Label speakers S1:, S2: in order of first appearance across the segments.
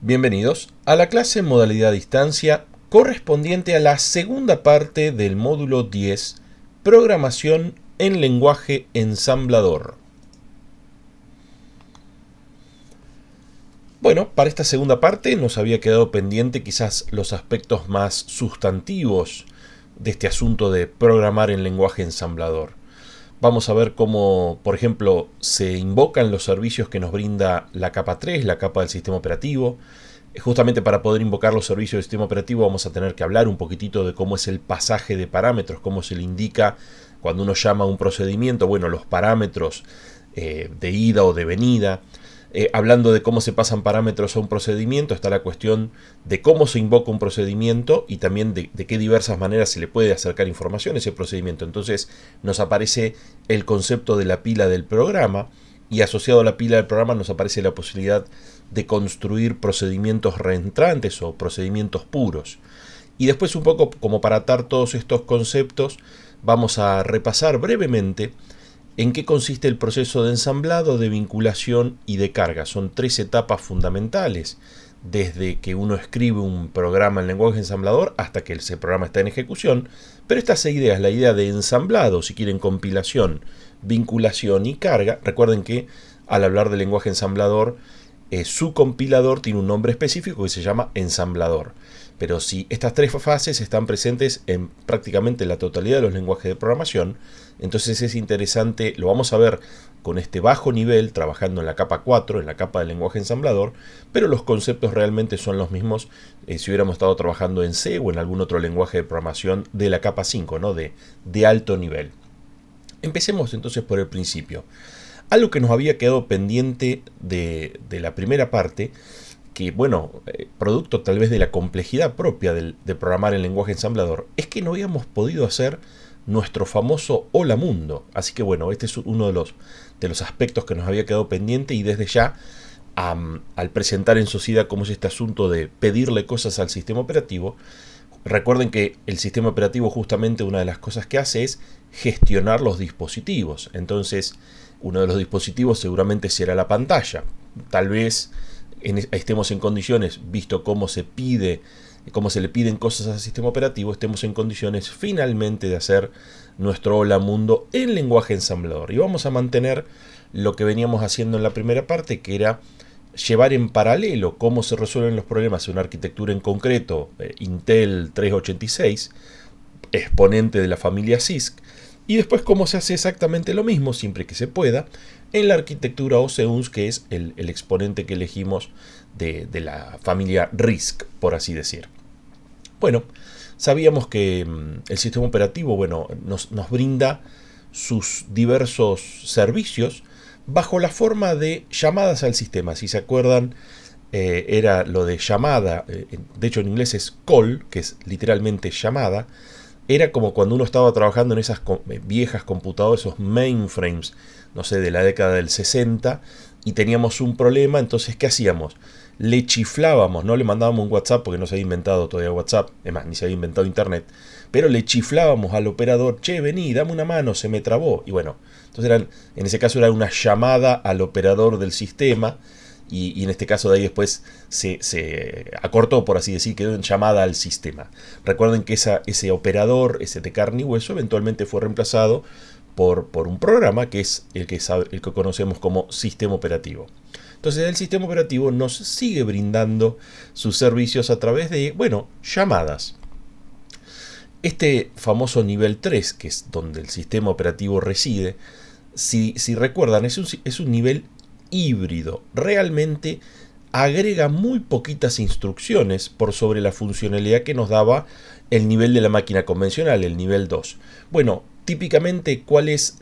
S1: Bienvenidos a la clase en modalidad distancia correspondiente a la segunda parte del módulo 10, Programación en lenguaje ensamblador. Bueno, para esta segunda parte nos había quedado pendiente quizás los aspectos más sustantivos de este asunto de programar en lenguaje ensamblador. Vamos a ver cómo, por ejemplo, se invocan los servicios que nos brinda la capa 3, la capa del sistema operativo. Justamente para poder invocar los servicios del sistema operativo vamos a tener que hablar un poquitito de cómo es el pasaje de parámetros, cómo se le indica cuando uno llama a un procedimiento, bueno, los parámetros de ida o de venida. Hablando de cómo se pasan parámetros a un procedimiento, está la cuestión de cómo se invoca un procedimiento y también de qué diversas maneras se le puede acercar información a ese procedimiento. Entonces nos aparece el concepto de la pila del programa y asociado a la pila del programa nos aparece la posibilidad de construir procedimientos reentrantes o procedimientos puros. Y después, un poco como para atar todos estos conceptos, vamos a repasar brevemente en qué consiste el proceso de ensamblado, de vinculación y de carga. Son tres etapas fundamentales, desde que uno escribe un programa en lenguaje ensamblador hasta que ese programa está en ejecución. Pero estas ideas, la idea de ensamblado, si quieren compilación, vinculación y carga, recuerden que al hablar de lenguaje ensamblador, su compilador tiene un nombre específico que se llama ensamblador. Pero si estas tres fases están presentes en prácticamente la totalidad de los lenguajes de programación, entonces es interesante, lo vamos a ver con este bajo nivel, trabajando en la capa 4, en la capa del lenguaje ensamblador, pero los conceptos realmente son los mismos si hubiéramos estado trabajando en C o en algún otro lenguaje de programación de la capa 5, ¿no? de alto nivel. Empecemos entonces por el principio. Algo que nos había quedado pendiente de la primera parte, que bueno, producto tal vez de la complejidad propia de programar en lenguaje ensamblador, es que no habíamos podido hacer nuestro famoso hola mundo. Así que bueno, este es uno de los aspectos que nos había quedado pendiente y desde ya, al presentar en sociedad cómo es este asunto de pedirle cosas al sistema operativo, recuerden que el sistema operativo justamente una de las cosas que hace es gestionar los dispositivos. Entonces, uno de los dispositivos seguramente será la pantalla. Tal vez estemos en condiciones, visto cómo se le piden cosas al sistema operativo, estemos en condiciones finalmente de hacer nuestro hola mundo en lenguaje ensamblador. Y vamos a mantener lo que veníamos haciendo en la primera parte, que era llevar en paralelo cómo se resuelven los problemas en una arquitectura en concreto, Intel 386, exponente de la familia CISC, y después cómo se hace exactamente lo mismo, siempre que se pueda, en la arquitectura OCE-UNS, que es el exponente que elegimos de la familia RISC, por así decir. Bueno, sabíamos que el sistema operativo nos brinda sus diversos servicios bajo la forma de llamadas al sistema. Si se acuerdan, era lo de llamada, de hecho en inglés es call, que es literalmente llamada. Era como cuando uno estaba trabajando en esas viejas computadoras, esos mainframes, no sé, de la década del 60, y teníamos un problema. Entonces, ¿qué hacíamos? Le chiflábamos, no le mandábamos un WhatsApp porque no se había inventado todavía WhatsApp, es más, ni se había inventado Internet, pero le chiflábamos al operador: che, vení, dame una mano, se me trabó. Y bueno, entonces en ese caso era una llamada al operador del sistema, y en este caso de ahí después se acortó, por así decir, quedó en llamada al sistema. Recuerden que ese operador, ese de carne y hueso, eventualmente fue reemplazado por un programa que es el que conocemos como sistema operativo. Entonces el sistema operativo nos sigue brindando sus servicios a través de, llamadas. Este famoso nivel 3, que es donde el sistema operativo reside, si recuerdan, es un nivel híbrido. Realmente agrega muy poquitas instrucciones por sobre la funcionalidad que nos daba el nivel de la máquina convencional, el nivel 2. Bueno, típicamente, ¿cuál es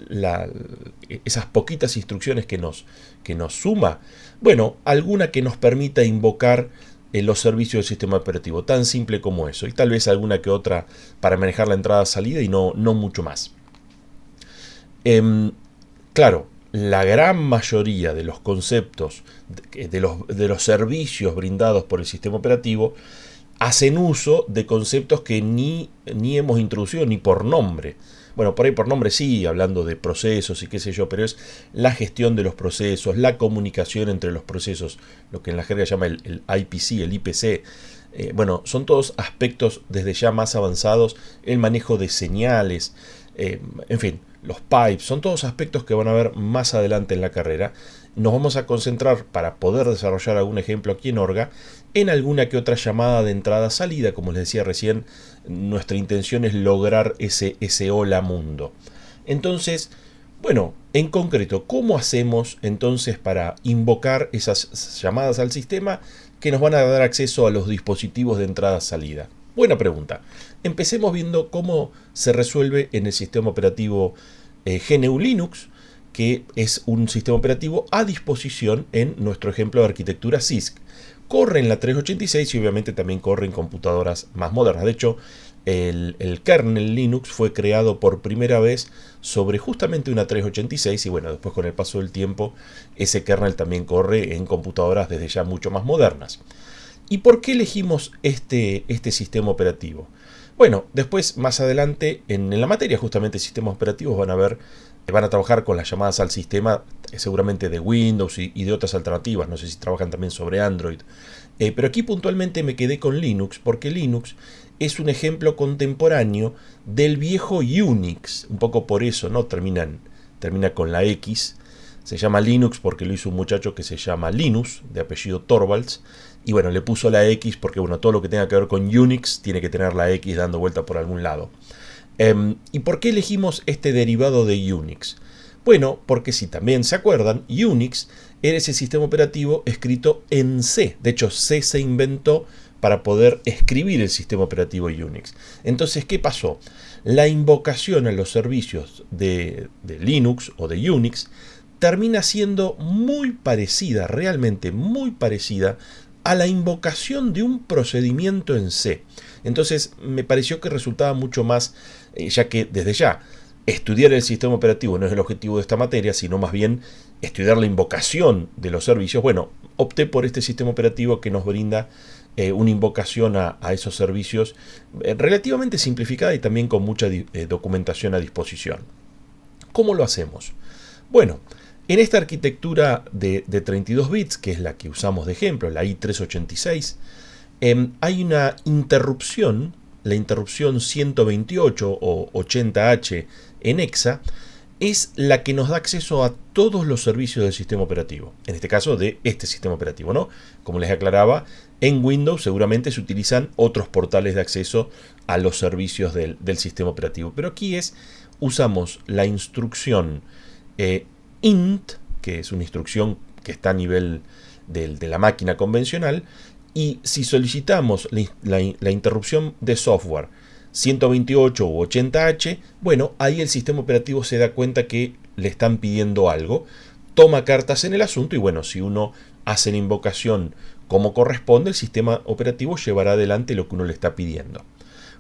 S1: esas poquitas instrucciones que nos suma? Bueno, alguna que nos permita invocar los servicios del sistema operativo, tan simple como eso, y tal vez alguna que otra para manejar la entrada-salida y no mucho más. Claro, la gran mayoría de los conceptos de los servicios brindados por el sistema operativo hacen uso de conceptos que ni hemos introducido ni por nombre. Bueno, por ahí por nombre sí, hablando de procesos y qué sé yo, pero es la gestión de los procesos, la comunicación entre los procesos, lo que en la jerga llama el IPC, el IPC. Bueno, son todos aspectos desde ya más avanzados, el manejo de señales, en fin, los pipes, son todos aspectos que van a ver más adelante en la carrera. Nos vamos a concentrar, para poder desarrollar algún ejemplo aquí en Orga, en alguna que otra llamada de entrada-salida. Como les decía recién, nuestra intención es lograr ese hola mundo. Entonces, bueno, en concreto, ¿cómo hacemos entonces para invocar esas llamadas al sistema que nos van a dar acceso a los dispositivos de entrada-salida? Buena pregunta. Empecemos viendo cómo se resuelve en el sistema operativo GNU Linux, que es un sistema operativo a disposición en nuestro ejemplo de arquitectura CISC. Corre en la 386 y obviamente también corre en computadoras más modernas. De hecho, el kernel Linux fue creado por primera vez sobre justamente una 386 y bueno, después con el paso del tiempo ese kernel también corre en computadoras desde ya mucho más modernas. ¿Y por qué elegimos este sistema operativo? Bueno, después, más adelante, en la materia justamente sistemas operativos van a trabajar con las llamadas al sistema, seguramente de Windows y de otras alternativas. No sé si trabajan también sobre Android. Pero aquí puntualmente me quedé con Linux, porque Linux es un ejemplo contemporáneo del viejo Unix. Un poco por eso, ¿no? Termina con la X. Se llama Linux porque lo hizo un muchacho que se llama Linus, de apellido Torvalds. Y bueno, le puso la X porque bueno, todo lo que tenga que ver con Unix tiene que tener la X dando vuelta por algún lado. ¿Y por qué elegimos este derivado de Unix? Bueno, porque si también se acuerdan, Unix era ese sistema operativo escrito en C. De hecho, C se inventó para poder escribir el sistema operativo Unix. Entonces, ¿qué pasó? La invocación a los servicios de Linux o de Unix termina siendo muy parecida, realmente muy parecida, a la invocación de un procedimiento en C. Entonces me pareció que resultaba mucho más, ya que desde ya estudiar el sistema operativo no es el objetivo de esta materia, sino más bien estudiar la invocación de los servicios. Bueno, opté por este sistema operativo que nos brinda una invocación a esos servicios relativamente simplificada y también con mucha documentación a disposición. ¿Cómo lo hacemos? Bueno, en esta arquitectura de 32 bits, que es la que usamos de ejemplo, la i386, hay una interrupción, la interrupción 128 o 80H en hexa, es la que nos da acceso a todos los servicios del sistema operativo. En este caso, de este sistema operativo, ¿no? Como les aclaraba, en Windows seguramente se utilizan otros portales de acceso a los servicios del sistema operativo. Pero aquí usamos la instrucción int, que es una instrucción que está a nivel de la máquina convencional, y si solicitamos la interrupción de software 128 u 80H, bueno, ahí el sistema operativo se da cuenta que le están pidiendo algo, toma cartas en el asunto y bueno, si uno hace la invocación como corresponde, el sistema operativo llevará adelante lo que uno le está pidiendo.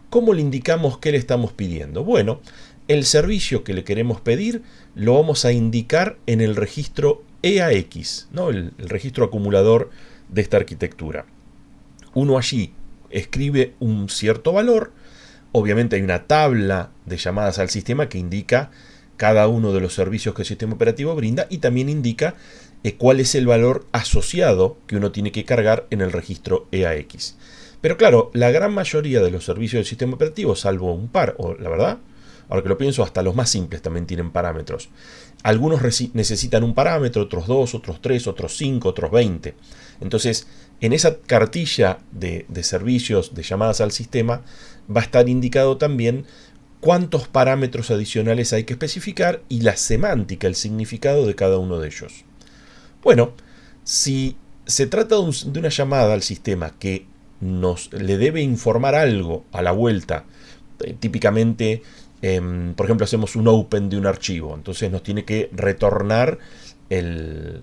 S1: ¿Cómo le indicamos qué le estamos pidiendo? Bueno, el servicio que le queremos pedir lo vamos a indicar en el registro EAX, ¿no? el registro acumulador de esta arquitectura. Uno allí escribe un cierto valor, obviamente hay una tabla de llamadas al sistema que indica cada uno de los servicios que el sistema operativo brinda y también indica cuál es el valor asociado que uno tiene que cargar en el registro EAX. Pero claro, la gran mayoría de los servicios del sistema operativo, salvo un par, o la verdad, ahora que lo pienso, hasta los más simples también tienen parámetros. Algunos necesitan un parámetro, otros 2, otros 3, otros 5, otros 20. Entonces, en esa cartilla de servicios de llamadas al sistema va a estar indicado también cuántos parámetros adicionales hay que especificar y la semántica, el significado de cada uno de ellos. Bueno, si se trata de una llamada al sistema que le debe informar algo a la vuelta, típicamente, por ejemplo, hacemos un open de un archivo, entonces nos tiene que retornar el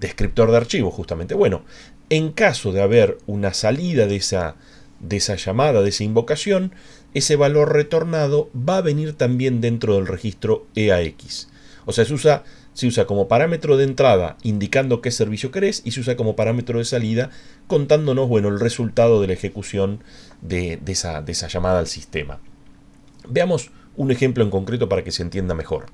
S1: descriptor de archivo, justamente. Bueno, en caso de haber una salida de esa llamada, de esa invocación, ese valor retornado va a venir también dentro del registro EAX. O sea, se usa como parámetro de entrada indicando qué servicio querés y se usa como parámetro de salida contándonos, bueno, el resultado de la ejecución de esa llamada al sistema. Veamos un ejemplo en concreto para que se entienda mejor.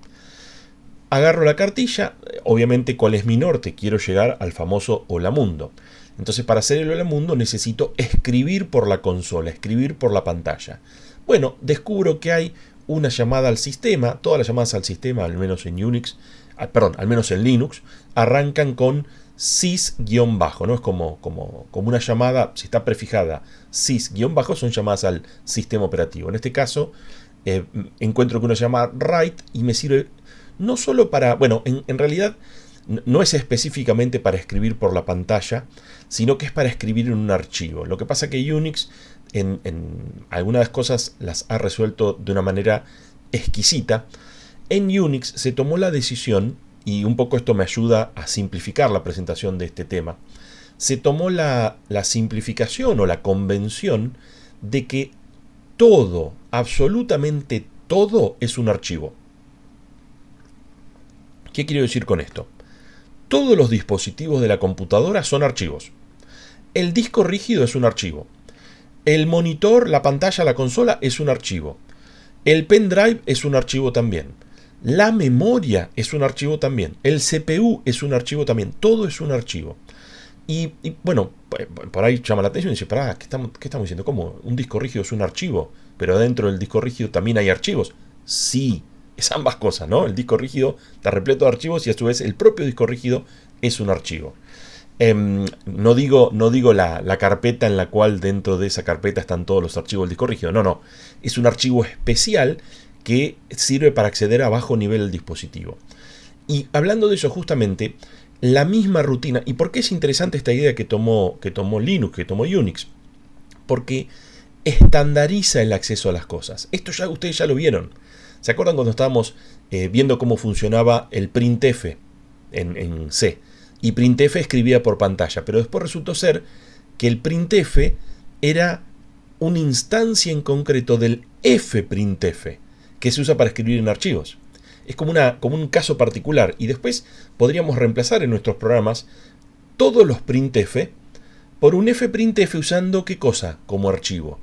S1: Agarro la cartilla, obviamente cuál es mi norte, quiero llegar al famoso Hola Mundo. Entonces para hacer el Hola Mundo necesito escribir por la consola, escribir por la pantalla. Bueno, descubro que hay una llamada al sistema, todas las llamadas al sistema, al menos en Unix, al menos en Linux, arrancan con sys-bajo, ¿no? Es como una llamada, si está prefijada sys-bajo, son llamadas al sistema operativo. En este caso, encuentro que una llamada write y me sirve no solo para, bueno, en realidad no es específicamente para escribir por la pantalla, sino que es para escribir en un archivo. Lo que pasa es que Unix en algunas cosas las ha resuelto de una manera exquisita. En Unix se tomó la decisión, y un poco esto me ayuda a simplificar la presentación de este tema, se tomó la simplificación o la convención de que todo, absolutamente todo, es un archivo. ¿Qué quiero decir con esto? Todos los dispositivos de la computadora son archivos. El disco rígido es un archivo. El monitor, la pantalla, la consola es un archivo. El pendrive es un archivo también. La memoria es un archivo también. El CPU es un archivo también. Todo es un archivo. Y bueno, por ahí llama la atención y dice, pará, ¿qué estamos diciendo? ¿Cómo? Un disco rígido es un archivo, pero dentro del disco rígido también hay archivos. Sí, es ambas cosas, ¿no? El disco rígido está repleto de archivos y a su vez el propio disco rígido es un archivo. No digo la carpeta en la cual dentro de esa carpeta están todos los archivos del disco rígido. No. Es un archivo especial que sirve para acceder a bajo nivel del dispositivo. Y hablando de eso justamente, la misma rutina. ¿Y por qué es interesante esta idea que tomó Linux, que tomó Unix? Porque estandariza el acceso a las cosas. Esto ya ustedes ya lo vieron. ¿Se acuerdan cuando estábamos viendo cómo funcionaba el printf en C? Y printf escribía por pantalla, pero después resultó ser que el printf era una instancia en concreto del fprintf, que se usa para escribir en archivos. Es como un caso particular, y después podríamos reemplazar en nuestros programas todos los printf por un fprintf usando ¿qué cosa como archivo?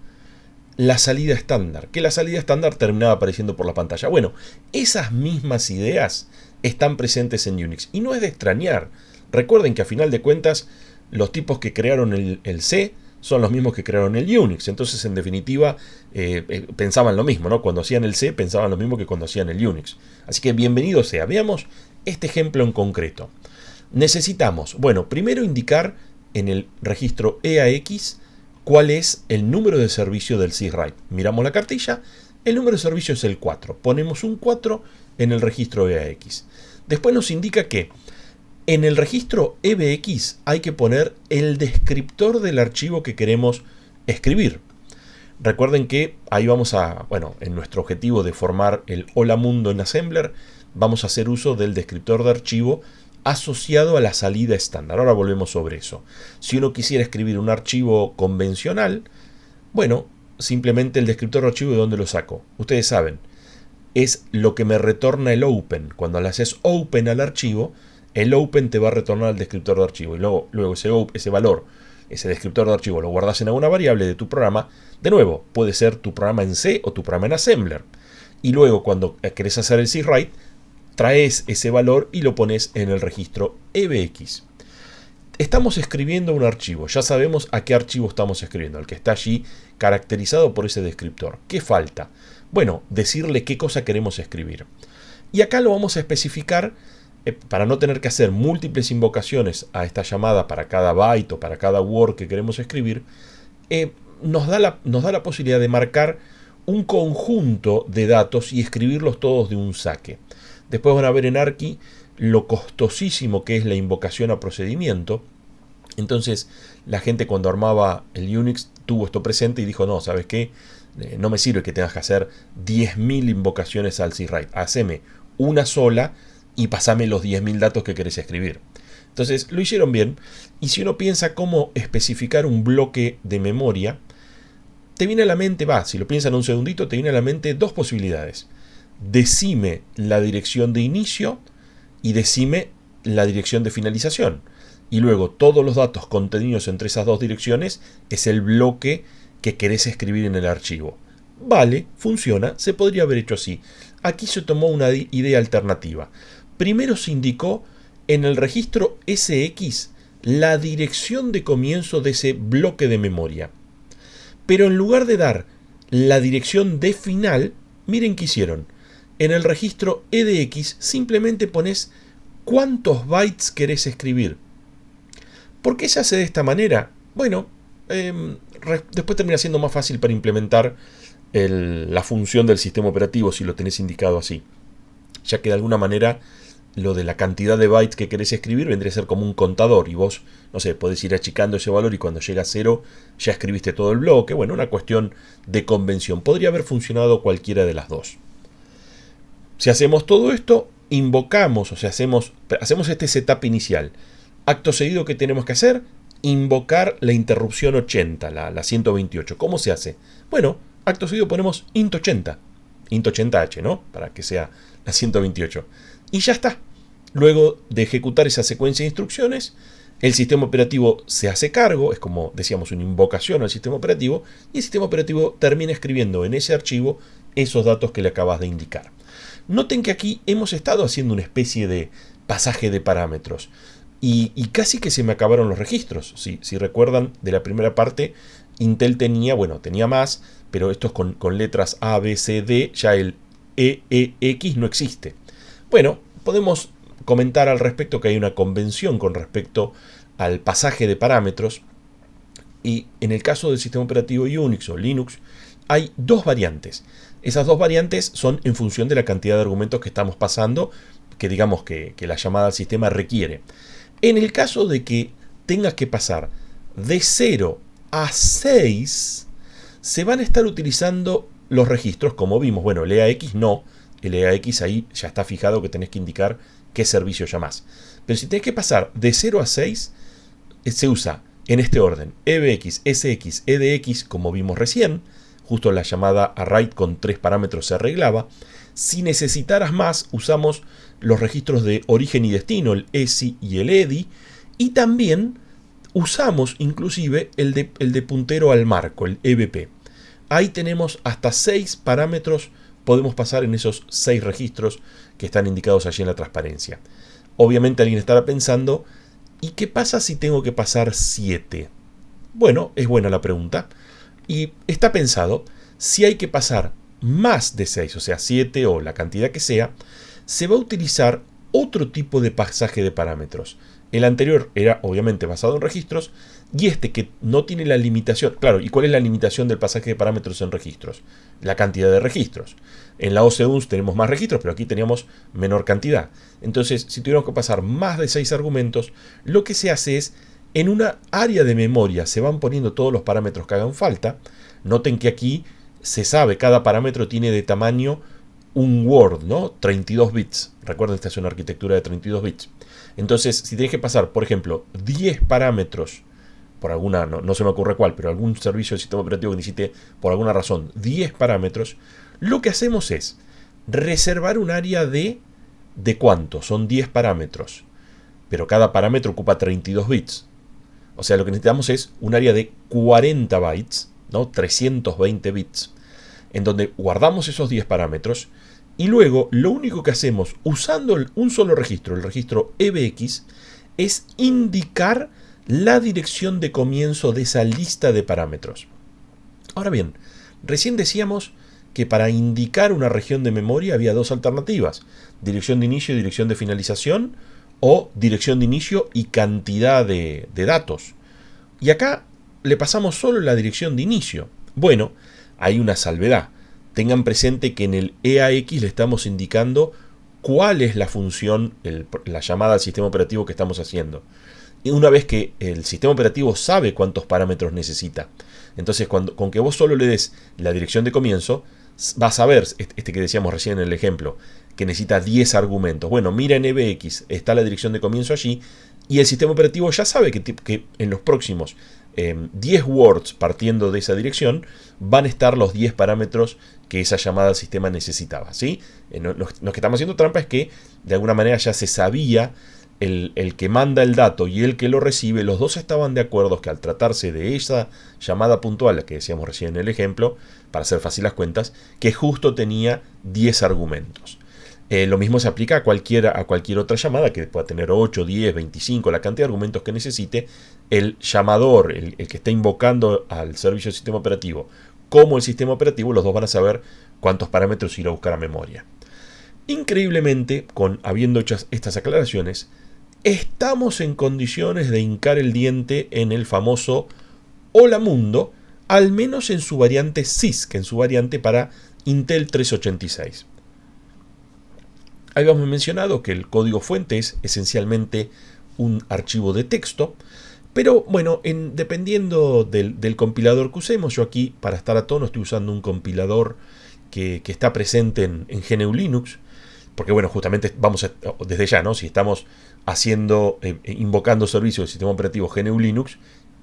S1: La salida estándar, que la salida estándar terminaba apareciendo por la pantalla. Bueno, esas mismas ideas están presentes en Unix, y no es de extrañar. Recuerden que a final de cuentas los tipos que crearon el C son los mismos que crearon el Unix. Entonces, en definitiva, pensaban lo mismo, ¿no? Cuando hacían el C, pensaban lo mismo que cuando hacían el Unix. Así que bienvenido sea. Veamos este ejemplo en concreto. Necesitamos, bueno, primero indicar en el registro EAX cuál es el número de servicio del syswrite. Miramos la cartilla, el número de servicio es el 4. Ponemos un 4 en el registro EAX. Después nos indica que en el registro EBX hay que poner el descriptor del archivo que queremos escribir. Recuerden que ahí vamos a, bueno, en nuestro objetivo de formar el Hola Mundo en Assembler, vamos a hacer uso del descriptor de archivo asociado a la salida estándar. Ahora volvemos sobre eso. Si uno quisiera escribir un archivo convencional, bueno, simplemente el descriptor de archivo, ¿de dónde lo saco? Ustedes saben, es lo que me retorna el open. Cuando le haces open al archivo, el open te va a retornar el descriptor de archivo, y luego ese valor, ese descriptor de archivo, lo guardas en alguna variable de tu programa. De nuevo, puede ser tu programa en C o tu programa en Assembler. Y luego, cuando querés hacer el syswrite, traes ese valor y lo pones en el registro EBX. Estamos escribiendo un archivo, ya sabemos a qué archivo estamos escribiendo, el que está allí caracterizado por ese descriptor. ¿Qué falta? Bueno, decirle qué cosa queremos escribir. Y acá lo vamos a especificar para no tener que hacer múltiples invocaciones a esta llamada para cada byte o para cada word que queremos escribir. Nos da la posibilidad de marcar un conjunto de datos y escribirlos todos de un saque. Después van a ver en Arqui lo costosísimo que es la invocación a procedimiento. Entonces la gente, cuando armaba el Unix, tuvo esto presente y dijo, no, ¿sabes qué? No me sirve que tengas que hacer 10.000 invocaciones al syswrite. Haceme una sola y pasame los 10.000 datos que querés escribir. Entonces lo hicieron bien. Y si uno piensa cómo especificar un bloque de memoria, te viene a la mente, si lo piensan un segundito, te viene a la mente dos posibilidades. Decime la dirección de inicio y decime la dirección de finalización. Y luego todos los datos contenidos entre esas dos direcciones es el bloque que querés escribir en el archivo. Vale, funciona, se podría haber hecho así. Aquí se tomó una idea alternativa. Primero se indicó en el registro SX la dirección de comienzo de ese bloque de memoria. Pero en lugar de dar la dirección de final, miren qué hicieron. En el registro EDX simplemente pones cuántos bytes querés escribir. ¿Por qué se hace de esta manera? Bueno, después termina siendo más fácil para implementar la función del sistema operativo si lo tenés indicado así. Ya que de alguna manera lo de la cantidad de bytes que querés escribir vendría a ser como un contador y vos, no sé, podés ir achicando ese valor y cuando llega a 0 ya escribiste todo el bloque. Bueno, una cuestión de convención. Podría haber funcionado cualquiera de las dos. Si hacemos todo esto, invocamos, o sea, hacemos este setup inicial. Acto seguido, ¿qué tenemos que hacer? Invocar la interrupción 80, la 128. ¿Cómo se hace? Bueno, acto seguido ponemos int80, int80h, ¿no? Para que sea la 128. Y ya está. Luego de ejecutar esa secuencia de instrucciones, el sistema operativo se hace cargo, es como decíamos una invocación al sistema operativo, y el sistema operativo termina escribiendo en ese archivo esos datos que le acabas de indicar. Noten que aquí hemos estado haciendo una especie de pasaje de parámetros. Y casi que se me acabaron los registros. Si recuerdan de la primera parte, Intel tenía más, pero estos con letras A, B, C, D, ya el E, E, X no existe. Bueno, podemos comentar al respecto que hay una convención con respecto al pasaje de parámetros. Y en el caso del sistema operativo Unix o Linux, hay dos variantes. Esas dos variantes son en función de la cantidad de argumentos que estamos pasando, que digamos que la llamada al sistema requiere. En el caso de que tengas que pasar de 0 a 6, se van a estar utilizando los registros, como vimos. Bueno, el EAX no. El EAX ahí ya está fijado que tenés que indicar qué servicio llamás. Pero si tenés que pasar de 0 a 6, se usa en este orden: EBX, SX, EDX, como vimos recién. Justo la llamada awrite con 3 parámetros se arreglaba. Si necesitaras más, usamos los registros de origen y destino, el ESI y el EDI, y también usamos inclusive el de puntero al marco, el EBP. Ahí tenemos hasta 6 parámetros, podemos pasar en esos 6 registros que están indicados allí en la transparencia. Obviamente alguien estará pensando, ¿y qué pasa si tengo que pasar 7? Bueno, es buena la pregunta. Y está pensado, si hay que pasar más de 6, o sea 7 o la cantidad que sea, se va a utilizar otro tipo de pasaje de parámetros. El anterior era obviamente basado en registros y este que no tiene la limitación. Claro, ¿y cuál es la limitación del pasaje de parámetros en registros? La cantidad de registros. En la OCUNS tenemos más registros, pero aquí teníamos menor cantidad. Entonces, si tuviéramos que pasar más de 6 argumentos, lo que se hace es, en una área de memoria se van poniendo todos los parámetros que hagan falta. Noten que aquí se sabe, cada parámetro tiene de tamaño un word, ¿no? 32 bits. Recuerden, esta es una arquitectura de 32 bits. Entonces, si tienes que pasar, por ejemplo, 10 parámetros, por alguna, no se me ocurre cuál, pero algún servicio del sistema operativo que necesite, por alguna razón, 10 parámetros, lo que hacemos es reservar un área de ¿cuánto? Son 10 parámetros, pero cada parámetro ocupa 32 bits. O sea, lo que necesitamos es un área de 40 bytes, ¿no? 320 bits, en donde guardamos esos 10 parámetros y luego lo único que hacemos usando un solo registro, el registro EBX, es indicar la dirección de comienzo de esa lista de parámetros. Ahora bien, recién decíamos que para indicar una región de memoria había dos alternativas: dirección de inicio y dirección de finalización, o dirección de inicio y cantidad de datos. Y acá le pasamos solo la dirección de inicio. Bueno, hay una salvedad. Tengan presente que en el EAX le estamos indicando cuál es la función, la llamada al sistema operativo que estamos haciendo. Y una vez que el sistema operativo sabe cuántos parámetros necesita, entonces con que vos solo le des la dirección de comienzo, vas a ver, este que decíamos recién en el ejemplo, que necesita 10 argumentos. Bueno, mira en EBX, está la dirección de comienzo allí, y el sistema operativo ya sabe que en los próximos 10 words partiendo de esa dirección van a estar los 10 parámetros que esa llamada al sistema necesitaba, ¿sí? Lo que estamos haciendo trampa es que de alguna manera ya se sabía el que manda el dato y el que lo recibe, los dos estaban de acuerdo que al tratarse de esa llamada puntual, la que decíamos recién en el ejemplo, para hacer fácil las cuentas, que justo tenía 10 argumentos. Lo mismo se aplica a cualquier otra llamada que pueda tener 8, 10, 25, la cantidad de argumentos que necesite. El llamador, el que está invocando al servicio del sistema operativo, como el sistema operativo, los dos van a saber cuántos parámetros ir a buscar a memoria. Increíblemente, habiendo hecho estas aclaraciones, estamos en condiciones de hincar el diente en el famoso Hola Mundo, al menos en su variante CISC, en su variante para Intel 386. Habíamos mencionado que el código fuente es esencialmente un archivo de texto, pero bueno, dependiendo del compilador que usemos, yo aquí para estar a tono estoy usando un compilador que está presente en GNU Linux, porque bueno, justamente vamos desde ya, ¿no? Si estamos invocando servicios del sistema operativo GNU Linux,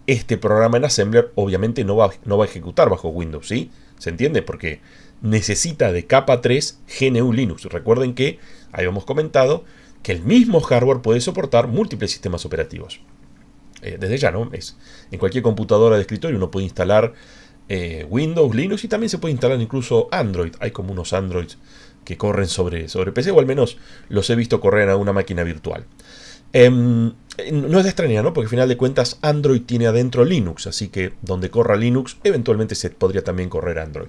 S1: este programa en Assembler obviamente no va a ejecutar bajo Windows, ¿sí? ¿Se entiende? Porque necesita de capa 3 GNU Linux. Recuerden que habíamos comentado que el mismo hardware puede soportar múltiples sistemas operativos. Desde ya, ¿no? En cualquier computadora de escritorio uno puede instalar Windows, Linux y también se puede instalar incluso Android. Hay como unos Androids que corren sobre PC, o al menos los he visto correr a una máquina virtual. No es de extrañar, ¿no? Porque al final de cuentas Android tiene adentro Linux, así que donde corra Linux eventualmente se podría también correr Android.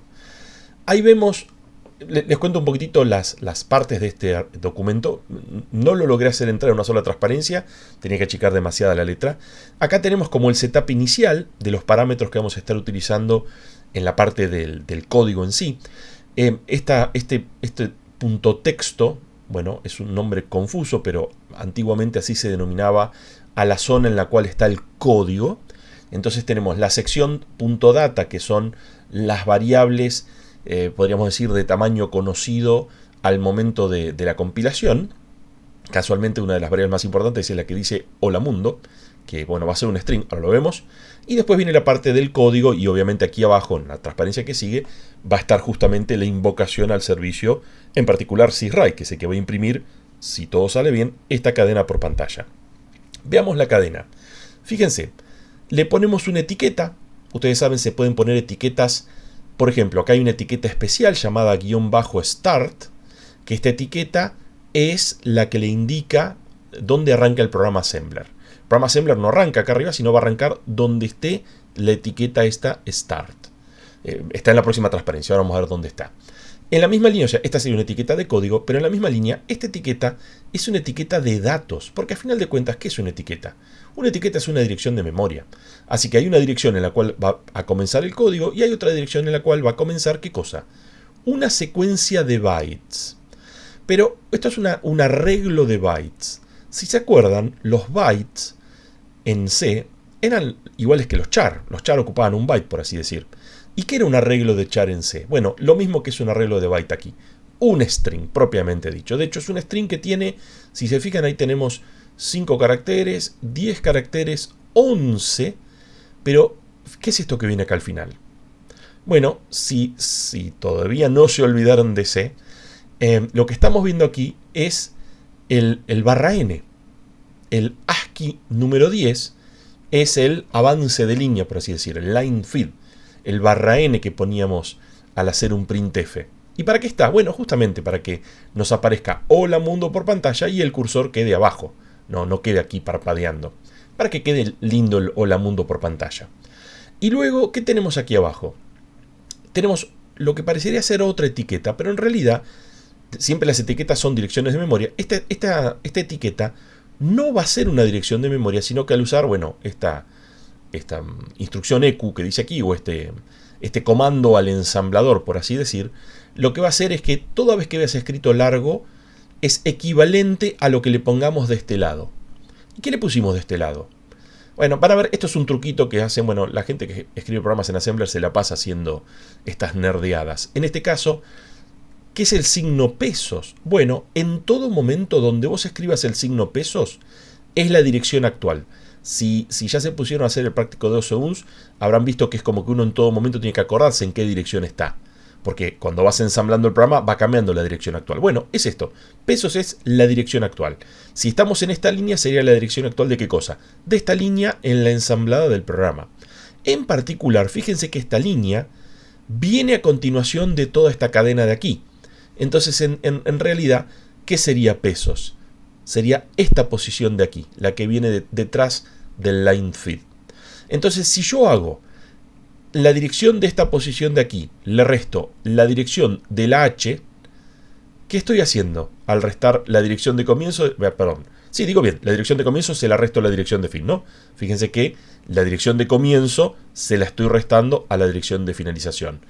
S1: Ahí vemos, les cuento un poquitito las partes de este documento. No lo logré hacer entrar en una sola transparencia, tenía que achicar demasiada la letra. Acá tenemos como el setup inicial de los parámetros que vamos a estar utilizando en la parte del código en sí. Este punto texto, bueno, es un nombre confuso, pero antiguamente así se denominaba a la zona en la cual está el código. Entonces tenemos la sección .data, que son las variables, podríamos decir, de tamaño conocido al momento de la compilación. Casualmente una de las variables más importantes es la que dice Hola Mundo, que bueno, va a ser un string, ahora lo vemos. Y después viene la parte del código y obviamente aquí abajo, en la transparencia que sigue, va a estar justamente la invocación al servicio, en particular syswrite, que es el que va a imprimir, si todo sale bien, esta cadena por pantalla. Veamos la cadena. Fíjense, le ponemos una etiqueta. Ustedes saben, se pueden poner etiquetas. Por ejemplo, acá hay una etiqueta especial llamada --start, que esta etiqueta es la que le indica dónde arranca el programa Assembler. El programa Assembler no arranca acá arriba, sino va a arrancar donde esté la etiqueta esta start. Está en la próxima transparencia, ahora vamos a ver dónde está. En la misma línea, o sea, esta sería una etiqueta de código, pero en la misma línea, esta etiqueta es una etiqueta de datos, porque al final de cuentas, ¿qué es una etiqueta? Una etiqueta es una dirección de memoria. Así que hay una dirección en la cual va a comenzar el código y hay otra dirección en la cual va a comenzar, ¿qué cosa? Una secuencia de bytes. Pero esto es un arreglo de bytes. Si se acuerdan, los bytes en C eran iguales que los char. Los char ocupaban un byte, por así decir. ¿Y qué era un arreglo de char en C? Bueno, lo mismo que es un arreglo de byte aquí. Un string, propiamente dicho. De hecho, es un string que tiene, si se fijan, ahí tenemos 5 caracteres, 10 caracteres, 11. Pero, ¿qué es esto que viene acá al final? Bueno, si todavía no se olvidaron de C, lo que estamos viendo aquí es el /n. El ASCII número 10 es el avance de línea, por así decir, el line feed. El /n que poníamos al hacer un printf. ¿Y para qué está? Bueno, justamente para que nos aparezca Hola Mundo por pantalla y el cursor quede abajo. No quede aquí parpadeando. Para que quede lindo el Hola Mundo por pantalla. Y luego, ¿qué tenemos aquí abajo? Tenemos lo que parecería ser otra etiqueta, pero en realidad siempre las etiquetas son direcciones de memoria. Esta etiqueta no va a ser una dirección de memoria, sino que al usar, bueno, esta instrucción EQ que dice aquí, o este comando al ensamblador, por así decir, lo que va a hacer es que toda vez que veas escrito largo, es equivalente a lo que le pongamos de este lado. ¿Y qué le pusimos de este lado? Bueno, para ver, esto es un truquito que hacen, bueno, la gente que escribe programas en Assembler se la pasa haciendo estas nerdeadas. En este caso, ¿qué es el signo pesos? Bueno, en todo momento donde vos escribas el signo pesos, es la dirección actual. Si ya se pusieron a hacer el práctico de 12 uns, habrán visto que es como que uno en todo momento tiene que acordarse en qué dirección está. porque cuando vas ensamblando el programa va cambiando la dirección actual. Bueno, es esto. Pesos es la dirección actual. Si estamos en esta línea, sería la dirección actual de qué cosa? De esta línea en la ensamblada del programa. En particular, fíjense que esta línea viene a continuación de toda esta cadena de aquí. Entonces, en realidad, ¿qué sería pesos? Sería esta posición de aquí, la que viene detrás del line feed. Entonces, si yo hago la dirección de esta posición de aquí, le resto la dirección de la H, ¿qué estoy haciendo al restar la dirección de comienzo? Perdón, sí, digo bien, la dirección de comienzo se la resto a la dirección de fin, ¿no? Fíjense que la dirección de comienzo se la estoy restando a la dirección de finalización.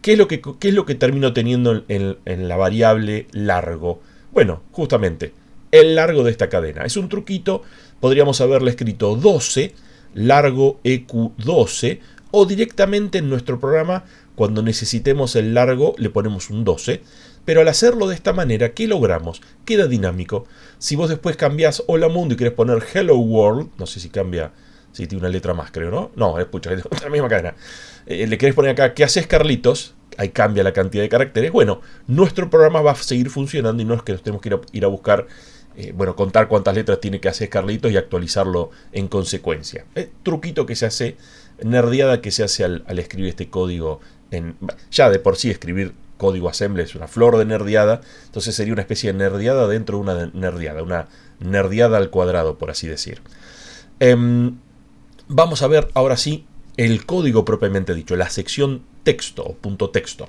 S1: ¿Qué es lo que termino teniendo en la variable largo? Bueno, justamente, el largo de esta cadena. Es un truquito, podríamos haberle escrito 12, largo EQ12, o directamente en nuestro programa, cuando necesitemos el largo, le ponemos un 12. Pero al hacerlo de esta manera, ¿qué logramos? Queda dinámico. Si vos después cambiás Hola Mundo y querés poner Hello World, no sé si cambia, si tiene una letra más, creo, ¿no? No, escucha, es la misma cadena. Le querés poner acá, ¿qué haces, Carlitos? Ahí cambia la cantidad de caracteres. Bueno, nuestro programa va a seguir funcionando y no es que nos tenemos que ir a buscar, contar cuántas letras tiene que hacer Carlitos y actualizarlo en consecuencia. Truquito que se hace, nerdeada que se hace al escribir este código. Ya de por sí escribir código assembly es una flor de nerdeada, entonces sería una especie de nerdeada dentro de una nerdeada al cuadrado, por así decir. Vamos a ver ahora sí el código propiamente dicho, la sección texto o punto texto.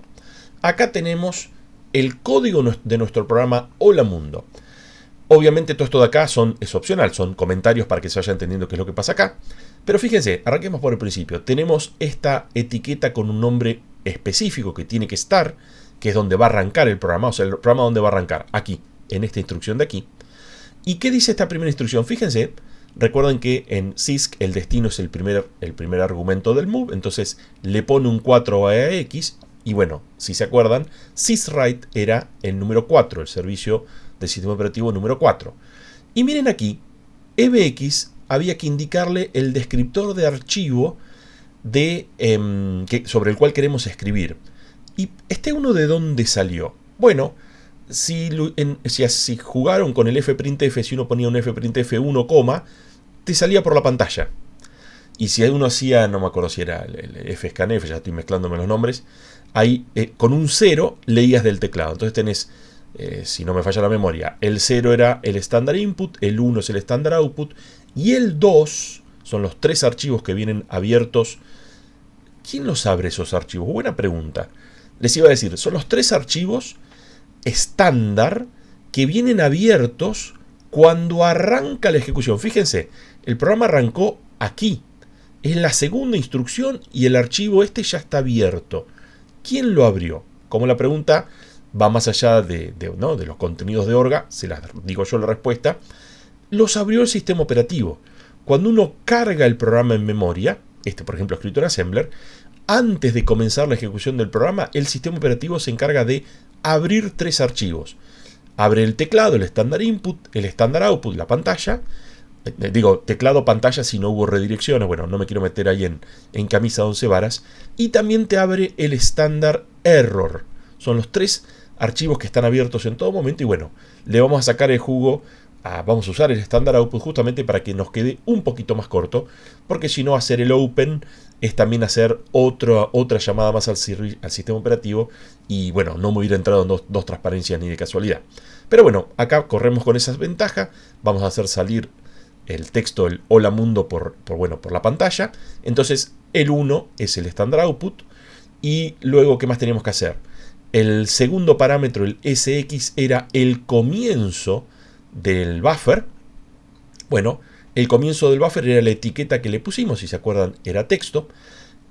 S1: Acá tenemos el código de nuestro programa Hola Mundo. Obviamente todo esto de acá es opcional, son comentarios para que se vaya entendiendo qué es lo que pasa acá. Pero fíjense, arranquemos por el principio. Tenemos esta etiqueta con un nombre específico que tiene que estar, que es donde va a arrancar el programa, o sea, el programa donde va a arrancar, aquí, en esta instrucción de aquí. ¿Y qué dice esta primera instrucción? Fíjense, recuerden que en CISC el destino es el primer argumento del move, entonces le pone un 4 a X, y bueno, si se acuerdan, syswrite era el número 4, el servicio del sistema operativo número 4. Y miren aquí, EBX había que indicarle el descriptor de archivo sobre el cual queremos escribir. ¿Y este uno de dónde salió? Bueno, si jugaron con el fprintf, si uno ponía un fprintf 1, te salía por la pantalla. Y si uno hacía, no me acuerdo si era el fscanf, ya estoy mezclándome los nombres, ahí con un 0 leías del teclado. Entonces tenés, si no me falla la memoria, el 0 era el estándar input, el 1 es el estándar output, y el 2 son los 3 archivos que vienen abiertos. ¿Quién los abre esos archivos? Buena pregunta. Les iba a decir, son los 3 archivos estándar que vienen abiertos cuando arranca la ejecución. Fíjense, el programa arrancó aquí. Es la segunda instrucción y el archivo este ya está abierto. ¿Quién lo abrió? Como la pregunta va más allá de los contenidos de Orga, se las digo yo la respuesta. Los abrió el sistema operativo. Cuando uno carga el programa en memoria, por ejemplo escrito en Assembler, antes de comenzar la ejecución del programa, el sistema operativo se encarga de abrir 3 archivos. Abre el teclado, el estándar input, el estándar output, la pantalla. Digo, teclado, pantalla si no hubo redirecciones. Bueno, no me quiero meter ahí en camisa de 11 varas. Y también te abre el estándar error. Son los 3 archivos que están abiertos en todo momento. Y bueno, le vamos a sacar el jugo. Vamos a usar el estándar output justamente para que nos quede un poquito más corto. Porque si no, hacer el open es también hacer otra llamada más al sistema operativo. Y bueno, no me hubiera entrado en dos transparencias ni de casualidad. Pero bueno, acá corremos con esas ventajas. Vamos a hacer salir el texto, el hola mundo por la pantalla. Entonces el 1 es el estándar output. Y luego, ¿qué más tenemos que hacer? El segundo parámetro, el SX, era el comienzo del buffer. Bueno, el comienzo del buffer era la etiqueta que le pusimos, si se acuerdan, era texto.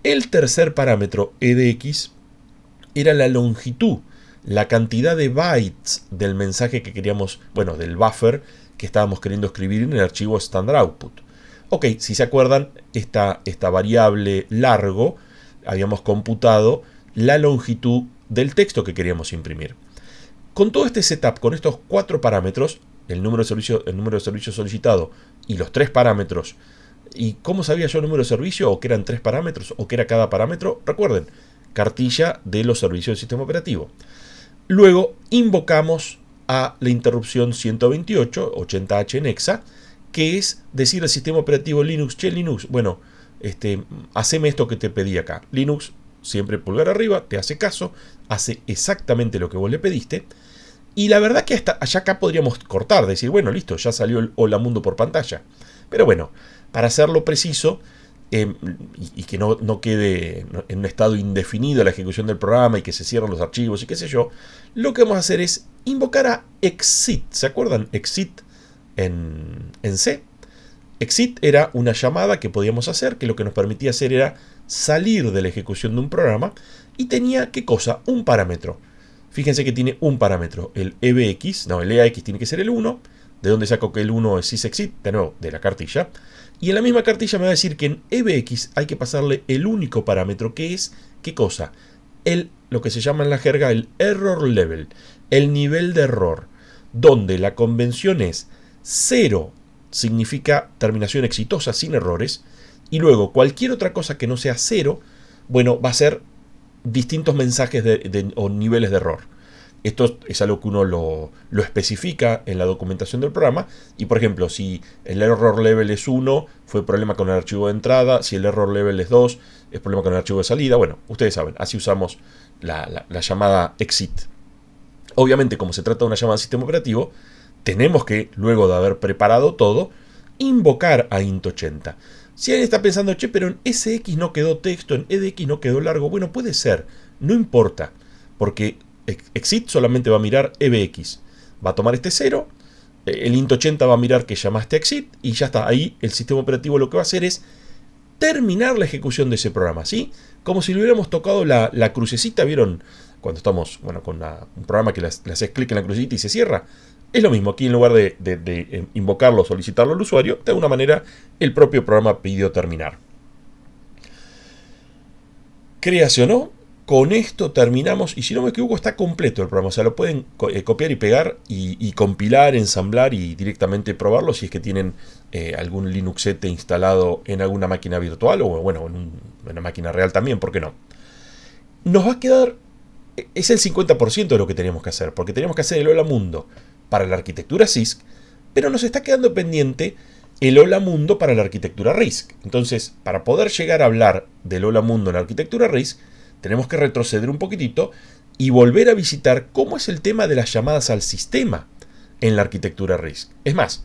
S1: El tercer parámetro, EDX, era la longitud, la cantidad de bytes del mensaje que queríamos, del buffer que estábamos queriendo escribir en el archivo standard output. Ok, si se acuerdan, esta variable largo, habíamos computado la longitud del texto que queríamos imprimir. Con todo este setup, con estos 4 parámetros, el número de servicio solicitado y los 3 parámetros. ¿Y cómo sabía yo el número de servicio? ¿O que eran 3 parámetros? ¿O que era cada parámetro? Recuerden, cartilla de los servicios del sistema operativo. Luego invocamos a la interrupción 128, 80H en hexa, que es decir al sistema operativo Linux, che Linux, bueno, haceme esto que te pedí acá. Linux, siempre pulgar arriba, te hace caso, hace exactamente lo que vos le pediste. Y la verdad que hasta allá acá podríamos cortar, decir, bueno, listo, ya salió el Hola Mundo por pantalla. Pero bueno, para hacerlo preciso y que no quede en un estado indefinido la ejecución del programa y que se cierren los archivos y qué sé yo, lo que vamos a hacer es invocar a exit. ¿Se acuerdan? Exit en C. Exit era una llamada que podíamos hacer, que lo que nos permitía hacer era salir de la ejecución de un programa y tenía, ¿qué cosa? Un parámetro. Fíjense que tiene un parámetro, el EBX, no, el EAX tiene que ser el 1. ¿De dónde saco que el 1 es sysexit? De nuevo, de la cartilla. Y en la misma cartilla me va a decir que en EBX hay que pasarle el único parámetro, que es, ¿qué cosa? Lo que se llama en la jerga el error level, el nivel de error, donde la convención es 0, significa terminación exitosa sin errores, y luego cualquier otra cosa que no sea 0, bueno, va a ser distintos mensajes o niveles de error. Esto es algo que uno lo especifica en la documentación del programa. Y por ejemplo, si el error level es 1, fue problema con el archivo de entrada. Si el error level es 2, es problema con el archivo de salida. Bueno, ustedes saben, así usamos la llamada exit. Obviamente, como se trata de una llamada de sistema operativo, tenemos que, luego de haber preparado todo, invocar a int80. Si alguien está pensando, che, pero en SX no quedó texto, en EDX no quedó largo. Bueno, puede ser, no importa, porque exit solamente va a mirar EBX. Va a tomar este 0, el int80 va a mirar que llamaste a exit y ya está. Ahí el sistema operativo lo que va a hacer es terminar la ejecución de ese programa, ¿sí? Como si le hubiéramos tocado la crucecita, ¿vieron? Cuando estamos con un programa que le haces clic en la crucecita y se cierra. Es lo mismo, aquí en lugar de invocarlo o solicitarlo al usuario, de alguna manera el propio programa pidió terminar. Creacionó. Con esto terminamos, y si no me equivoco está completo el programa, o sea, lo pueden copiar y pegar y compilar, ensamblar y directamente probarlo si es que tienen algún Linuxete instalado en alguna máquina virtual o bueno, en una máquina real también, ¿por qué no? Nos va a quedar, es el 50% de lo que teníamos que hacer, porque teníamos que hacer el Hola Mundo para la arquitectura CISC, pero nos está quedando pendiente el Hola Mundo para la arquitectura RISC. Entonces, para poder llegar a hablar del Hola Mundo en la arquitectura RISC, tenemos que retroceder un poquitito y volver a visitar cómo es el tema de las llamadas al sistema en la arquitectura RISC. Es más,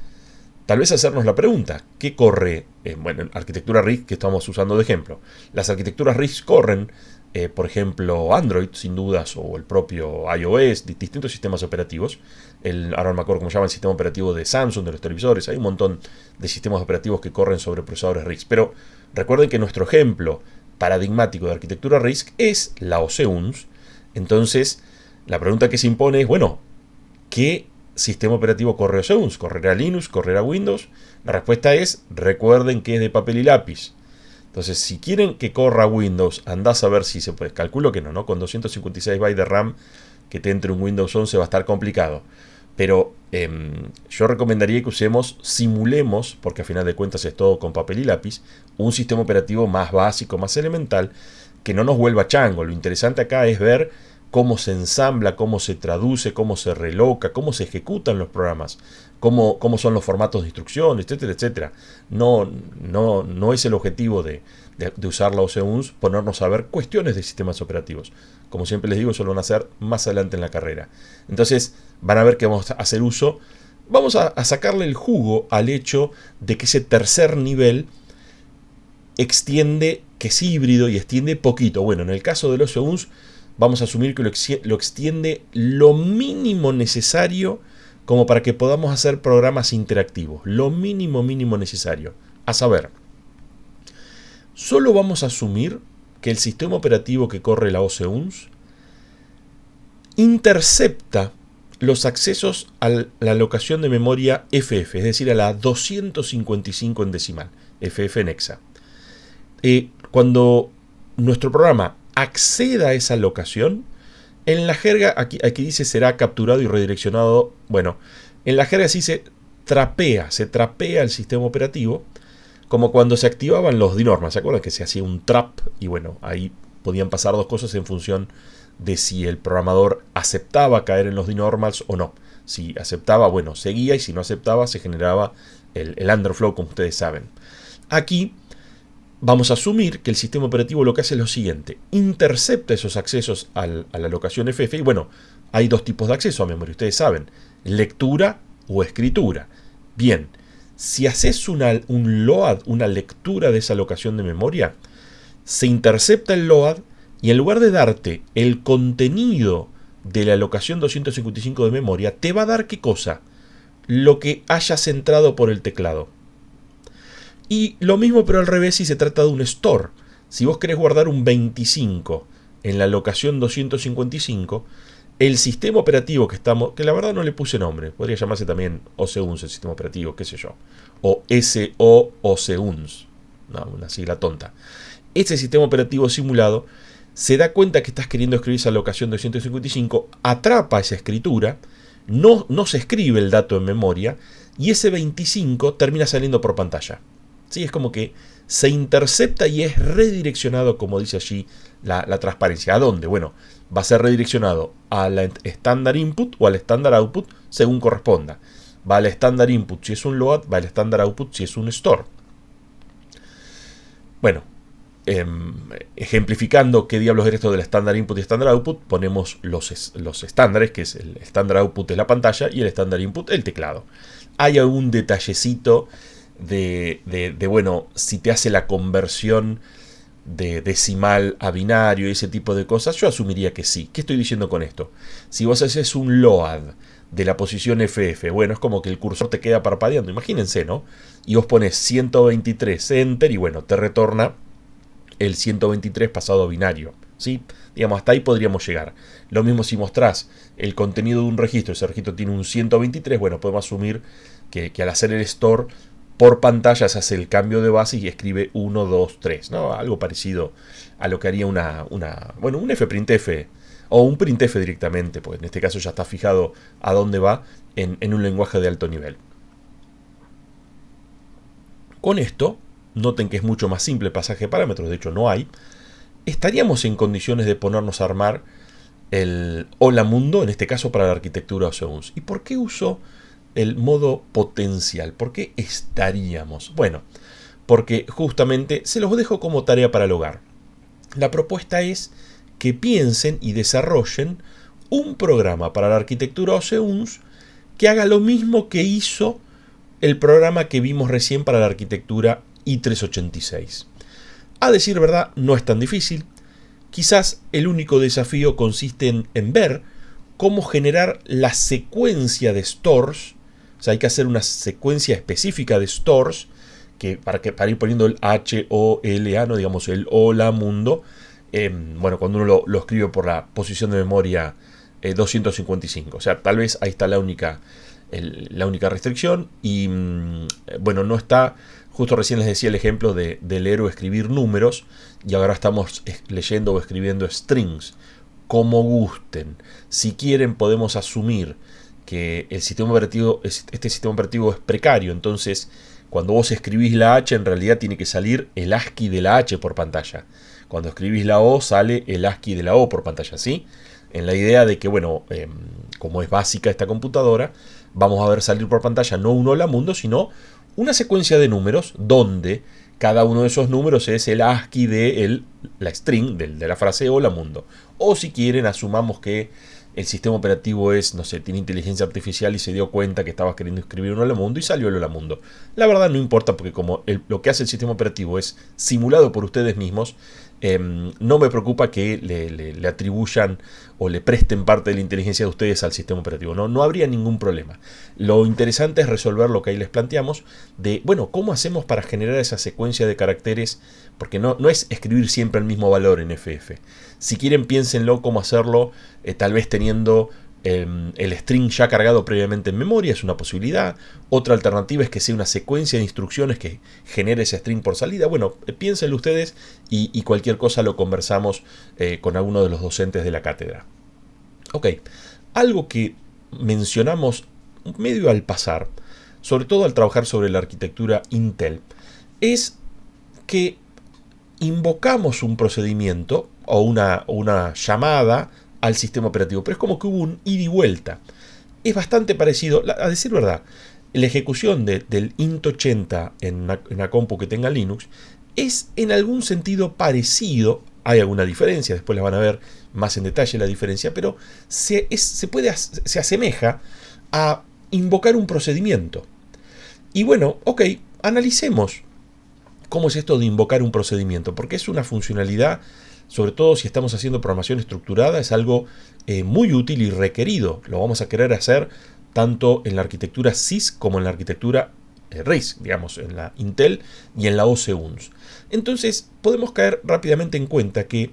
S1: tal vez hacernos la pregunta, ¿qué corre? En arquitectura RISC que estamos usando de ejemplo. Las arquitecturas RISC corren, por ejemplo, Android, sin dudas, o el propio iOS, distintos sistemas operativos. Ahora no me acuerdo cómo se llama el sistema operativo de Samsung, de los televisores. Hay un montón de sistemas operativos que corren sobre procesadores RISC. Pero recuerden que nuestro ejemplo paradigmático de arquitectura RISC es la OCUNS. Entonces, la pregunta que se impone es, bueno, ¿qué sistema operativo corre OCUNS? ¿Correrá Linux? ¿Correrá Windows? La respuesta es, recuerden que es de papel y lápiz. Entonces, si quieren que corra Windows, andás a ver si se puede. Calculo que no, con 256 bytes de RAM que te entre un Windows 11 va a estar complicado. Pero yo recomendaría que simulemos, porque a final de cuentas es todo con papel y lápiz, un sistema operativo más básico, más elemental, que no nos vuelva chango. Lo interesante acá es ver cómo se ensambla, cómo se traduce, cómo se reloca, cómo se ejecutan los programas, cómo son los formatos de instrucción, etcétera, etcétera. No es el objetivo de usar la OCUNS ponernos a ver cuestiones de sistemas operativos. Como siempre les digo, eso lo van a hacer más adelante en la carrera. Entonces van a ver que vamos a hacer uso, vamos a sacarle el jugo al hecho de que ese tercer nivel extiende, que es híbrido y extiende poquito. Bueno, en el caso de los OCUNS vamos a asumir que lo extiende lo mínimo necesario como para que podamos hacer programas interactivos. Lo mínimo necesario. A saber, solo vamos a asumir que el sistema operativo que corre la OCUNS intercepta los accesos a la alocación de memoria FF, es decir, a la 255 en decimal, FF en hexa. Cuando nuestro programa acceda a esa locación, en la jerga, aquí dice será capturado y redireccionado. Bueno, en la jerga sí se trapea el sistema operativo, como cuando se activaban los DINORMA. ¿Se acuerdan que se hacía un trap? Y bueno, ahí podían pasar dos cosas en función de si el programador aceptaba caer en los denormals o no. Si aceptaba, bueno, seguía, y si no aceptaba, se generaba el underflow, como ustedes saben. Aquí vamos a asumir que el sistema operativo lo que hace es lo siguiente: intercepta esos accesos a la locación FF. Y bueno, hay dos tipos de acceso a memoria, ustedes saben: lectura o escritura. Bien, si haces un load, una lectura de esa locación de memoria, se intercepta el load, y en lugar de darte el contenido de la locación 255 de memoria, te va a dar ¿qué cosa? Lo que hayas entrado por el teclado. Y lo mismo, pero al revés, si se trata de un store. Si vos querés guardar un 25 en la locación 255, el sistema operativo que la verdad no le puse nombre, podría llamarse también OCUNS el sistema operativo, qué sé yo, o SOCUNS, no, una sigla tonta. Este sistema operativo simulado se da cuenta que estás queriendo escribir esa locación 255, atrapa esa escritura, no se escribe el dato en memoria, y ese 25 termina saliendo por pantalla. ¿Sí? Es como que se intercepta y es redireccionado, como dice allí la transparencia. ¿A dónde? Bueno, va a ser redireccionado a la estándar input o al estándar output según corresponda. Va al estándar input si es un load, va al estándar output si es un store. Bueno, ejemplificando qué diablos es esto del estándar input y estándar output, ponemos los estándares, que es el estándar output es la pantalla y el estándar input el teclado. Hay algún detallecito bueno, si te hace la conversión de decimal a binario y ese tipo de cosas, yo asumiría que sí. ¿Qué estoy diciendo con esto? Si vos haces un load de la posición FF, bueno, es como que el cursor te queda parpadeando, imagínense, ¿no? Y vos pones 123 enter y bueno, te retorna el 123 pasado a binario, ¿sí? Digamos, hasta ahí podríamos llegar. Lo mismo si mostrás el contenido de un registro, ese registro tiene un 123, bueno, podemos asumir que al hacer el store por pantalla se hace el cambio de base y escribe 1, 2, 3, ¿no? Algo parecido a lo que haría un fprintf o un printf directamente, pues en este caso ya está fijado a dónde va en un lenguaje de alto nivel. Con esto, noten que es mucho más simple el pasaje de parámetros, de hecho no hay. Estaríamos en condiciones de ponernos a armar el Hola Mundo, en este caso para la arquitectura OCUNS. ¿Y por qué uso el modo potencial? ¿Por qué estaríamos? Bueno, porque justamente se los dejo como tarea para el hogar. La propuesta es que piensen y desarrollen un programa para la arquitectura OCUNS que haga lo mismo que hizo el programa que vimos recién para la arquitectura i386. A decir verdad, no es tan difícil. Quizás el único desafío consiste en ver cómo generar la secuencia de stores. O sea, hay que hacer una secuencia específica de stores para ir poniendo el HOLA, no digamos el hola mundo. Bueno, cuando uno lo escribe por la posición de memoria 255. O sea, tal vez ahí está la única restricción. Y bueno, no está. Justo recién les decía el ejemplo de leer o escribir números, y ahora estamos leyendo o escribiendo strings, como gusten. Si quieren, podemos asumir que este sistema operativo es precario, entonces cuando vos escribís la H, en realidad tiene que salir el ASCII de la H por pantalla. Cuando escribís la O, sale el ASCII de la O por pantalla, ¿sí? En la idea de que, bueno, como es básica esta computadora, vamos a ver salir por pantalla no un hola mundo, sino una secuencia de números donde cada uno de esos números es el ASCII de la string de la frase hola mundo. O si quieren, asumamos que el sistema operativo no sé, tiene inteligencia artificial y se dio cuenta que estabas queriendo escribir un hola mundo y salió el hola mundo. La verdad no importa, porque como lo que hace el sistema operativo es simulado por ustedes mismos, no me preocupa que le atribuyan o le presten parte de la inteligencia de ustedes al sistema operativo. No habría ningún problema. Lo interesante es resolver lo que ahí les planteamos de, bueno, ¿cómo hacemos para generar esa secuencia de caracteres? Porque no es escribir siempre el mismo valor en FF. Si quieren, piénsenlo cómo hacerlo, tal vez teniendo el string ya cargado previamente en memoria, es una posibilidad. Otra alternativa es que sea una secuencia de instrucciones que genere ese string por salida. Bueno, piénsenlo ustedes y cualquier cosa lo conversamos con alguno de los docentes de la cátedra. Ok, algo que mencionamos medio al pasar, sobre todo al trabajar sobre la arquitectura Intel, es que invocamos un procedimiento o una llamada al sistema operativo, pero es como que hubo un ida y vuelta. Es bastante parecido, a decir verdad, la ejecución del int80 en una compu que tenga Linux es en algún sentido parecido. Hay alguna diferencia, después la van a ver más en detalle la diferencia, pero se asemeja a invocar un procedimiento. Y bueno, ok, analicemos cómo es esto de invocar un procedimiento, porque es una funcionalidad, sobre todo si estamos haciendo programación estructurada, es algo muy útil y requerido. Lo vamos a querer hacer tanto en la arquitectura CISC como en la arquitectura RISC, digamos, en la Intel y en la OCUNS. Entonces, podemos caer rápidamente en cuenta que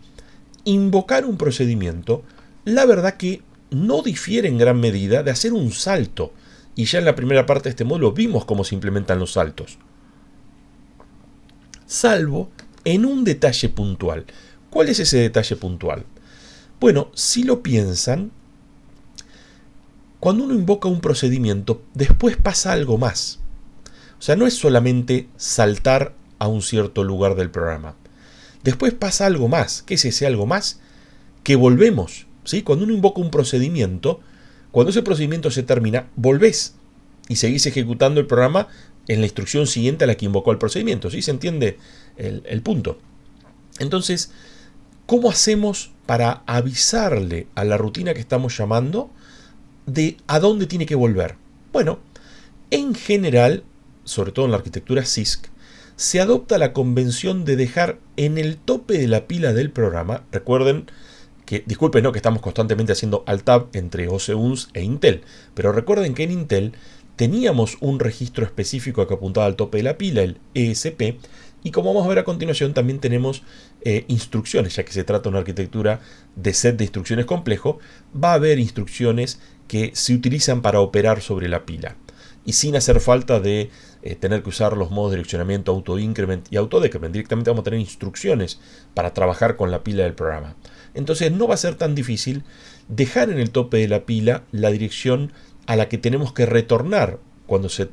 S1: invocar un procedimiento, la verdad que no difiere en gran medida de hacer un salto. Y ya en la primera parte de este módulo vimos cómo se implementan los saltos. Salvo en un detalle puntual. ¿Cuál es ese detalle puntual? Bueno, si lo piensan, cuando uno invoca un procedimiento, después pasa algo más. O sea, no es solamente saltar a un cierto lugar del programa. Después pasa algo más. ¿Qué es ese algo más? Que volvemos. ¿Sí? Cuando uno invoca un procedimiento, cuando ese procedimiento se termina, volvés y seguís ejecutando el programa en la instrucción siguiente a la que invocó el procedimiento. ¿Sí? ¿Se entiende el punto? Entonces, ¿cómo hacemos para avisarle a la rutina que estamos llamando de a dónde tiene que volver? Bueno, en general, sobre todo en la arquitectura CISC, se adopta la convención de dejar en el tope de la pila del programa, recuerden que, disculpen, ¿no?, que estamos constantemente haciendo alt-tab entre OCUNS e Intel, pero recuerden que en Intel teníamos un registro específico que apuntaba al tope de la pila, el ESP, y como vamos a ver a continuación también tenemos instrucciones, ya que se trata de una arquitectura de set de instrucciones complejo, va a haber instrucciones que se utilizan para operar sobre la pila. Y sin hacer falta de tener que usar los modos de direccionamiento auto-increment y auto-decrement. Directamente vamos a tener instrucciones para trabajar con la pila del programa. Entonces no va a ser tan difícil dejar en el tope de la pila la dirección a la que tenemos que retornar cuando se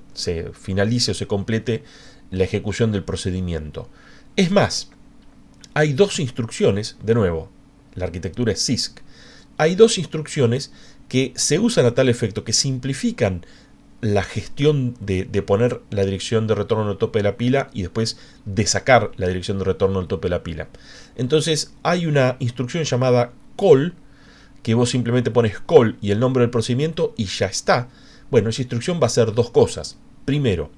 S1: finalice o se complete la ejecución del procedimiento. Es más, hay dos instrucciones, de nuevo, la arquitectura es CISC, hay dos instrucciones que se usan a tal efecto que simplifican la gestión de poner la dirección de retorno al tope de la pila y después de sacar la dirección de retorno al tope de la pila. Entonces hay una instrucción llamada call, que vos simplemente pones call y el nombre del procedimiento y ya está. Bueno, esa instrucción va a hacer dos cosas. Primero,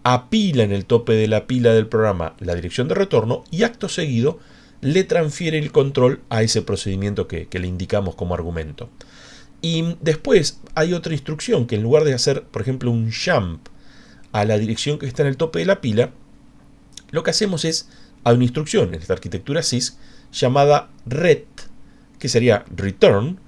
S1: apila en el tope de la pila del programa la dirección de retorno y acto seguido le transfiere el control a ese procedimiento que le indicamos como argumento. Y después hay otra instrucción que en lugar de hacer, por ejemplo, un jump a la dirección que está en el tope de la pila, lo que hacemos es, hay una instrucción en esta arquitectura CISC llamada ret, que sería return,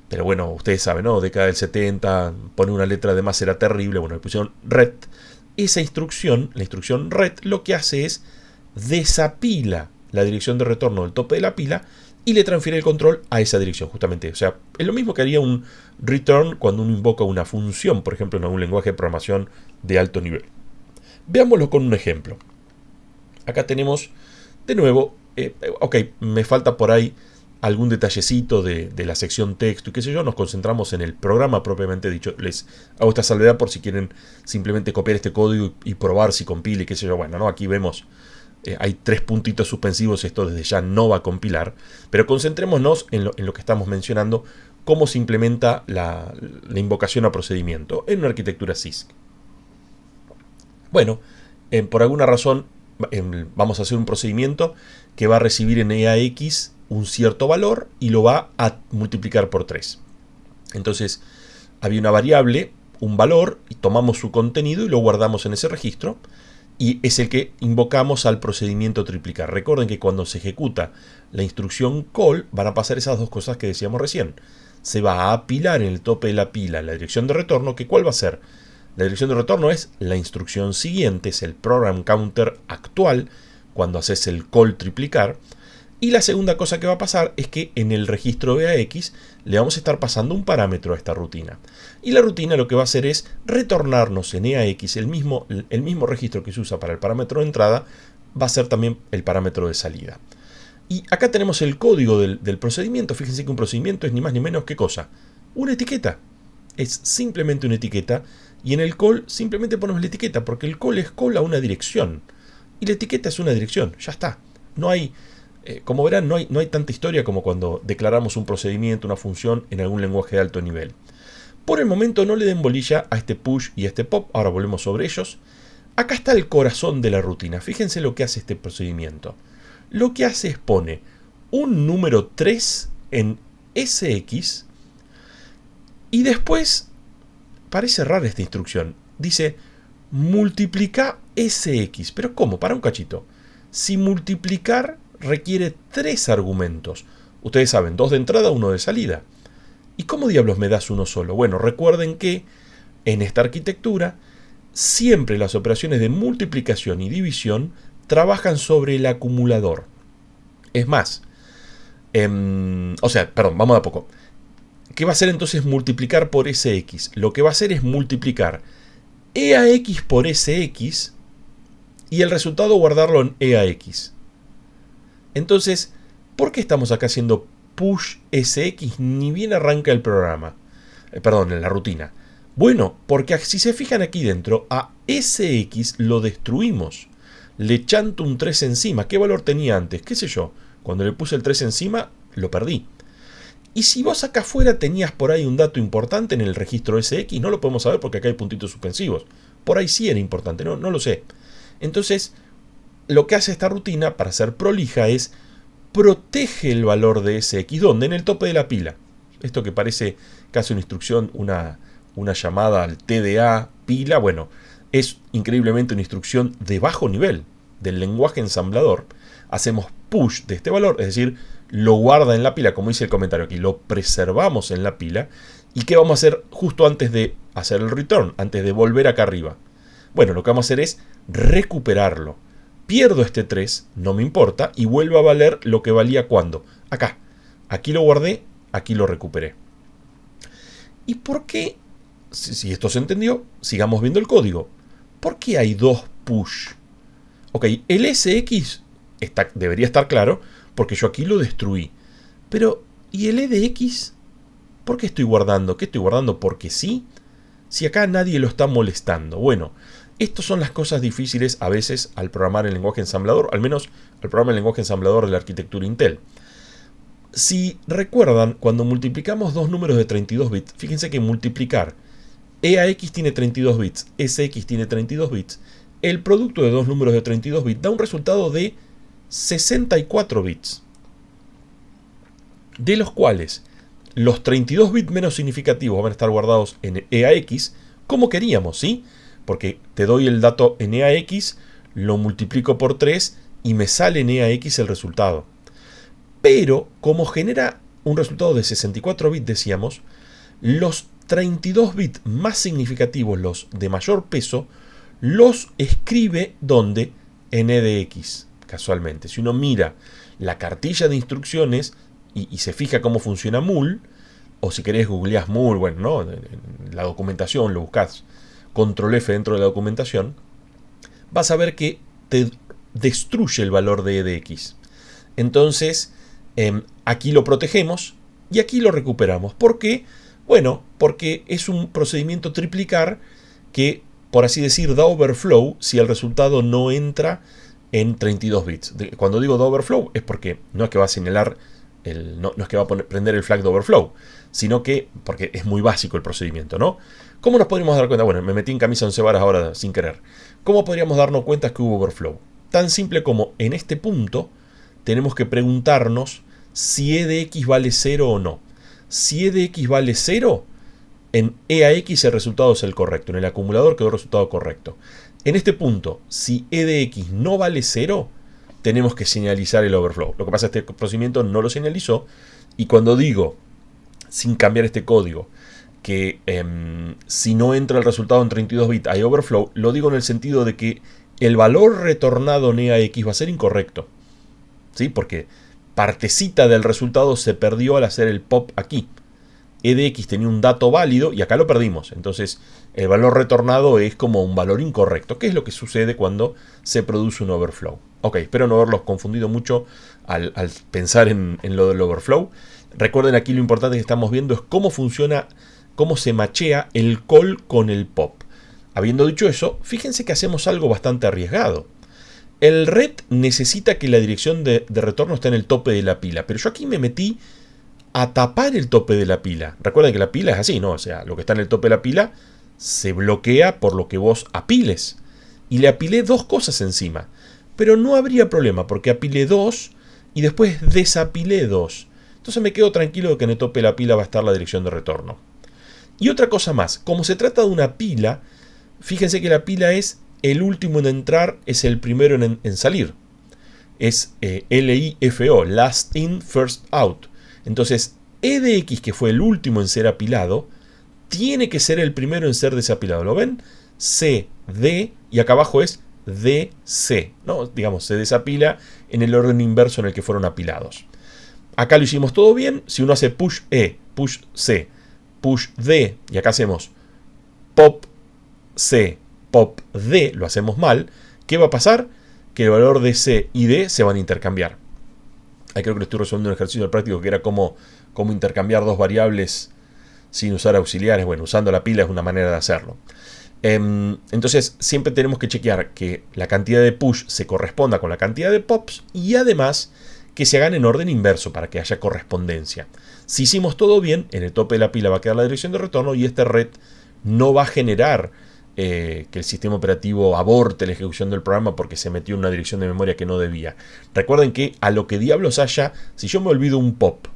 S1: pero bueno, ustedes saben, ¿no? Década del 70, poner una letra de más era terrible, bueno, le pusieron ret. Esa instrucción, la instrucción ret, lo que hace es desapila la dirección de retorno del tope de la pila y le transfiere el control a esa dirección, justamente. O sea, es lo mismo que haría un return cuando uno invoca una función, por ejemplo, en algún lenguaje de programación de alto nivel. Veámoslo con un ejemplo. Acá tenemos, de nuevo, ok, me falta por ahí algún detallecito de la sección texto y qué sé yo, nos concentramos en el programa propiamente dicho. Les hago esta salvedad por si quieren simplemente copiar este código y probar si compila y qué sé yo. Bueno, ¿no? Aquí vemos, hay 3 puntitos suspensivos, esto desde ya no va a compilar, pero concentrémonos en lo que estamos mencionando, cómo se implementa la invocación a procedimiento en una arquitectura CISC. Bueno, por alguna razón vamos a hacer un procedimiento que va a recibir en EAX un cierto valor y lo va a multiplicar por 3. Entonces, había una variable, un valor, y tomamos su contenido y lo guardamos en ese registro, y es el que invocamos al procedimiento triplicar. Recuerden que cuando se ejecuta la instrucción call, van a pasar esas dos cosas que decíamos recién. Se va a apilar en el tope de la pila la dirección de retorno, que ¿cuál va a ser? La dirección de retorno es la instrucción siguiente, es el program counter actual, cuando haces el call triplicar. Y la segunda cosa que va a pasar es que en el registro EAX le vamos a estar pasando un parámetro a esta rutina. Y la rutina lo que va a hacer es retornarnos en EAX el mismo registro que se usa para el parámetro de entrada, va a ser también el parámetro de salida. Y acá tenemos el código del procedimiento. Fíjense que un procedimiento es ni más ni menos que cosa. Una etiqueta. Es simplemente una etiqueta. Y en el call simplemente ponemos la etiqueta, porque el call es call a una dirección. Y la etiqueta es una dirección. Ya está. No hay, como verán, no hay tanta historia como cuando declaramos un procedimiento, una función en algún lenguaje de alto nivel. Por el momento no le den bolilla a este push y a este pop. Ahora volvemos sobre ellos. Acá está el corazón de la rutina. Fíjense lo que hace este procedimiento. Lo que hace es pone un número 3 en SX y después, parece rara esta instrucción, dice multiplica SX. ¿Pero cómo? Para un cachito. Si multiplicar requiere 3 argumentos. Ustedes saben, 2 de entrada, 1 de salida. ¿Y cómo diablos me das uno solo? Bueno, recuerden que en esta arquitectura siempre las operaciones de multiplicación y división trabajan sobre el acumulador. Es más, vamos de a poco. ¿Qué va a hacer entonces multiplicar por SX? Lo que va a hacer es multiplicar EAX por SX y el resultado guardarlo en EAX. Entonces, ¿por qué estamos acá haciendo push SX ni bien arranca el programa? En la rutina. Bueno, porque si se fijan aquí dentro, a SX lo destruimos. Le chanto un 3 encima. ¿Qué valor tenía antes? ¿Qué sé yo? Cuando le puse el 3 encima, lo perdí. Y si vos acá afuera tenías por ahí un dato importante en el registro SX, no lo podemos saber porque acá hay puntitos suspensivos. Por ahí sí era importante, no lo sé. Entonces, lo que hace esta rutina, para ser prolija, es protege el valor de SX. ¿Dónde? En el tope de la pila. Esto que parece casi una instrucción, una llamada al TDA pila, bueno, es increíblemente una instrucción de bajo nivel del lenguaje ensamblador. Hacemos push de este valor, es decir, lo guarda en la pila, como dice el comentario aquí, lo preservamos en la pila. ¿Y qué vamos a hacer justo antes de hacer el return, antes de volver acá arriba? Bueno, lo que vamos a hacer es recuperarlo. Pierdo este 3, no me importa, y vuelve a valer lo que valía cuando. Acá. Aquí lo guardé, aquí lo recuperé. ¿Y por qué? Si esto se entendió, sigamos viendo el código. ¿Por qué hay 2 push? Ok, el SX debería estar claro, porque yo aquí lo destruí. Pero, ¿y el EDX? ¿Por qué estoy guardando? ¿Qué estoy guardando? ¿Porque sí? Si acá nadie lo está molestando. Bueno, estas son las cosas difíciles a veces al programar en lenguaje ensamblador, al menos al programar en lenguaje ensamblador de la arquitectura Intel. Si recuerdan, cuando multiplicamos dos números de 32 bits, fíjense que multiplicar EAX tiene 32 bits, SX tiene 32 bits, el producto de dos números de 32 bits da un resultado de 64 bits, de los cuales los 32 bits menos significativos van a estar guardados en EAX como queríamos, ¿sí? Porque te doy el dato en EAX, lo multiplico por 3 y me sale en EAX el resultado. Pero como genera un resultado de 64 bits, decíamos, los 32 bits más significativos, los de mayor peso, los escribe ¿dónde? En EDX, casualmente. Si uno mira la cartilla de instrucciones y se fija cómo funciona mul, o si querés googleás mul, bueno, ¿no? En la documentación lo buscás, control F dentro de la documentación, vas a ver que te destruye el valor de EDX. Entonces, aquí lo protegemos y aquí lo recuperamos. ¿Por qué? Bueno, porque es un procedimiento triplicar que, por así decir, da overflow si el resultado no entra en 32 bits. Cuando digo da overflow es porque no es que va a señalar, no es que va a prender el flag de overflow, sino que, porque es muy básico el procedimiento, ¿no? ¿Cómo nos podríamos dar cuenta? Bueno, me metí en camisa 11 varas ahora sin querer. ¿Cómo podríamos darnos cuenta que hubo overflow? Tan simple como en este punto tenemos que preguntarnos si EDX vale 0 o no. Si EDX vale 0, en EAX el resultado es el correcto. En el acumulador quedó el resultado correcto. En este punto, si EDX no vale 0, tenemos que señalizar el overflow. Lo que pasa es que este procedimiento no lo señalizó. Y cuando digo, sin cambiar este código, que si no entra el resultado en 32 bits hay overflow, lo digo en el sentido de que el valor retornado en EAX va a ser incorrecto. ¿Sí? Porque partecita del resultado se perdió al hacer el pop aquí. e de x tenía un dato válido y acá lo perdimos. Entonces el valor retornado es como un valor incorrecto, que es lo que sucede cuando se produce un overflow. Ok, espero no haberlos confundido mucho al pensar en lo del overflow. Recuerden, aquí lo importante que estamos viendo es cómo funciona, cómo se machea el call con el pop. Habiendo dicho eso, fíjense que hacemos algo bastante arriesgado. El ret necesita que la dirección de retorno esté en el tope de la pila, pero yo aquí me metí a tapar el tope de la pila. Recuerden que la pila es así, ¿no? O sea, lo que está en el tope de la pila se bloquea por lo que vos apiles. Y le apilé dos cosas encima. Pero no habría problema porque apilé dos y después desapilé dos. Entonces me quedo tranquilo de que en el tope de la pila va a estar la dirección de retorno. Y otra cosa más, como se trata de una pila, fíjense que la pila es el último en entrar, es el primero en salir. Es LIFO, last in, first out. Entonces, e de x, que fue el último en ser apilado, tiene que ser el primero en ser desapilado. ¿Lo ven? C, D, y acá abajo es DC, ¿no? Digamos, se desapila en el orden inverso en el que fueron apilados. Acá lo hicimos todo bien. Si uno hace push E, push C, push D, y acá hacemos pop C, pop D, lo hacemos mal, ¿qué va a pasar? Que el valor de C y D se van a intercambiar. Ahí creo que estoy resolviendo un ejercicio práctico que era cómo intercambiar dos variables sin usar auxiliares. Bueno, usando la pila es una manera de hacerlo. Entonces siempre tenemos que chequear que la cantidad de push se corresponda con la cantidad de pops y además que se hagan en orden inverso para que haya correspondencia. Si hicimos todo bien, en el tope de la pila va a quedar la dirección de retorno y este ret no va a generar que el sistema operativo aborte la ejecución del programa porque se metió en una dirección de memoria que no debía. Recuerden que a lo que diablos haya, si yo me olvido un pop,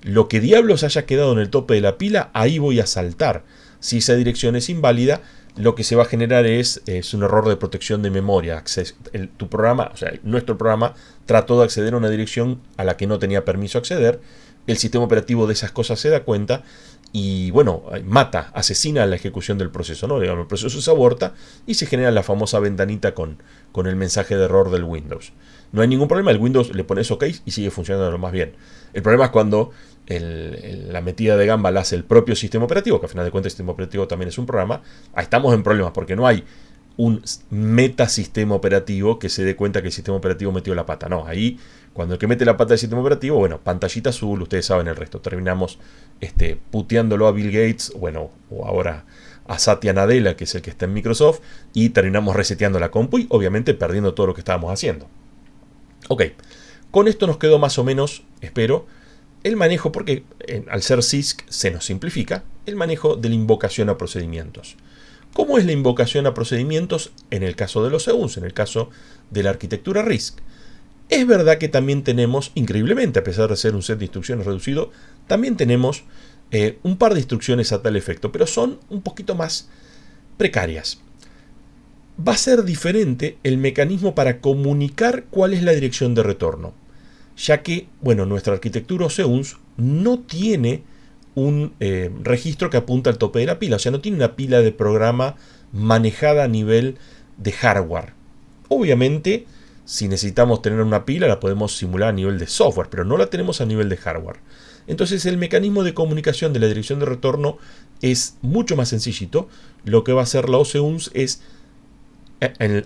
S1: lo que diablos haya quedado en el tope de la pila, ahí voy a saltar. Si esa dirección es inválida, lo que se va a generar es un error de protección de memoria. Tu programa, o sea, nuestro programa trató de acceder a una dirección a la que no tenía permiso acceder. El sistema operativo de esas cosas se da cuenta y, bueno, asesina la ejecución del proceso, ¿no? Digamos, el proceso se aborta y se genera la famosa ventanita con el mensaje de error del Windows. No hay ningún problema, el Windows le pones OK y sigue funcionando lo más bien. El problema es cuando la metida de gamba la hace el propio sistema operativo, que al final de cuentas el sistema operativo también es un programa. Ahí estamos en problemas porque no hay un metasistema operativo que se dé cuenta que el sistema operativo metió la pata. No, ahí cuando el que mete la pata del sistema operativo, bueno, pantallita azul, ustedes saben el resto. Terminamos puteándolo a Bill Gates, bueno, o ahora a Satya Nadella, que es el que está en Microsoft, y terminamos reseteando la compu y obviamente perdiendo todo lo que estábamos haciendo. Ok, con esto nos quedó más o menos, espero, el manejo, porque al ser CISC se nos simplifica, el manejo de la invocación a procedimientos. ¿Cómo es la invocación a procedimientos en el caso de los EUNS, en el caso de la arquitectura RISC? Es verdad que también tenemos, increíblemente, a pesar de ser un set de instrucciones reducido, también tenemos un par de instrucciones a tal efecto, pero son un poquito más precarias. Va a ser diferente el mecanismo para comunicar cuál es la dirección de retorno, ya que, bueno, nuestra arquitectura OSEUNS no tiene un registro que apunta al tope de la pila, o sea, no tiene una pila de programa manejada a nivel de hardware. Obviamente, si necesitamos tener una pila, la podemos simular a nivel de software, pero no la tenemos a nivel de hardware. Entonces, el mecanismo de comunicación de la dirección de retorno es mucho más sencillito. Lo que va a hacer la OSEUNS es,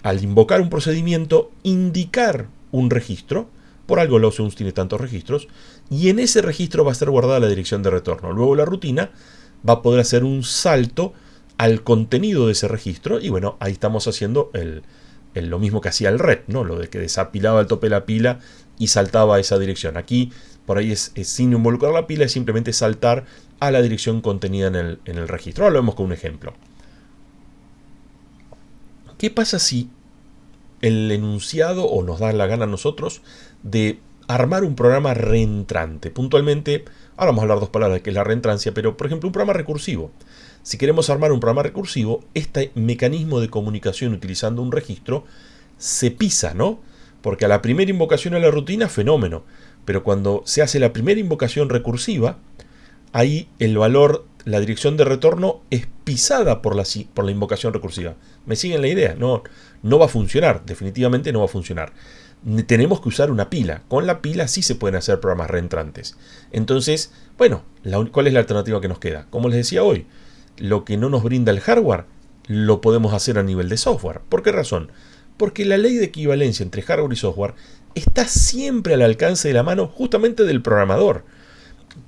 S1: al invocar un procedimiento, indicar un registro. Por algo la OSEUNS tiene tantos registros, y en ese registro va a estar guardada la dirección de retorno. Luego la rutina va a poder hacer un salto al contenido de ese registro, y bueno, ahí estamos haciendo lo mismo que hacía el ret, ¿no? Lo de que desapilaba el tope de la pila y saltaba a esa dirección. Aquí, por ahí es sin involucrar la pila, es simplemente saltar a la dirección contenida en el registro. Ahora lo vemos con un ejemplo. ¿Qué pasa si el enunciado o nos da la gana a nosotros de armar un programa reentrante? Puntualmente, ahora vamos a hablar dos palabras, que es la reentrancia, pero por ejemplo un programa recursivo. Si queremos armar un programa recursivo, este mecanismo de comunicación utilizando un registro se pisa, ¿no? Porque a la primera invocación a la rutina, fenómeno, pero cuando se hace la primera invocación recursiva, ahí el valor, la dirección de retorno es pisada por la invocación recursiva. ¿Me siguen la idea? No va a funcionar, definitivamente no va a funcionar. tenemos que usar una pila. Con la pila sí se pueden hacer programas reentrantes. Entonces, bueno, ¿cuál es la alternativa que nos queda? Como les decía hoy, lo que no nos brinda el hardware lo podemos hacer a nivel de software. ¿Por qué razón? Porque la ley de equivalencia entre hardware y software está siempre al alcance de la mano justamente del programador.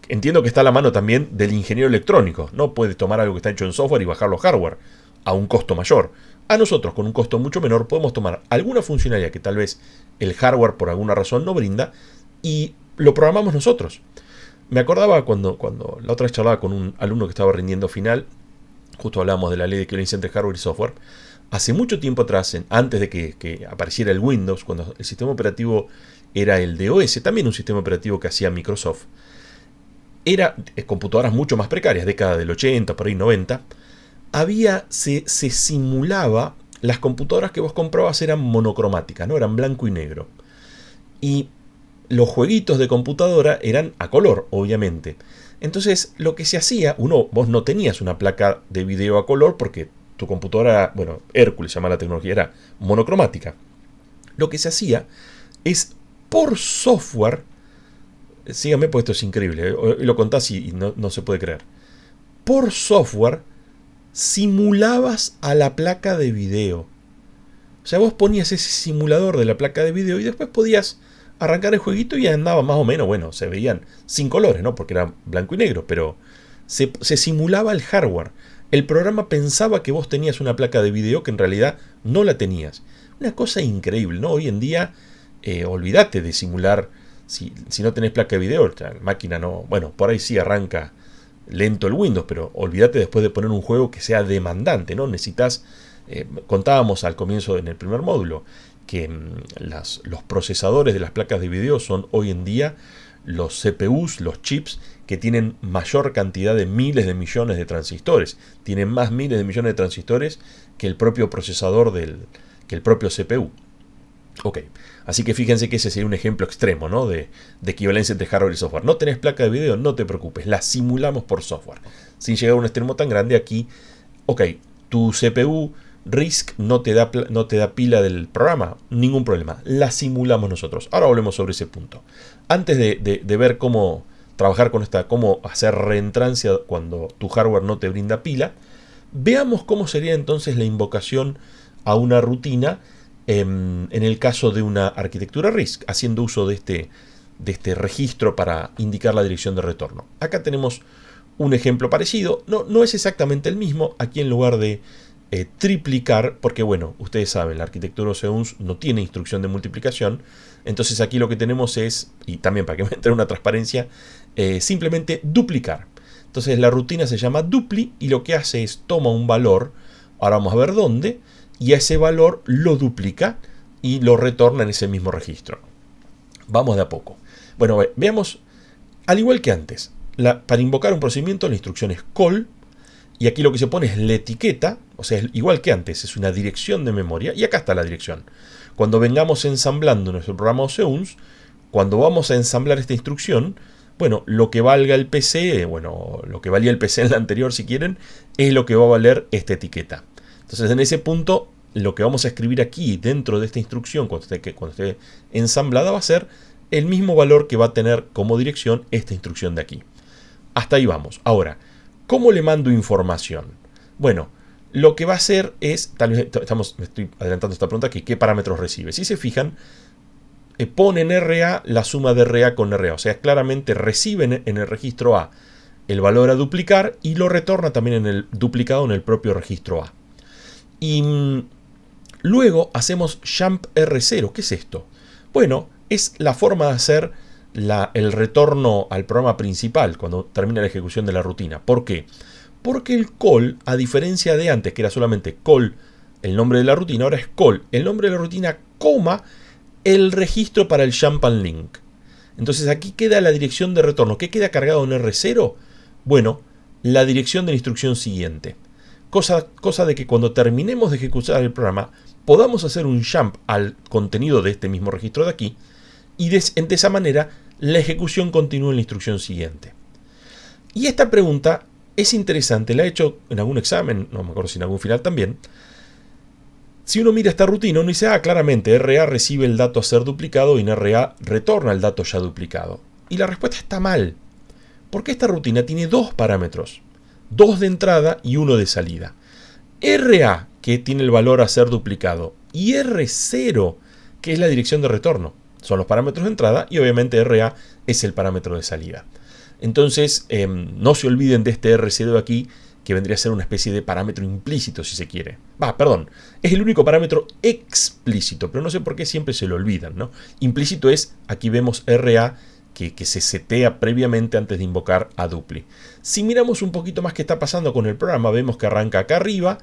S1: Entiendo que está a la mano también del ingeniero electrónico. No puede tomar algo que está hecho en software y bajarlo a hardware a un costo mayor. A nosotros, con un costo mucho menor, podemos tomar alguna funcionalidad que tal vez el hardware por alguna razón no brinda y lo programamos nosotros. Me acordaba cuando la otra vez charlaba con un alumno que estaba rindiendo final, justo hablábamos de la ley de equivalencia entre hardware y software. Hace mucho tiempo atrás, antes de que apareciera el Windows, cuando el sistema operativo era el DOS, también un sistema operativo que hacía Microsoft, era computadoras mucho más precarias, década del 80, por ahí 90, se simulaba, las computadoras que vos comprabas eran monocromáticas, ¿no? Eran blanco y negro. Y los jueguitos de computadora eran a color, obviamente. Entonces, lo que se hacía, vos no tenías una placa de video a color porque tu computadora, bueno, Hércules se llama la tecnología, era monocromática. Lo que se hacía es, por software, síganme porque esto es increíble, lo contás y no se puede creer. Por software, simulabas a la placa de video. O sea, vos ponías ese simulador de la placa de video y después podías arrancar el jueguito y andaba más o menos, bueno, se veían sin colores, ¿no? Porque era blanco y negro, pero se simulaba el hardware. El programa pensaba que vos tenías una placa de video que en realidad no la tenías. Una cosa increíble, ¿no? Hoy en día, olvídate de simular, si no tenés placa de video, la máquina no, bueno, por ahí sí arranca lento el Windows, pero olvídate después de poner un juego que sea demandante, ¿no? Necesitas, contábamos al comienzo en el primer módulo, que los procesadores de las placas de video son hoy en día los CPUs, los chips, que tienen mayor cantidad de miles de millones de transistores. Tienen más miles de millones de transistores que el propio procesador que el propio CPU. Ok, así que fíjense que ese sería un ejemplo extremo, ¿no? de equivalencia entre hardware y software. No tenés placa de video, no te preocupes, la simulamos por software. Sin llegar a un extremo tan grande aquí, ok, tu CPU RISC no te da pila del programa, ningún problema, la simulamos nosotros. Ahora volvemos sobre ese punto. Antes de ver cómo trabajar con cómo hacer reentrancia cuando tu hardware no te brinda pila, veamos cómo sería entonces la invocación a una rutina en el caso de una arquitectura RISC, haciendo uso de este registro para indicar la dirección de retorno. Acá tenemos un ejemplo parecido, no es exactamente el mismo. Aquí en lugar de triplicar, porque bueno, ustedes saben, la arquitectura OSEUNS no tiene instrucción de multiplicación, entonces aquí lo que tenemos es, y también para que me entre una transparencia, simplemente duplicar. Entonces la rutina se llama dupli y lo que hace es toma un valor, ahora vamos a ver dónde, y a ese valor lo duplica y lo retorna en ese mismo registro. Vamos de a poco. Bueno, veamos, al igual que antes, para invocar un procedimiento la instrucción es call, y aquí lo que se pone es la etiqueta, o sea, es igual que antes, es una dirección de memoria, y acá está la dirección. Cuando vengamos ensamblando nuestro programa OSEUNS, cuando vamos a ensamblar esta instrucción, bueno, lo que valga el PC, bueno, lo que valía el PC en la anterior si quieren, es lo que va a valer esta etiqueta. Entonces en ese punto, lo que vamos a escribir aquí dentro de esta instrucción, cuando esté ensamblada, va a ser el mismo valor que va a tener como dirección esta instrucción de aquí. Hasta ahí vamos. Ahora, ¿cómo le mando información? Bueno, lo que va a hacer es, tal vez me estoy adelantando esta pregunta aquí, ¿qué parámetros recibe? Si se fijan, pone en RA la suma de RA con RA, o sea, claramente recibe en el registro A el valor a duplicar y lo retorna también en el duplicado en el propio registro A. Y luego hacemos jump R0. ¿Qué es esto? Bueno, es la forma de hacer el retorno al programa principal cuando termina la ejecución de la rutina. ¿Por qué? Porque el call, a diferencia de antes, que era solamente call, el nombre de la rutina, ahora es call, el nombre de la rutina, coma, el registro para el jump and link. Entonces aquí queda la dirección de retorno. ¿Qué queda cargado en R0? Bueno, la dirección de la instrucción siguiente. Cosa de que cuando terminemos de ejecutar el programa, podamos hacer un jump al contenido de este mismo registro de aquí, y de esa manera la ejecución continúa en la instrucción siguiente. Y esta pregunta es interesante, la he hecho en algún examen, no me acuerdo si en algún final también. Si uno mira esta rutina, uno dice, claramente RA recibe el dato a ser duplicado y en RA retorna el dato ya duplicado. Y la respuesta está mal, porque esta rutina tiene dos parámetros, dos de entrada y uno de salida. RA, que tiene el valor a ser duplicado, y R0, que es la dirección de retorno. Son los parámetros de entrada y obviamente RA es el parámetro de salida. Entonces, no se olviden de este R0 de aquí, que vendría a ser una especie de parámetro implícito, si se quiere. Es el único parámetro explícito, pero no sé por qué siempre se lo olvidan, ¿no? Implícito es, aquí vemos RA, que se setea previamente antes de invocar a dupli. Si miramos un poquito más qué está pasando con el programa, vemos que arranca acá arriba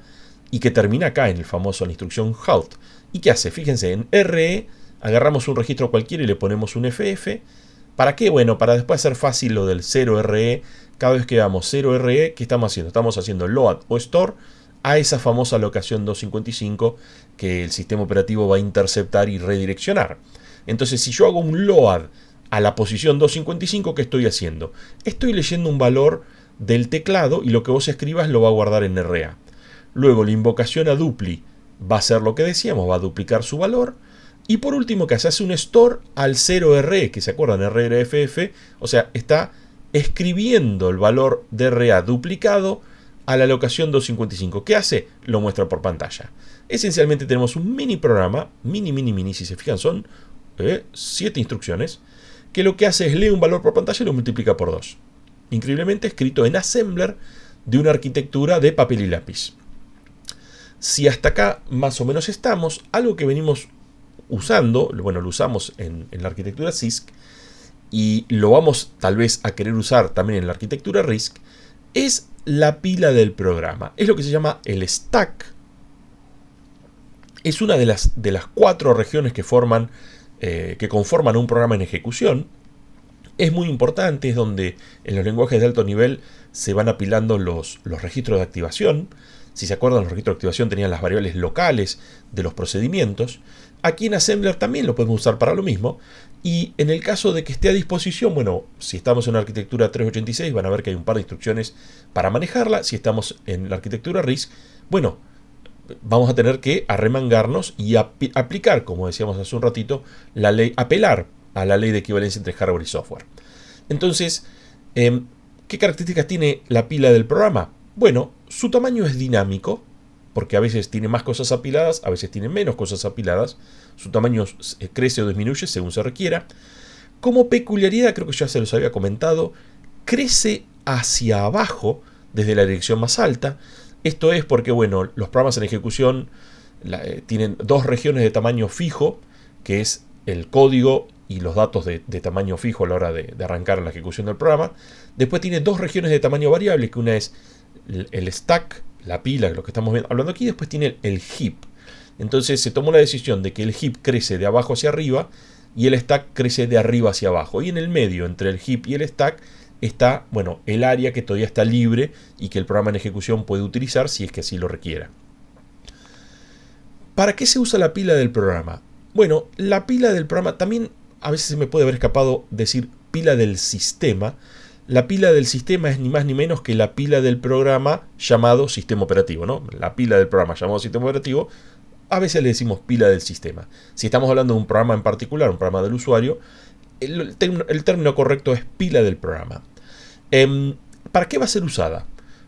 S1: y que termina acá en el famoso la instrucción halt. ¿Y qué hace? Fíjense, en RE agarramos un registro cualquiera y le ponemos un FF. ¿Para qué? Bueno, para después hacer fácil lo del 0RE. Cada vez que damos 0RE, ¿qué estamos haciendo? Estamos haciendo load o store a esa famosa locación 255 que el sistema operativo va a interceptar y redireccionar. Entonces, si yo hago un load a la posición 255, ¿qué estoy haciendo? Estoy leyendo un valor del teclado y lo que vos escribas lo va a guardar en RA. Luego, la invocación a dupli va a hacer lo que decíamos, va a duplicar su valor. Y por último, que se hace un store al 0RE, que se acuerdan, RRFF, o sea, está escribiendo el valor de RA duplicado a la locación 255. ¿Qué hace? Lo muestra por pantalla. Esencialmente tenemos un mini programa, mini, si se fijan, son 7 instrucciones, que lo que hace es lee un valor por pantalla y lo multiplica por 2. Increíblemente escrito en assembler de una arquitectura de papel y lápiz. Si hasta acá más o menos estamos, algo que venimos usando, bueno, lo usamos en la arquitectura CISC y lo vamos tal vez a querer usar también en la arquitectura RISC, es la pila del programa. Es lo que se llama el stack. Es una de las 4 regiones que conforman un programa en ejecución. Es muy importante, es donde en los lenguajes de alto nivel se van apilando los registros de activación. Si se acuerdan, los registros de activación tenían las variables locales de los procedimientos. Aquí en Assembler también lo podemos usar para lo mismo. Y en el caso de que esté a disposición, bueno, si estamos en la arquitectura 386 van a ver que hay un par de instrucciones para manejarla. Si estamos en la arquitectura RISC, bueno, vamos a tener que arremangarnos y aplicar, como decíamos hace un ratito, la ley, apelar a la ley de equivalencia entre hardware y software. Entonces, ¿qué características tiene la pila del programa? Bueno, su tamaño es dinámico, porque a veces tiene más cosas apiladas, a veces tiene menos cosas apiladas. Su tamaño crece o disminuye según se requiera. Como peculiaridad, creo que ya se los había comentado, crece hacia abajo desde la dirección más alta. Esto es porque, bueno, los programas en ejecución tienen 2 regiones de tamaño fijo, que es el código y los datos de tamaño fijo a la hora de arrancar la ejecución del programa. Después tiene 2 regiones de tamaño variable, que una es el stack, la pila, lo que estamos hablando aquí. Después tiene el heap. Entonces se tomó la decisión de que el heap crece de abajo hacia arriba y el stack crece de arriba hacia abajo. Y en el medio, entre el heap y el stack, está, bueno, el área que todavía está libre y que el programa en ejecución puede utilizar si es que así lo requiera. ¿Para qué se usa la pila del programa? Bueno, la pila del programa, también a veces se me puede haber escapado decir pila del sistema. La pila del sistema es ni más ni menos que la pila del programa llamado sistema operativo, ¿no? La pila del programa llamado sistema operativo, a veces le decimos pila del sistema. Si estamos hablando de un programa en particular, un programa del usuario, el término correcto es pila del programa. ¿Para qué va a ser usada?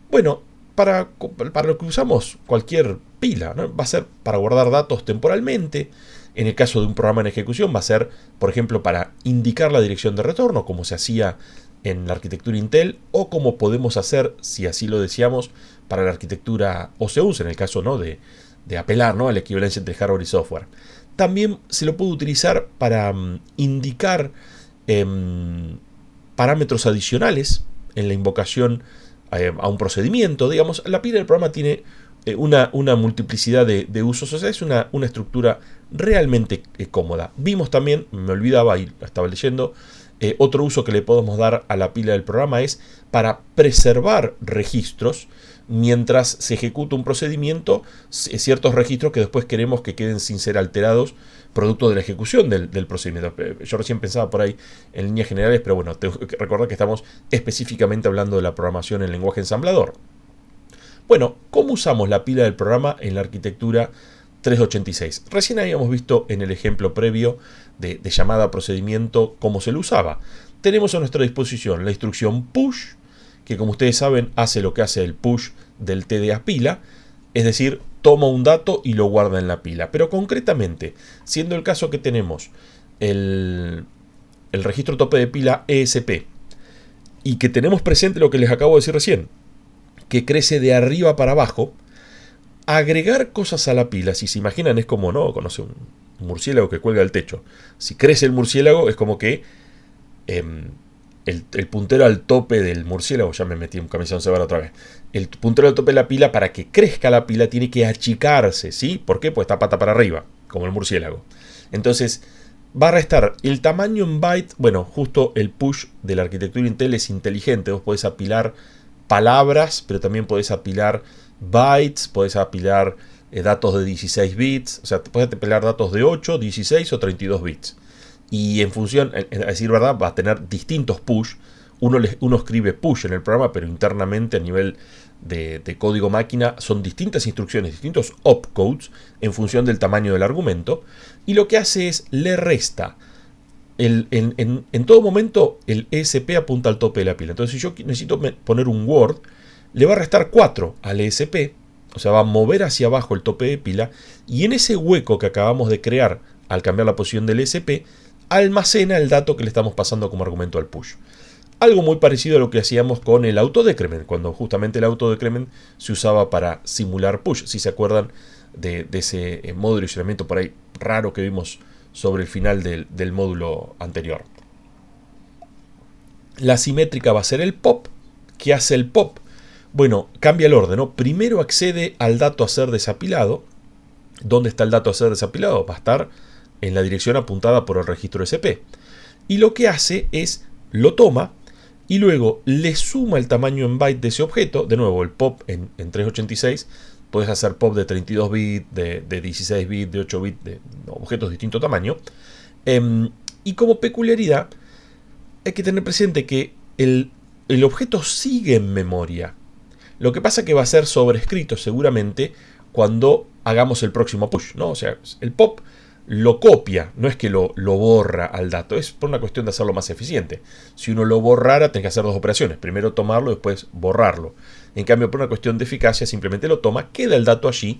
S1: Bueno, para lo que usamos cualquier pila, ¿no? Va a ser para guardar datos temporalmente. En el caso de un programa en ejecución va a ser, por ejemplo, para indicar la dirección de retorno, como se hacía en la arquitectura Intel, o como podemos hacer, si así lo deseamos, para la arquitectura OCUs, en el caso, ¿no?, de apelar, ¿no?, a la equivalencia entre hardware y software. También se lo puede utilizar para indicar parámetros adicionales en la invocación a un procedimiento. Digamos, la pila del programa tiene una multiplicidad de usos, o sea, es una estructura realmente cómoda. Vimos también, me olvidaba y la estaba leyendo, otro uso que le podemos dar a la pila del programa es para preservar registros mientras se ejecuta un procedimiento, ciertos registros que después queremos que queden sin ser alterados producto de la ejecución del procedimiento. Yo recién pensaba por ahí en líneas generales, pero bueno, tengo que recordar que estamos específicamente hablando de la programación en lenguaje ensamblador. Bueno, ¿cómo usamos la pila del programa en la arquitectura 386. Recién habíamos visto en el ejemplo previo de llamada a procedimiento cómo se lo usaba. Tenemos a nuestra disposición la instrucción push, que como ustedes saben hace lo que hace el push del TDA pila, es decir, toma un dato y lo guarda en la pila. Pero concretamente, siendo el caso que tenemos el registro tope de pila ESP y que tenemos presente lo que les acabo de decir recién, que crece de arriba para abajo, agregar cosas a la pila, si se imaginan, es como, no, conoce un murciélago que cuelga del techo. Si crece el murciélago, es como que el puntero al tope del murciélago, ya me metí un camisón cebra otra vez, el puntero al tope de la pila, para que crezca la pila, tiene que achicarse, ¿sí? ¿Por qué? Pues está pata para arriba, como el murciélago. Entonces, va a restar el tamaño en byte. Bueno, justo el push de la arquitectura Intel es inteligente. Vos podés apilar palabras, pero también podés apilar bytes, podés apilar datos de 16 bits, o sea, podés apilar datos de 8, 16 o 32 bits. Y en función, a decir verdad, va a tener distintos push. Uno escribe push en el programa, pero internamente a nivel de código máquina son distintas instrucciones, distintos opcodes en función del tamaño del argumento. Y lo que hace es le resta. En todo momento el ESP apunta al tope de la pila. Entonces si yo necesito poner un Word, le va a restar 4 al ESP. O sea, va a mover hacia abajo el tope de pila. Y en ese hueco que acabamos de crear al cambiar la posición del ESP, almacena el dato que le estamos pasando como argumento al push. Algo muy parecido a lo que hacíamos con el autodecrement, cuando justamente el autodecrement se usaba para simular push. Si se acuerdan de ese modo de ilusionamiento por ahí raro que vimos sobre el final del módulo anterior. La simétrica va a ser el pop. ¿Qué hace el pop? Bueno, cambia el orden, ¿no? Primero accede al dato a ser desapilado. ¿Dónde está el dato a ser desapilado? Va a estar en la dirección apuntada por el registro SP. Y lo que hace es, lo toma y luego le suma el tamaño en byte de ese objeto. De nuevo, el pop en 386, puedes hacer pop de 32 bits, de 16 bits, de 8 bits, de objetos de distinto tamaño. Y como peculiaridad, hay que tener presente que el objeto sigue en memoria. Lo que pasa es que va a ser sobrescrito seguramente cuando hagamos el próximo push, ¿no? O sea, el pop lo copia, no es que lo borra al dato, es por una cuestión de hacerlo más eficiente. Si uno lo borrara, tenés que hacer dos operaciones, primero tomarlo, después borrarlo. En cambio, por una cuestión de eficacia, simplemente lo toma, queda el dato allí.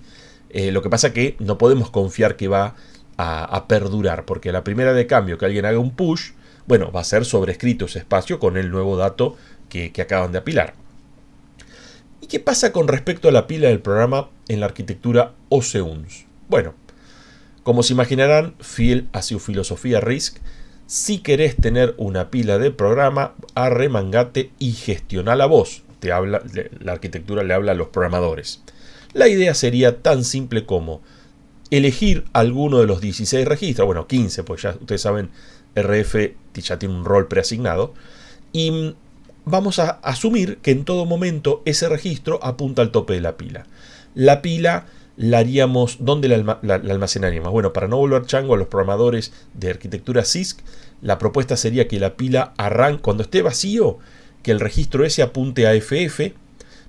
S1: Lo que pasa es que no podemos confiar que va a perdurar, porque a la primera de cambio que alguien haga un push, bueno, va a ser sobrescrito ese espacio con el nuevo dato que acaban de apilar. ¿Y qué pasa con respecto a la pila del programa en la arquitectura OCUNS? Bueno, como se imaginarán, fiel a su filosofía RISC, si querés tener una pila de programa, arremangate y gestionala vos. La arquitectura le habla a los programadores. La idea sería tan simple como elegir alguno de los 16 registros, bueno, 15, pues ya ustedes saben, RF ya tiene un rol preasignado, y vamos a asumir que en todo momento ese registro apunta al tope de la pila. La pila la haríamos, ¿dónde la almacenaríamos? Bueno, para no volver chango a los programadores de arquitectura CISC, la propuesta sería que la pila arranque, cuando esté vacío, que el registro ese apunte a FF,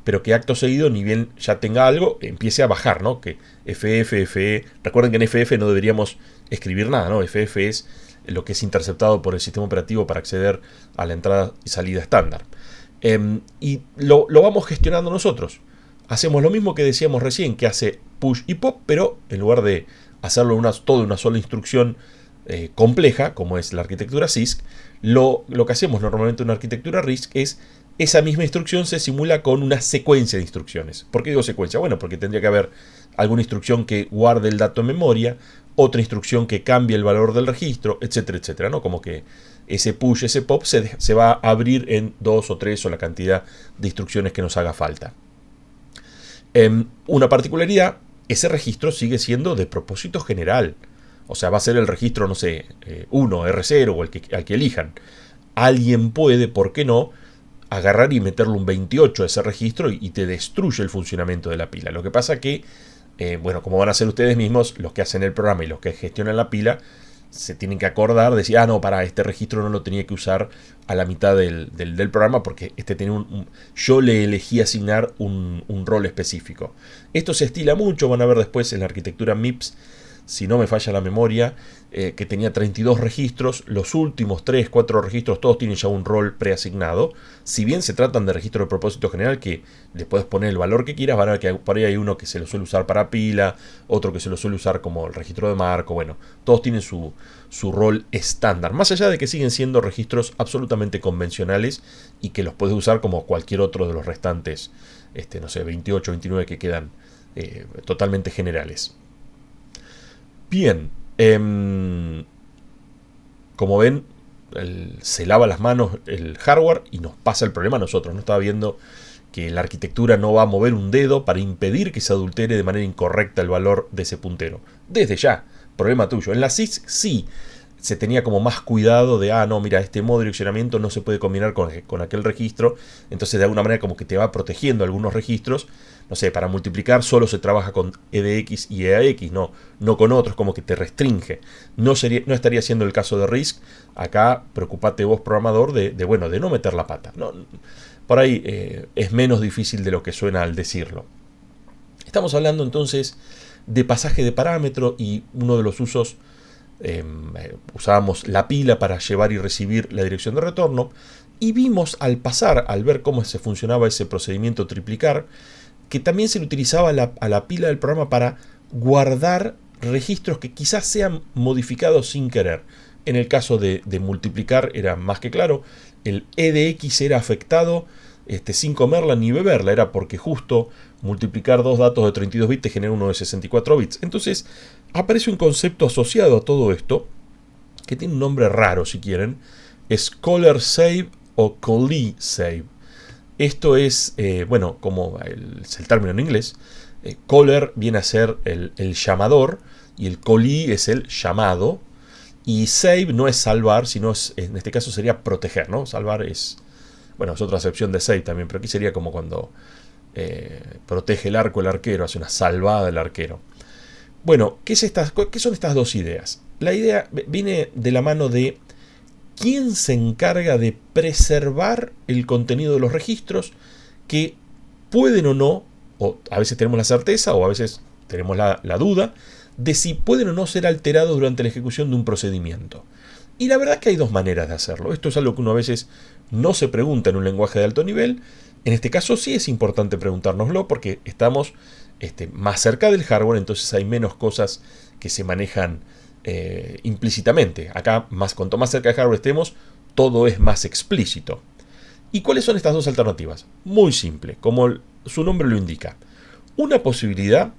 S1: pero que acto seguido, ni bien ya tenga algo, empiece a bajar, ¿no? Que FF, FE, recuerden que en FF no deberíamos escribir nada, ¿no? FF es lo que es interceptado por el sistema operativo para acceder a la entrada y salida estándar. Y lo vamos gestionando nosotros. Hacemos lo mismo que decíamos recién, que hace push y pop, pero en lugar de hacerlo toda una sola instrucción compleja, como es la arquitectura CISC, lo que hacemos normalmente en una arquitectura RISC es esa misma instrucción se simula con una secuencia de instrucciones. ¿Por qué digo secuencia? Bueno, porque tendría que haber alguna instrucción que guarde el dato en memoria, otra instrucción que cambie el valor del registro, etcétera, etcétera, ¿no? Como que ese push, ese pop se va a abrir en 2 o 3 o la cantidad de instrucciones que nos haga falta. Una particularidad, ese registro sigue siendo de propósito general. O sea, va a ser el registro, no sé, 1, R0 o al que elijan. Alguien puede, ¿por qué no?, agarrar y meterle un 28 a ese registro y te destruye el funcionamiento de la pila. Lo que pasa que, bueno, como van a ser ustedes mismos, los que hacen el programa y los que gestionan la pila, se tienen que acordar de decir, no, para este registro no lo tenía que usar a la mitad del programa porque este tenía yo le elegí asignar un rol específico. Esto se estila mucho, van a ver después en la arquitectura MIPS, si no me falla la memoria, que tenía 32 registros, los últimos 3, 4 registros todos tienen ya un rol preasignado. Si bien se tratan de registros de propósito general que le puedes poner el valor que quieras, van a ver que por ahí hay uno que se lo suele usar para pila, otro que se lo suele usar como el registro de marco, bueno, todos tienen su rol estándar, más allá de que siguen siendo registros absolutamente convencionales y que los puedes usar como cualquier otro de los restantes, no sé, 28, 29 que quedan totalmente generales. Bien, como ven, se lava las manos el hardware y nos pasa el problema a nosotros. No estaba viendo que la arquitectura no va a mover un dedo para impedir que se adultere de manera incorrecta el valor de ese puntero. Desde ya, problema tuyo. En la CISC sí se tenía como más cuidado de, no, mira, este modo de direccionamiento no se puede combinar con aquel registro, entonces de alguna manera como que te va protegiendo algunos registros. No sé, para multiplicar solo se trabaja con EDX y EAX, no con otros, como que te restringe. No estaría siendo el caso de RISC. Acá preocupate vos, programador, de no meter la pata. No, por ahí es menos difícil de lo que suena al decirlo. Estamos hablando entonces de pasaje de parámetro y uno de los usos, usábamos la pila para llevar y recibir la dirección de retorno, y vimos al ver cómo se funcionaba ese procedimiento triplicar, que también se le utilizaba a la pila del programa para guardar registros que quizás sean modificados sin querer. En el caso de multiplicar era más que claro, el EDX era afectado sin comerla ni beberla, era porque justo multiplicar dos datos de 32 bits te genera uno de 64 bits. Entonces aparece un concepto asociado a todo esto, que tiene un nombre raro si quieren, es caller save o callee save. Esto es, como es el término en inglés, caller viene a ser el llamador y el callee es el llamado, y save no es salvar, sino en este caso sería proteger, ¿no? Salvar es otra acepción de save también, pero aquí sería como cuando protege el arco el arquero, hace una salvada el arquero. Bueno, ¿qué son estas dos ideas? La idea viene de la mano de quién se encarga de preservar el contenido de los registros que pueden o no, o a veces tenemos la certeza o a veces tenemos la duda de si pueden o no ser alterados durante la ejecución de un procedimiento. Y la verdad que hay dos maneras de hacerlo. Esto es algo que uno a veces no se pregunta en un lenguaje de alto nivel. En este caso sí es importante preguntárnoslo porque estamos más cerca del hardware, entonces hay menos cosas que se manejan implícitamente. Acá, cuanto más cerca del hardware estemos, todo es más explícito. ¿Y cuáles son estas dos alternativas? Muy simple, como su nombre lo indica. Una posibilidad,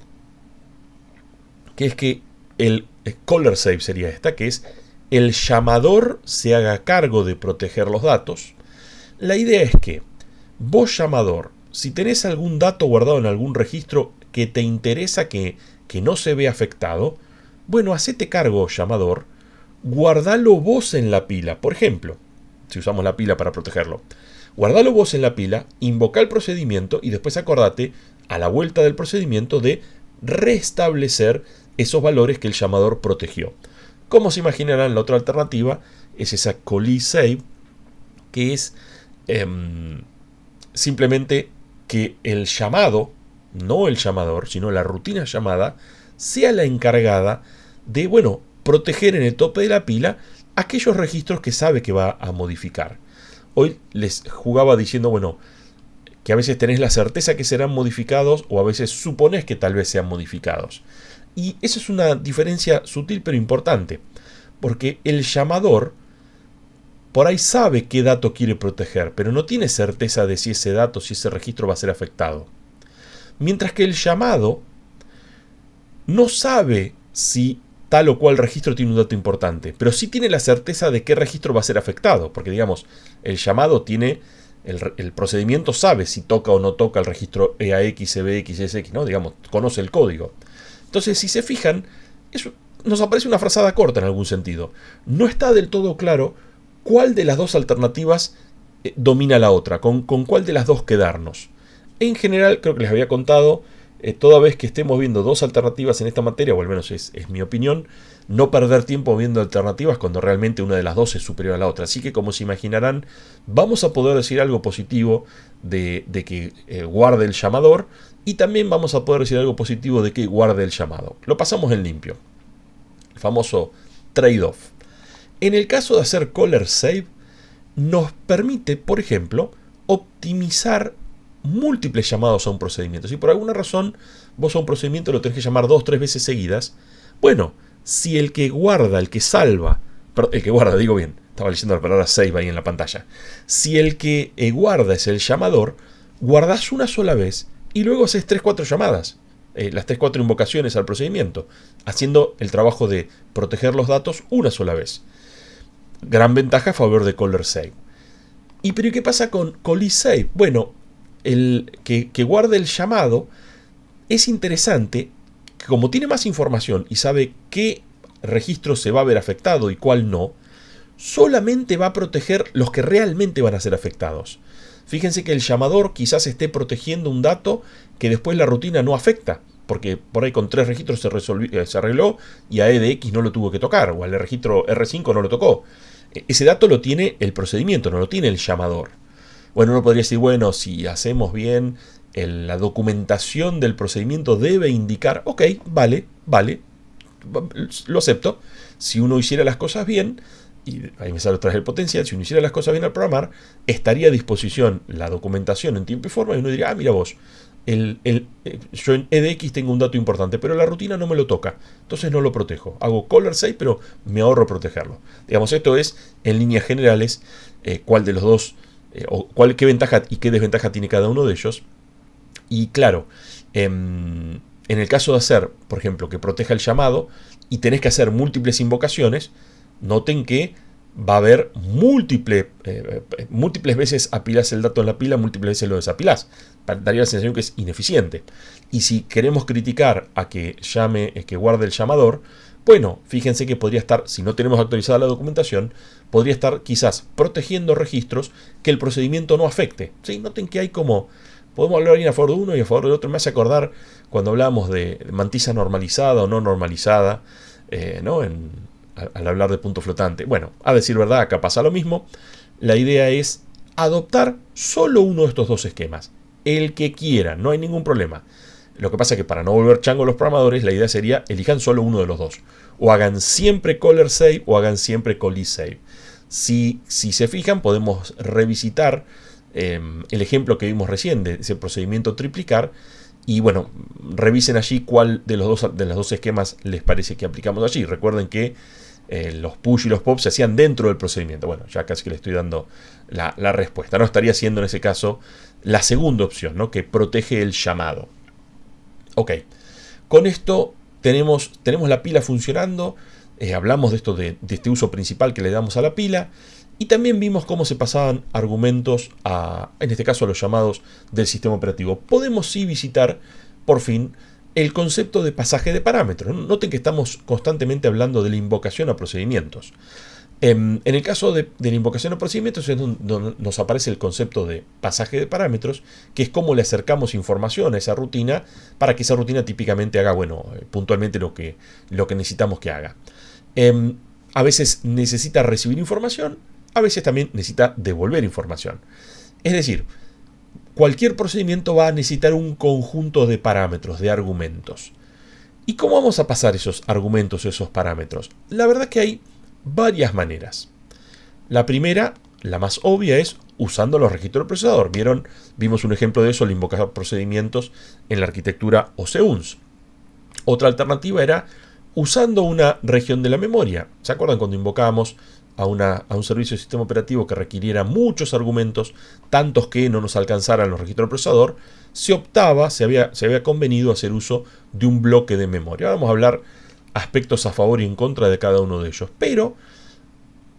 S1: que es que el caller save sería esta, que es el llamador se haga cargo de proteger los datos. La idea es que vos, llamador, si tenés algún dato guardado en algún registro que te interesa que no se vea afectado, hacete cargo, llamador, guardalo vos en la pila. Por ejemplo, si usamos la pila para protegerlo, guardalo vos en la pila, invoca el procedimiento y después acordate, a la vuelta del procedimiento, de restablecer esos valores que el llamador protegió. Como se imaginarán, la otra alternativa es esa callee save, que es simplemente que el llamado, no el llamador, sino la rutina llamada, sea la encargada de, proteger en el tope de la pila aquellos registros que sabe que va a modificar. Hoy les jugaba diciendo, que a veces tenés la certeza que serán modificados o a veces suponés que tal vez sean modificados. Y esa es una diferencia sutil pero importante, porque el llamador por ahí sabe qué dato quiere proteger, pero no tiene certeza de si ese dato, si ese registro va a ser afectado. Mientras que el llamado no sabe si tal o cual registro tiene un dato importante, pero sí tiene la certeza de qué registro va a ser afectado, porque digamos, el llamado tiene, el procedimiento sabe si toca o no toca el registro EAX, EBX, SX, ¿no? Digamos, conoce el código. Entonces, si se fijan, eso nos aparece una frazada corta en algún sentido. No está del todo claro cuál de las dos alternativas domina la otra, con cuál de las dos quedarnos. En general, creo que les había contado, toda vez que estemos viendo dos alternativas en esta materia, o al menos es mi opinión, no perder tiempo viendo alternativas cuando realmente una de las dos es superior a la otra. Así que, como se imaginarán, vamos a poder decir algo positivo de que guarde el llamador, y también vamos a poder decir algo positivo de que guarde el llamado. Lo pasamos en limpio. El famoso trade-off. En el caso de hacer caller save, nos permite, por ejemplo, optimizar múltiples llamados a un procedimiento. Si por alguna razón vos a un procedimiento lo tenés que llamar 2 o 3 veces seguidas, bueno, si el que guarda, el que salva, perdón, el que guarda, digo bien, estaba leyendo la palabra save ahí en la pantalla. Si el que guarda es el llamador, guardás una sola vez y luego haces 3-4 llamadas, las 3-4 invocaciones al procedimiento, haciendo el trabajo de proteger los datos una sola vez. Gran ventaja a favor de caller save. ¿Pero qué pasa con call save? Bueno, el que guarde el llamado es interesante, como tiene más información y sabe qué registro se va a ver afectado y cuál no, solamente va a proteger los que realmente van a ser afectados. Fíjense que el llamador quizás esté protegiendo un dato que después la rutina no afecta, porque por ahí con 3 registros se arregló y a EDX no lo tuvo que tocar, o al registro R5 no lo tocó. Ese dato lo tiene el procedimiento, no lo tiene el llamador. Bueno, uno podría decir, bueno, si hacemos bien, la documentación del procedimiento debe indicar, ok, vale, lo acepto. Si uno hiciera las cosas bien, y ahí me sale otra vez el potencial, si uno hiciera las cosas bien al programar, estaría a disposición la documentación en tiempo y forma, y uno diría, mira vos, yo en EDX tengo un dato importante, pero la rutina no me lo toca, entonces no lo protejo. Hago caller save, pero me ahorro protegerlo. Digamos, esto es, en líneas generales, cuál de los dos, qué ventaja y qué desventaja tiene cada uno de ellos. Y claro, en el caso de hacer, por ejemplo, que proteja el llamado y tenés que hacer múltiples invocaciones, noten que va a haber múltiples veces apilás el dato en la pila, múltiples veces lo desapilás. Daría la sensación que es ineficiente. Y si queremos criticar a que guarde el llamador, bueno, fíjense que podría estar, si no tenemos actualizada la documentación, podría estar quizás protegiendo registros que el procedimiento no afecte. ¿Sí? Noten que hay como, podemos hablar bien a favor de uno y a favor del otro. Me hace acordar cuando hablábamos de mantisa normalizada o no normalizada, ¿no? Al hablar de punto flotante. Bueno, a decir verdad, acá pasa lo mismo. La idea es adoptar solo uno de estos dos esquemas. El que quiera, no hay ningún problema. Lo que pasa es que para no volver chango los programadores, la idea sería elijan solo uno de los dos. O hagan siempre caller save o hagan siempre call save. Si se fijan, podemos revisitar el ejemplo que vimos recién de ese procedimiento triplicar. Y bueno, revisen allí cuál de los dos esquemas les parece que aplicamos allí. Recuerden que los push y los pop se hacían dentro del procedimiento. Bueno, ya casi que le estoy dando la respuesta. No estaría siendo en ese caso la segunda opción, ¿no? Que protege el llamado. Ok, con esto tenemos la pila funcionando. Hablamos de esto de este uso principal que le damos a la pila. Y también vimos cómo se pasaban argumentos en este caso a los llamados del sistema operativo. Podemos sí visitar, por fin, el concepto de pasaje de parámetros. Noten que estamos constantemente hablando de la invocación a procedimientos. En el caso de la invocación a procedimientos es donde nos aparece el concepto de pasaje de parámetros, que es cómo le acercamos información a esa rutina para que esa rutina típicamente haga, puntualmente lo que necesitamos que haga. A veces necesita recibir información, a veces también necesita devolver información. Es decir, cualquier procedimiento va a necesitar un conjunto de parámetros, de argumentos. ¿Y cómo vamos a pasar esos argumentos, esos parámetros? La verdad es que hay varias maneras. La primera, la más obvia, es usando los registros del procesador. Vimos un ejemplo de eso al invocar procedimientos en la arquitectura OCUNS. Otra alternativa era usando una región de la memoria. ¿Se acuerdan cuando invocábamos a un servicio de sistema operativo que requiriera muchos argumentos, tantos que no nos alcanzaran los registros del procesador? Se había convenido hacer uso de un bloque de memoria. Ahora vamos a hablar aspectos a favor y en contra de cada uno de ellos. Pero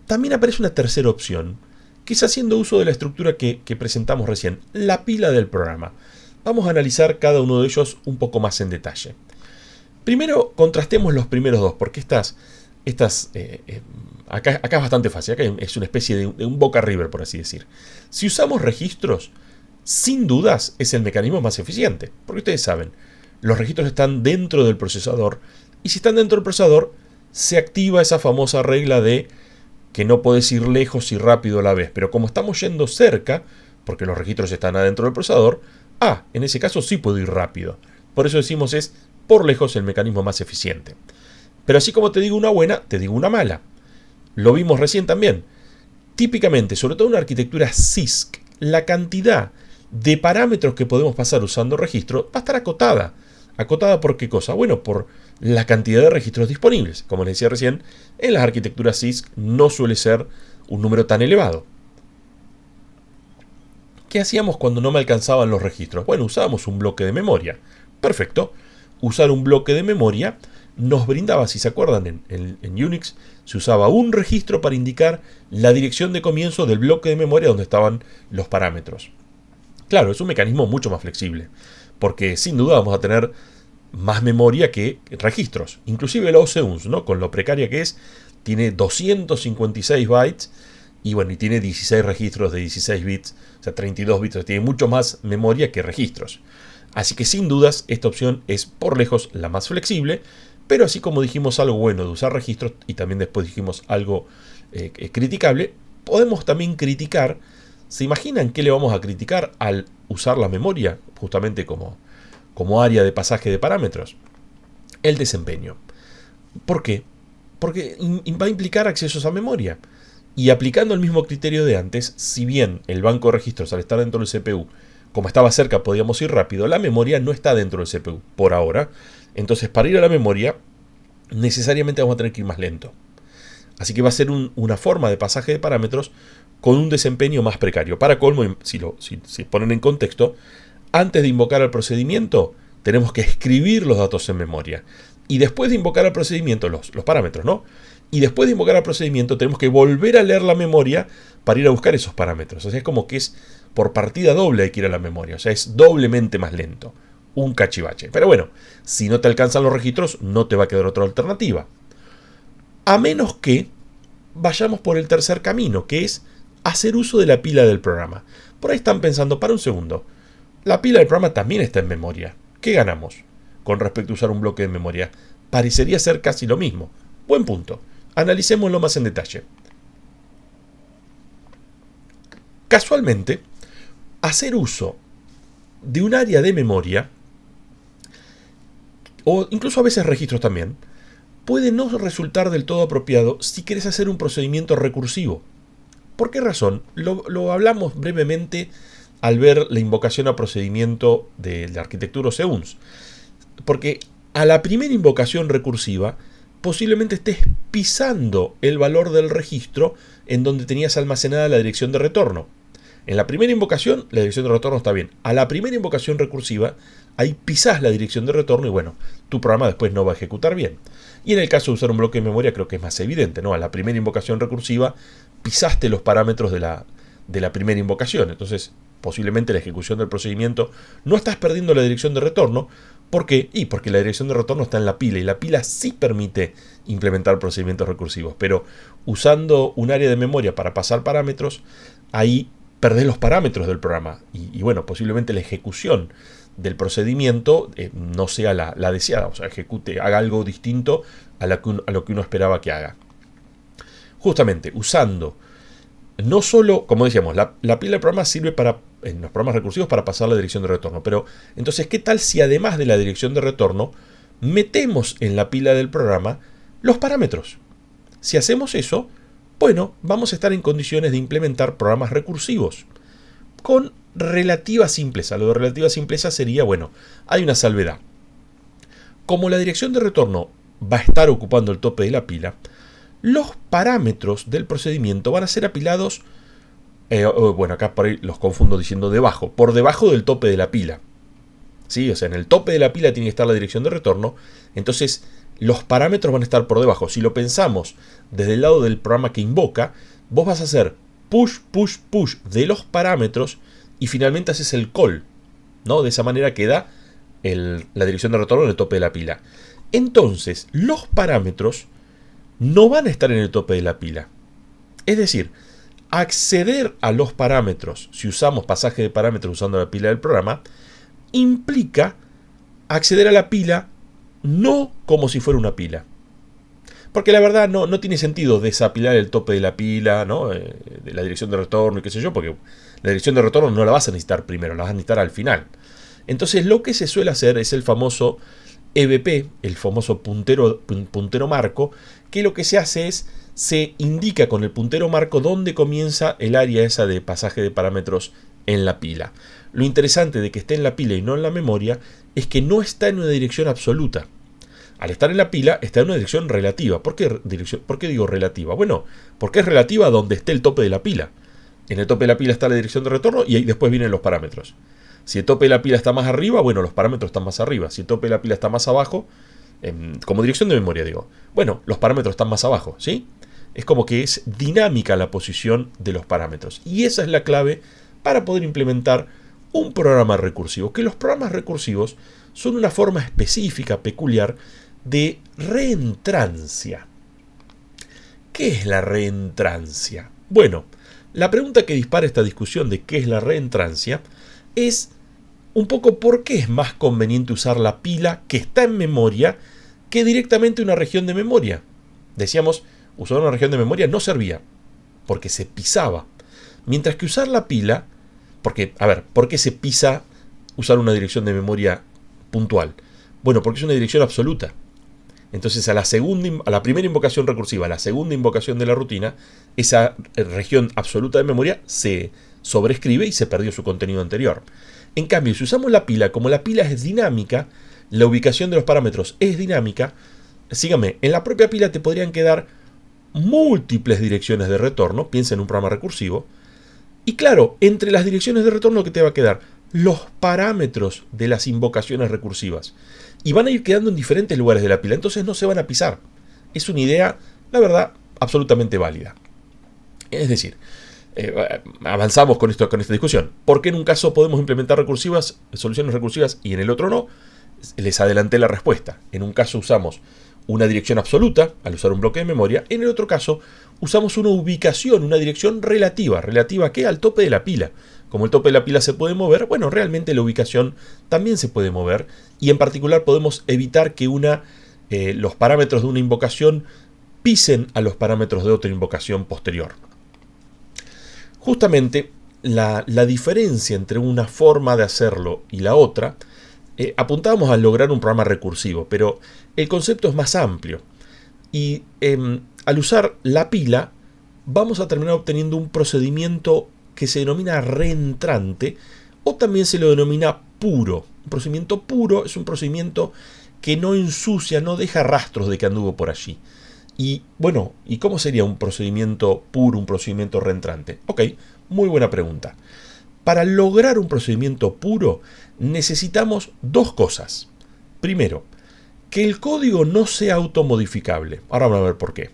S1: también aparece una tercera opción, que es haciendo uso de la estructura que presentamos recién, la pila del programa. Vamos a analizar cada uno de ellos un poco más en detalle. Primero, contrastemos los primeros dos, porque acá es bastante fácil. Acá es una especie de un Boca River, por así decir. Si usamos registros, sin dudas es el mecanismo más eficiente, porque ustedes saben, los registros están dentro del procesador, y si están dentro del procesador, se activa esa famosa regla de que no podés ir lejos y rápido a la vez. Pero como estamos yendo cerca, porque los registros están adentro del procesador, en ese caso sí puedo ir rápido. Por eso decimos es por lejos el mecanismo más eficiente. Pero así como te digo una buena, te digo una mala. Lo vimos recién también. Típicamente, sobre todo en una arquitectura CISC, la cantidad de parámetros que podemos pasar usando registro va a estar acotada. ¿Acotada por qué cosa? Bueno, por la cantidad de registros disponibles. Como les decía recién, en las arquitecturas CISC no suele ser un número tan elevado. ¿Qué hacíamos cuando no me alcanzaban los registros? Bueno, usábamos un bloque de memoria. Perfecto. Usar un bloque de memoria nos brindaba, si se acuerdan, en Unix se usaba un registro para indicar la dirección de comienzo del bloque de memoria donde estaban los parámetros. Claro, es un mecanismo mucho más flexible, porque sin duda vamos a tener más memoria que registros. Inclusive la OCUNS, ¿no? Con lo precaria que es, tiene 256 bytes y bueno, y tiene 16 registros de 16 bits, o sea, 32 bits, tiene mucho más memoria que registros. Así que sin dudas esta opción es por lejos la más flexible, pero así como dijimos algo bueno de usar registros y también después dijimos algo criticable, podemos también criticar. ¿Se imaginan qué le vamos a criticar al usar la memoria justamente como área de pasaje de parámetros? El desempeño. ¿Por qué? Porque va a implicar accesos a memoria. Y aplicando el mismo criterio de antes, si bien el banco de registros al estar dentro del CPU, como estaba cerca podíamos ir rápido, la memoria no está dentro del CPU por ahora. Entonces para ir a la memoria necesariamente vamos a tener que ir más lento. Así que va a ser una forma de pasaje de parámetros con un desempeño más precario. Para colmo, si ponen en contexto, antes de invocar al procedimiento tenemos que escribir los datos en memoria. Y después de invocar al procedimiento, los parámetros, ¿no? Y después de invocar al procedimiento tenemos que volver a leer la memoria para ir a buscar esos parámetros. O sea, es como que es por partida doble hay que ir a la memoria. O sea, es doblemente más lento. Un cachivache. Pero bueno, si no te alcanzan los registros, no te va a quedar otra alternativa. A menos que vayamos por el tercer camino, que es hacer uso de la pila del programa. Por ahí están pensando, para un segundo, la pila del programa también está en memoria. ¿Qué ganamos con respecto a usar un bloque de memoria? Parecería ser casi lo mismo. Buen punto. Analicémoslo más en detalle. Casualmente, hacer uso de un área de memoria, o incluso a veces registros también, puede no resultar del todo apropiado si quieres hacer un procedimiento recursivo. ¿Por qué razón? Lo hablamos brevemente al ver la invocación a procedimiento de la arquitectura OCUNS. Porque a la primera invocación recursiva posiblemente estés pisando el valor del registro en donde tenías almacenada la dirección de retorno. En la primera invocación, la dirección de retorno está bien. A la primera invocación recursiva, ahí pisás la dirección de retorno y bueno, tu programa después no va a ejecutar bien. Y en el caso de usar un bloque de memoria creo que es más evidente, ¿no? A la primera invocación recursiva, pisaste los parámetros de la primera invocación. Entonces, posiblemente la ejecución del procedimiento no estás perdiendo la dirección de retorno. ¿Por qué? Porque la dirección de retorno está en la pila y la pila sí permite implementar procedimientos recursivos. Pero usando un área de memoria para pasar parámetros, ahí perdés los parámetros del programa y bueno, posiblemente la ejecución del procedimiento no sea la deseada, o sea, haga algo distinto a lo que uno esperaba que haga. Justamente, usando no solo, como decíamos, la pila del programa sirve en los programas recursivos para pasar la dirección de retorno, pero entonces, ¿qué tal si además de la dirección de retorno metemos en la pila del programa los parámetros? Si hacemos eso, bueno, vamos a estar en condiciones de implementar programas recursivos con relativa simpleza. Lo de relativa simpleza sería, bueno, hay una salvedad. Como la dirección de retorno va a estar ocupando el tope de la pila, los parámetros del procedimiento van a ser apilados, bueno, acá por ahí los confundo diciendo debajo, por debajo del tope de la pila. ¿Sí? O sea, en el tope de la pila tiene que estar la dirección de retorno, entonces los parámetros van a estar por debajo. Si lo pensamos desde el lado del programa que invoca, vos vas a hacer push, push, push de los parámetros y finalmente haces el call, ¿no? De esa manera queda la dirección de retorno en el tope de la pila. Entonces, los parámetros no van a estar en el tope de la pila. Es decir, acceder a los parámetros, si usamos pasaje de parámetros usando la pila del programa, implica acceder a la pila no como si fuera una pila. Porque la verdad no tiene sentido desapilar el tope de la pila, ¿no? De la dirección de retorno y qué sé yo, porque la dirección de retorno no la vas a necesitar primero, la vas a necesitar al final. Entonces lo que se suele hacer es el famoso EBP, el famoso puntero marco, que lo que se hace es, se indica con el puntero marco dónde comienza el área esa de pasaje de parámetros en la pila. Lo interesante de que esté en la pila y no en la memoria es que no está en una dirección absoluta. Al estar en la pila está en una dirección relativa. ¿Por qué digo relativa? Bueno, porque es relativa a donde esté el tope de la pila. En el tope de la pila está la dirección de retorno y ahí después vienen los parámetros. Si el tope de la pila está más arriba, bueno, los parámetros están más arriba. Si el tope de la pila está más abajo, como dirección de memoria digo, bueno, los parámetros están más abajo, ¿sí? Es como que es dinámica la posición de los parámetros. Y esa es la clave para poder implementar un programa recursivo. Que los programas recursivos son una forma específica, peculiar, de reentrancia. ¿Qué es la reentrancia? Bueno, la pregunta que dispara esta discusión de qué es la reentrancia es un poco por qué es más conveniente usar la pila que está en memoria que directamente una región de memoria. Decíamos, usar una región de memoria no servía, porque se pisaba. Mientras que usar la pila, porque, a ver, ¿por qué se pisa usar una dirección de memoria puntual? Bueno, porque es una dirección absoluta. Entonces a la primera invocación recursiva, a la segunda invocación de la rutina, esa región absoluta de memoria se sobrescribe y se perdió su contenido anterior. En cambio, si usamos la pila, como la pila es dinámica, la ubicación de los parámetros es dinámica, síganme, en la propia pila te podrían quedar múltiples direcciones de retorno, piensa en un programa recursivo, y claro, entre las direcciones de retorno que te va a quedar los parámetros de las invocaciones recursivas. Y van a ir quedando en diferentes lugares de la pila, entonces no se van a pisar. Es una idea, la verdad, absolutamente válida. Es decir, avanzamos con esta discusión. ¿Por qué en un caso podemos implementar soluciones recursivas y en el otro no? Les adelanté la respuesta. En un caso usamos una dirección absoluta al usar un bloque de memoria. En el otro caso usamos una ubicación, una dirección relativa. ¿Relativa a qué? Al tope de la pila. Como el tope de la pila se puede mover, bueno, realmente la ubicación también se puede mover. Y en particular podemos evitar que los parámetros de una invocación pisen a los parámetros de otra invocación posterior. Justamente la diferencia entre una forma de hacerlo y la otra, apuntábamos a lograr un programa recursivo, pero el concepto es más amplio. Y al usar la pila, vamos a terminar obteniendo un procedimiento que se denomina reentrante, o también se lo denomina puro. Un procedimiento puro es un procedimiento que no ensucia, no deja rastros de que anduvo por allí. Y bueno, ¿y cómo sería un procedimiento puro, un procedimiento reentrante? Ok, muy buena pregunta. Para lograr un procedimiento puro necesitamos dos cosas. Primero, que el código no sea automodificable. Ahora vamos a ver por qué.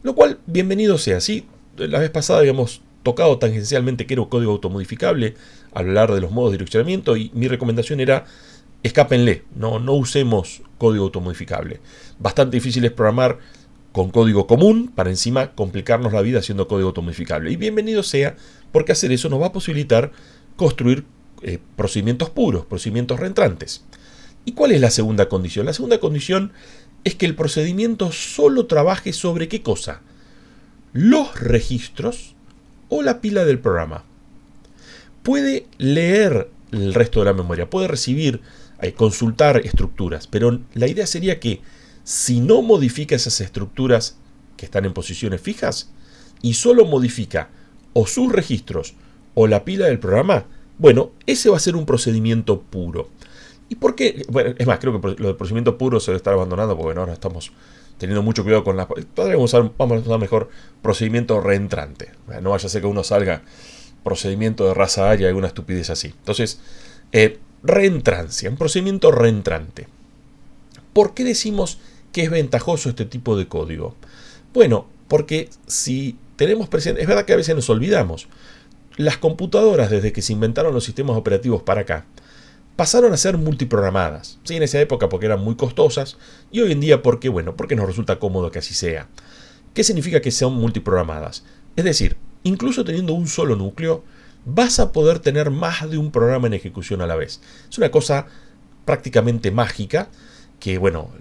S1: Lo cual, bienvenido sea. Sí, la vez pasada habíamos tocado tangencialmente que era un código automodificable, hablar de los modos de direccionamiento, y mi recomendación era escápenle, no usemos código automodificable. Bastante difícil es programar con código común para encima complicarnos la vida haciendo código automodificable. Y bienvenido sea, porque hacer eso nos va a posibilitar construir procedimientos puros, procedimientos reentrantes. ¿Y cuál es la segunda condición? La segunda condición es que el procedimiento solo trabaje sobre ¿qué cosa? Los registros o la pila del programa. Puede leer el resto de la memoria, puede recibir, consultar estructuras, pero la idea sería que si no modifica esas estructuras que están en posiciones fijas y solo modifica o sus registros o la pila del programa, bueno, ese va a ser un procedimiento puro. ¿Y por qué? Bueno, es más, creo que lo del procedimiento puro se debe estar abandonando porque ahora estamos teniendo mucho cuidado con las... Vamos a usar mejor procedimiento reentrante. No vaya a ser que uno salga procedimiento de raza aria y alguna estupidez así. Entonces, reentrancia, un procedimiento reentrante. ¿Por qué decimos que es ventajoso este tipo de código? Bueno, porque si tenemos presente... Es verdad que a veces nos olvidamos. Las computadoras, desde que se inventaron los sistemas operativos para acá, pasaron a ser multiprogramadas. Sí, en esa época porque eran muy costosas y hoy en día porque nos resulta cómodo que así sea. ¿Qué significa que sean multiprogramadas? Es decir, incluso teniendo un solo núcleo, vas a poder tener más de un programa en ejecución a la vez. Es una cosa prácticamente mágica, que bueno,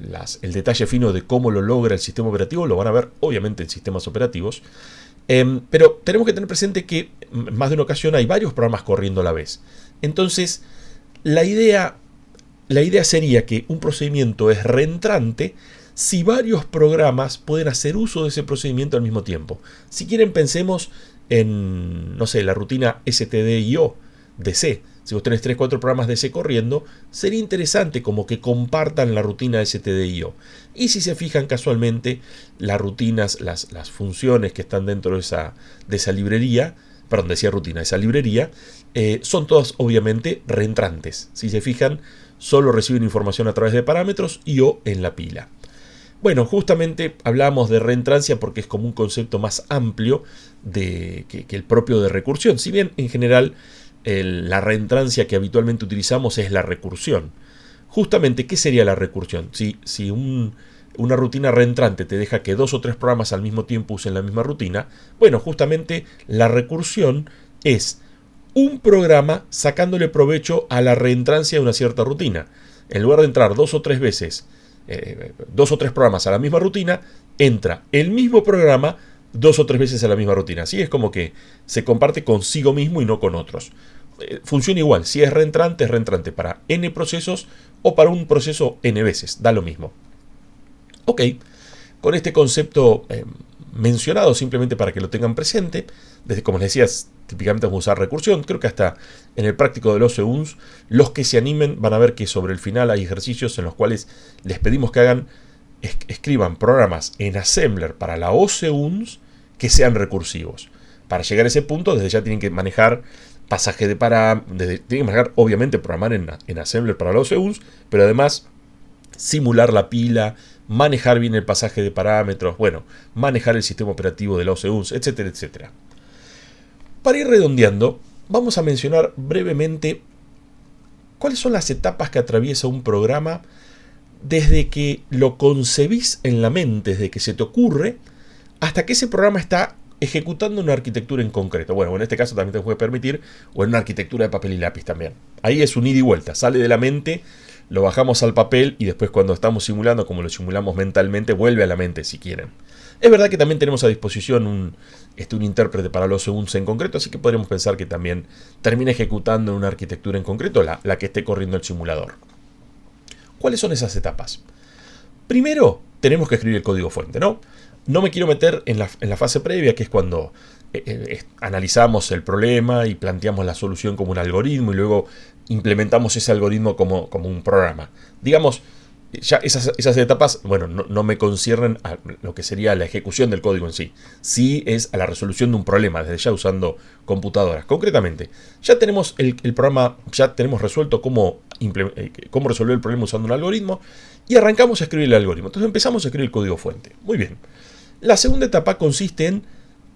S1: el detalle fino de cómo lo logra el sistema operativo lo van a ver obviamente en sistemas operativos. Pero tenemos que tener presente que en más de una ocasión hay varios programas corriendo a la vez. Entonces, la idea sería que un procedimiento es reentrante si varios programas pueden hacer uso de ese procedimiento al mismo tiempo. Si quieren, pensemos en, no sé, la rutina stdio de C. Si vos tenés 3-4 programas de C corriendo, sería interesante como que compartan la rutina stdio. Y si se fijan casualmente, las rutinas, las funciones que están dentro de esa librería, perdón, decía rutina, esa librería, son todas obviamente reentrantes. Si se fijan, solo reciben información a través de parámetros y o en la pila. Bueno, justamente hablamos de reentrancia porque es como un concepto más amplio que el propio de recursión. Si bien en general la reentrancia que habitualmente utilizamos es la recursión. Justamente, ¿qué sería la recursión? Si una rutina reentrante te deja que 2 o 3 programas al mismo tiempo usen la misma rutina, bueno, justamente la recursión es un programa sacándole provecho a la reentrancia de una cierta rutina. En lugar de entrar 2 o 3 veces, 2 o 3 programas a la misma rutina, entra el mismo programa 2 o 3 veces a la misma rutina. Así es como que se comparte consigo mismo y no con otros. Funciona igual, si es reentrante para n procesos o para un proceso n veces, da lo mismo. Ok, con este concepto mencionado simplemente para que lo tengan presente, desde como les decía, típicamente vamos a usar recursión, creo que hasta en el práctico de los OCUNS, los que se animen van a ver que sobre el final hay ejercicios en los cuales les pedimos que escriban programas en Assembler para la OCUNS que sean recursivos. Para llegar a ese punto, desde ya tienen que manejar pasaje de parámetros, tienen que manejar, obviamente, programar en Assembler para los OCUNS, pero además simular la pila, manejar bien el pasaje de parámetros, bueno, manejar el sistema operativo de los OCUNS, etcétera, etcétera. Para ir redondeando, vamos a mencionar brevemente cuáles son las etapas que atraviesa un programa desde que lo concebís en la mente, desde que se te ocurre, hasta que ese programa está ejecutando una arquitectura en concreto. Bueno, en este caso también te puede permitir, o en una arquitectura de papel y lápiz también. Ahí es un ida y vuelta, sale de la mente, lo bajamos al papel y después cuando estamos simulando, como lo simulamos mentalmente, vuelve a la mente si quieren. Es verdad que también tenemos a disposición un intérprete para los OCUNS en concreto, así que podríamos pensar que también termina ejecutando en una arquitectura en concreto la que esté corriendo el simulador. ¿Cuáles son esas etapas? Primero, tenemos que escribir el código fuente, ¿no? No me quiero meter en la fase previa, que es cuando analizamos el problema y planteamos la solución como un algoritmo y luego implementamos ese algoritmo como un programa. Digamos, ya esas etapas, bueno, no me conciernen a lo que sería la ejecución del código en sí. Sí es a la resolución de un problema, desde ya usando computadoras. Concretamente, ya tenemos el programa, ya tenemos resuelto cómo resolver el problema usando un algoritmo y arrancamos a escribir el algoritmo. Entonces empezamos a escribir el código fuente. Muy bien. La segunda etapa consiste en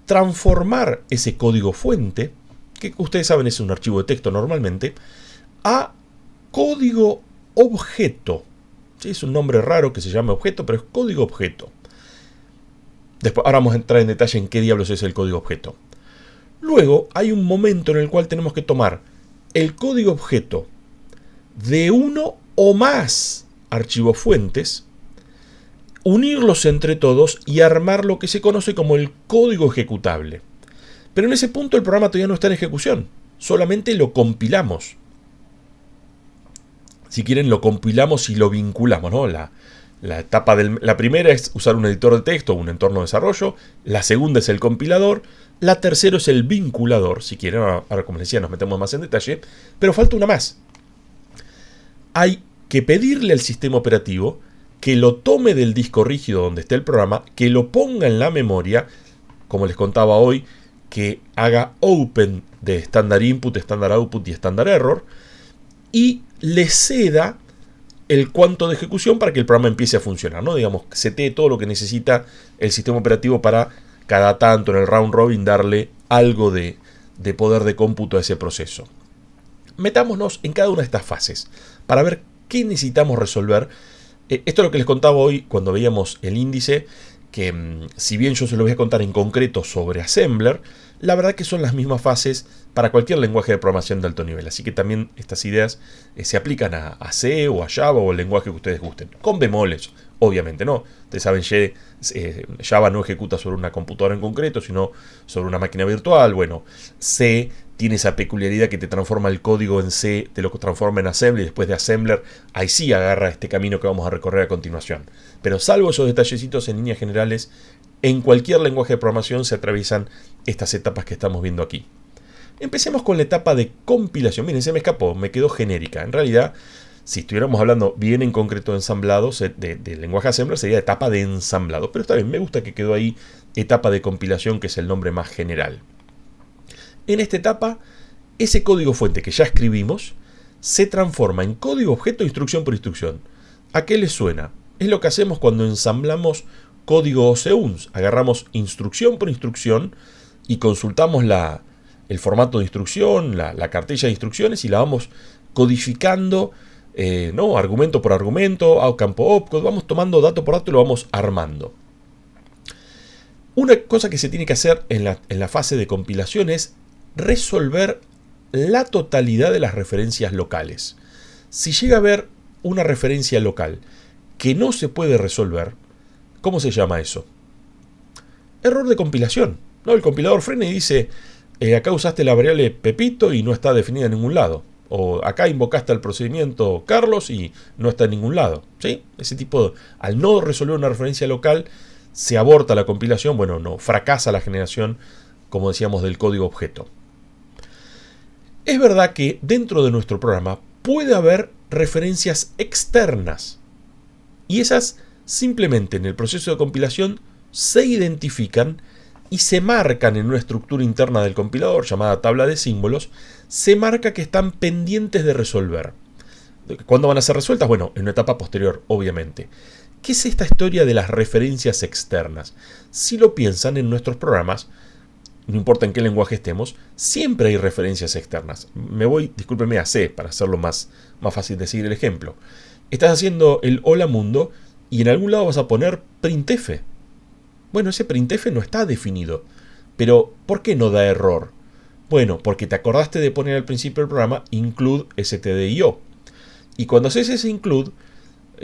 S1: transformar ese código fuente, que ustedes saben es un archivo de texto normalmente, a código objeto. Sí, es un nombre raro que se llama objeto, pero es código objeto. Después, ahora vamos a entrar en detalle en qué diablos es el código objeto. Luego hay un momento en el cual tenemos que tomar el código objeto de uno o más archivos fuentes, unirlos entre todos y armar lo que se conoce como el código ejecutable. Pero en ese punto el programa todavía no está en ejecución, solamente lo compilamos. Si quieren, lo compilamos y lo vinculamos, ¿no? La primera es usar un editor de texto o un entorno de desarrollo. La segunda es el compilador. La tercera es el vinculador. Si quieren, ahora como les decía, nos metemos más en detalle. Pero falta una más. Hay que pedirle al sistema operativo que lo tome del disco rígido donde esté el programa, que lo ponga en la memoria, como les contaba hoy, que haga open de standard input, standard output y standard error, y le ceda el cuánto de ejecución para que el programa empiece a funcionar, ¿no? Digamos, setee todo lo que necesita el sistema operativo para cada tanto en el round robin darle algo de poder de cómputo a ese proceso. Metámonos en cada una de estas fases para ver qué necesitamos resolver. Esto es lo que les contaba hoy cuando veíamos el índice. que si bien yo se lo voy a contar en concreto sobre Assembler, la verdad que son las mismas fases para cualquier lenguaje de programación de alto nivel. Así que también estas ideas se aplican a C o a Java o el lenguaje que ustedes gusten. Con bemoles, obviamente, ¿no? Ustedes saben, Java no ejecuta sobre una computadora en concreto, sino sobre una máquina virtual. Bueno, C tiene esa peculiaridad que te transforma el código en C, te lo transforma en Assembler, y después de Assembler, ahí sí agarra este camino que vamos a recorrer a continuación. Pero salvo esos detallecitos, en líneas generales, en cualquier lenguaje de programación se atraviesan estas etapas que estamos viendo aquí. Empecemos con la etapa de compilación. Miren, se me escapó, me quedó genérica. En realidad, si estuviéramos hablando bien en concreto de ensamblado, de lenguaje Assembler, sería etapa de ensamblado. Pero está bien, me gusta que quedó ahí etapa de compilación, que es el nombre más general. En esta etapa, ese código fuente que ya escribimos se transforma en código objeto instrucción por instrucción. ¿A qué les suena? Es lo que hacemos cuando ensamblamos código OCUNS. Agarramos instrucción por instrucción y consultamos el formato de instrucción, la cartilla de instrucciones, y la vamos codificando, argumento por argumento, campo opcode, vamos tomando dato por dato y lo vamos armando. Una cosa que se tiene que hacer en la fase de compilación es resolver la totalidad de las referencias locales. Si llega a haber una referencia local que no se puede resolver, ¿cómo se llama eso? Error de compilación, ¿no? El compilador frena y dice, acá usaste la variable Pepito y no está definida en ningún lado. O acá invocaste el procedimiento Carlos y no está en ningún lado. ¿Sí? Ese tipo al no resolver una referencia local, se aborta la compilación, no fracasa la generación, como decíamos, del código objeto. Es verdad que dentro de nuestro programa puede haber referencias externas. Y esas simplemente en el proceso de compilación se identifican y se marcan en una estructura interna del compilador llamada tabla de símbolos. Se marca que están pendientes de resolver. ¿Cuándo van a ser resueltas? Bueno, en una etapa posterior, obviamente. ¿Qué es esta historia de las referencias externas? Si lo piensan en nuestros programas, no importa en qué lenguaje estemos, siempre hay referencias externas. Me voy, discúlpenme, a C para hacerlo más fácil de seguir el ejemplo. Estás haciendo el hola mundo y en algún lado vas a poner printf. Bueno, ese printf no está definido. Pero, ¿por qué no da error? Bueno, porque te acordaste de poner al principio del programa include stdio. Y cuando haces ese include,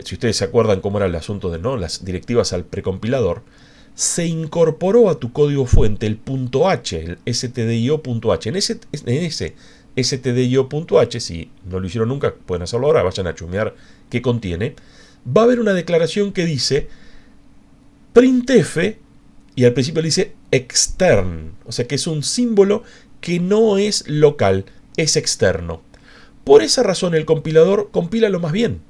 S1: si ustedes se acuerdan cómo era el asunto de las directivas al precompilador, se incorporó a tu código fuente el .h, el stdio.h. En ese stdio.h, si no lo hicieron nunca, pueden hacerlo ahora, vayan a chumear qué contiene. Va a haber una declaración que dice printf y al principio le dice extern, o sea que es un símbolo que no es local, es externo. Por esa razón el compilador compila lo más bien.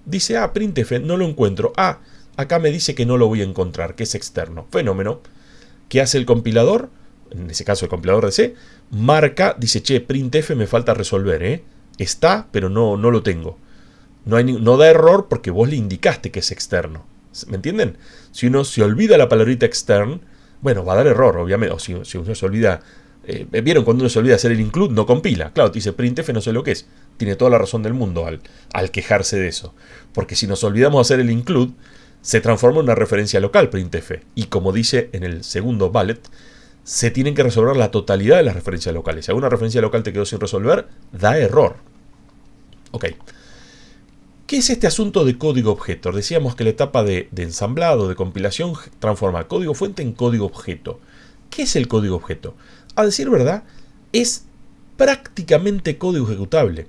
S1: Dice, printf, no lo encuentro. Acá me dice que no lo voy a encontrar, que es externo. Fenómeno. ¿Qué hace el compilador? En ese caso el compilador de C, marca, dice, printf me falta resolver, Está, pero no lo tengo. No da error porque vos le indicaste que es externo. ¿Me entienden? Si uno se olvida la palabrita extern, va a dar error, obviamente. O si uno se olvida, ¿vieron cuando uno se olvida hacer el include? No compila. Claro, te dice printf, no sé lo que es. Tiene toda la razón del mundo al quejarse de eso. Porque si nos olvidamos hacer el include, se transforma en una referencia local printf. Y como dice en el segundo bullet, se tienen que resolver la totalidad de las referencias locales. Si alguna referencia local te quedó sin resolver, da error. Ok. ¿Qué es este asunto de código objeto? Decíamos que la etapa de ensamblado, de compilación, transforma código fuente en código objeto. ¿Qué es el código objeto? A decir verdad, es prácticamente código ejecutable.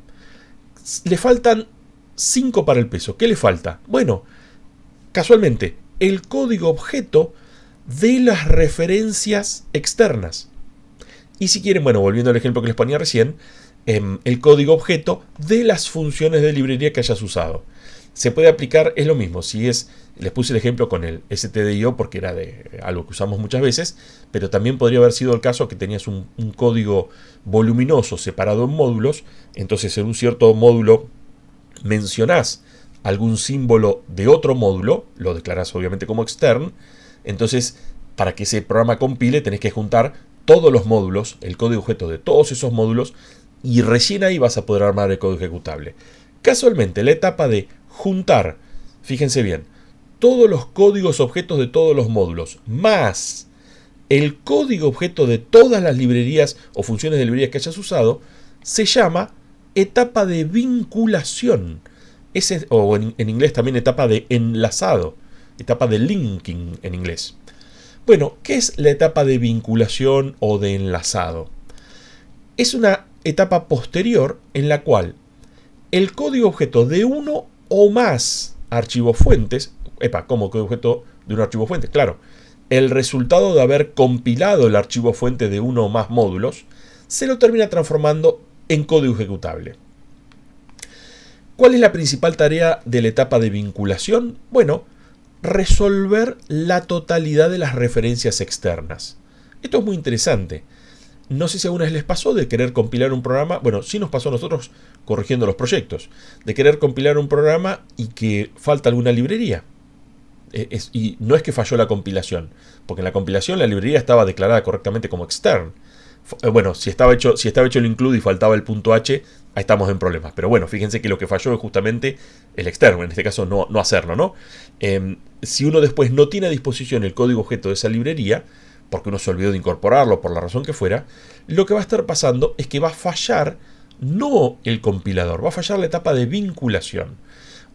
S1: Le faltan 5 para el peso. ¿Qué le falta? Bueno, casualmente, el código objeto de las referencias externas. Y si quieren, volviendo al ejemplo que les ponía recién, el código objeto de las funciones de librería que hayas usado. Se puede aplicar, es lo mismo, les puse el ejemplo con el stdio porque era de algo que usamos muchas veces, pero también podría haber sido el caso que tenías un código voluminoso separado en módulos, entonces en un cierto módulo mencionás algún símbolo de otro módulo, lo declarás obviamente como extern, entonces para que ese programa compile tenés que juntar todos los módulos, el código objeto de todos esos módulos, y recién ahí vas a poder armar el código ejecutable. Casualmente, la etapa de juntar, fíjense bien, todos los códigos objetos de todos los módulos, más el código objeto de todas las librerías o funciones de librerías que hayas usado, se llama etapa de vinculación. O en inglés también etapa de enlazado, etapa de linking en inglés. Bueno, ¿qué es la etapa de vinculación o de enlazado? Es una etapa posterior en la cual el código objeto de uno o más archivos fuentes, ¿cómo código objeto de un archivo fuente? Claro, el resultado de haber compilado el archivo fuente de uno o más módulos, se lo termina transformando en código ejecutable. ¿Cuál es la principal tarea de la etapa de vinculación? Bueno, resolver la totalidad de las referencias externas. Esto es muy interesante. No sé si alguna vez les pasó de querer compilar un programa. Bueno, sí nos pasó a nosotros corrigiendo los proyectos. De querer compilar un programa y que falta alguna librería. Y no es que falló la compilación, porque en la compilación la librería estaba declarada correctamente como extern. Bueno, si estaba hecho el include y faltaba el .h, ahí estamos en problemas. Pero bueno, fíjense que lo que falló es justamente el externo, en este caso no hacerlo, ¿no? Si uno después no tiene a disposición el código objeto de esa librería, porque uno se olvidó de incorporarlo por la razón que fuera, lo que va a estar pasando es que va a fallar no el compilador, va a fallar la etapa de vinculación.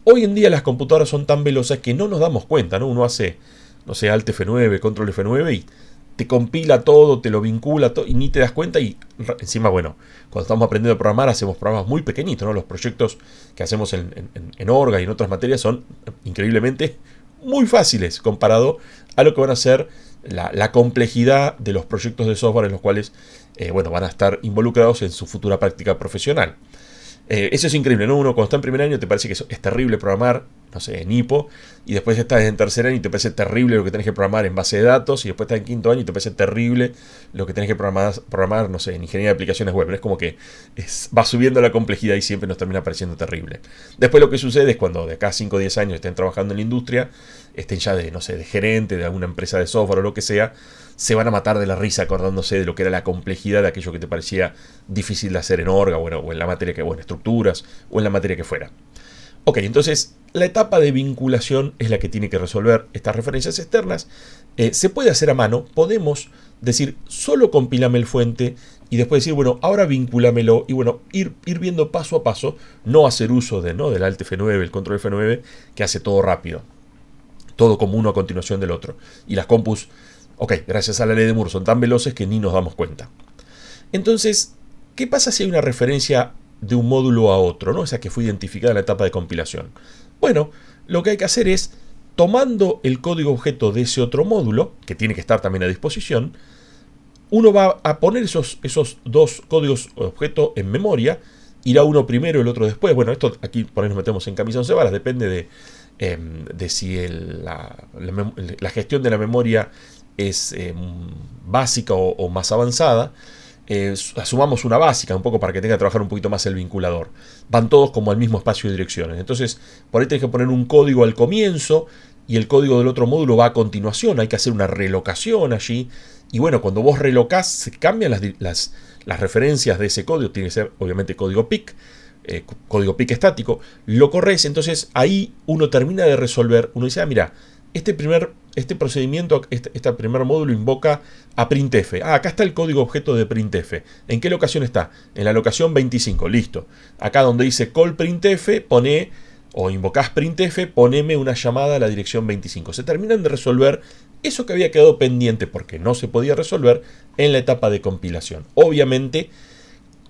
S1: Hoy en día las computadoras son tan velozes que no nos damos cuenta, ¿no? Uno hace, no sé, Alt F9, Control F9 y te compila todo, te lo vincula todo y ni te das cuenta. Y encima, bueno, cuando estamos aprendiendo a programar hacemos programas muy pequeñitos, ¿no? Los proyectos que hacemos en Orga y en otras materias son increíblemente muy fáciles comparado a lo que van a ser la complejidad de los proyectos de software en los cuales van a estar involucrados en su futura práctica profesional. Eso es increíble, ¿no? Uno cuando está en primer año te parece que es terrible programar, no sé, en HIPPO, y después estás en tercer año y te parece terrible lo que tenés que programar en base de datos, y después estás en quinto año y te parece terrible lo que tenés que programar no sé, en ingeniería de aplicaciones web. Es como que va subiendo la complejidad y siempre nos termina pareciendo terrible. Después lo que sucede es cuando de acá a 5 o 10 años estén trabajando en la industria, estén ya de, no sé, de gerente de alguna empresa de software o lo que sea, se van a matar de la risa acordándose de lo que era la complejidad de aquello que te parecía difícil de hacer en Orga, o en la materia que, estructuras, o en la materia que fuera. Ok, entonces la etapa de vinculación es la que tiene que resolver estas referencias externas. Se puede hacer a mano, podemos decir solo compilame el fuente y después decir, bueno, ahora vincúlamelo y bueno, ir viendo paso a paso, no hacer uso del Alt F9, el Control F9, que hace todo rápido, todo como uno a continuación del otro. Y las compus, ok, gracias a la ley de Moore, son tan veloces que ni nos damos cuenta. Entonces, ¿qué pasa si hay una referencia de un módulo a otro, ¿no? Esa que fue identificada en la etapa de compilación? Bueno, lo que hay que hacer es, tomando el código objeto de ese otro módulo, que tiene que estar también a disposición, uno va a poner esos dos códigos objeto en memoria, irá uno primero y el otro después. Bueno, esto aquí por ahí nos metemos en camisa 11 varas, depende de si la gestión de la memoria es básica o más avanzada. Asumamos una básica, un poco para que tenga que trabajar un poquito más el vinculador. Van todos como al mismo espacio de direcciones. Entonces, por ahí tenés que poner un código al comienzo y el código del otro módulo va a continuación. Hay que hacer una relocación allí. Y bueno, cuando vos relocás, se cambian las referencias de ese código. Tiene que ser, obviamente, código PIC estático. Lo corres, entonces ahí uno termina de resolver. Uno dice, mira, este procedimiento, este primer módulo invoca a printf. Acá está el código objeto de printf. ¿En qué locación está? En la locación 25, listo. Acá donde dice call printf, pone, o invocás printf, poneme una llamada a la dirección 25. Se terminan de resolver eso que había quedado pendiente porque no se podía resolver en la etapa de compilación. Obviamente,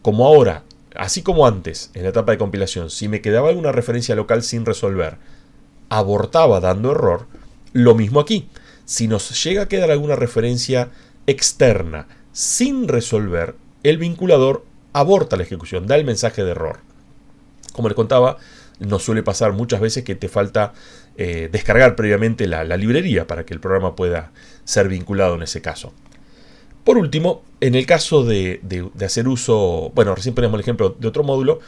S1: como ahora, así como antes, en la etapa de compilación, si me quedaba alguna referencia local sin resolver, abortaba dando error. Lo mismo aquí, si nos llega a quedar alguna referencia externa sin resolver, el vinculador aborta la ejecución, da el mensaje de error. Como les contaba, nos suele pasar muchas veces que te falta descargar previamente la librería para que el programa pueda ser vinculado en ese caso. Por último, en el caso de hacer uso, bueno, recién ponemos el ejemplo de otro módulo,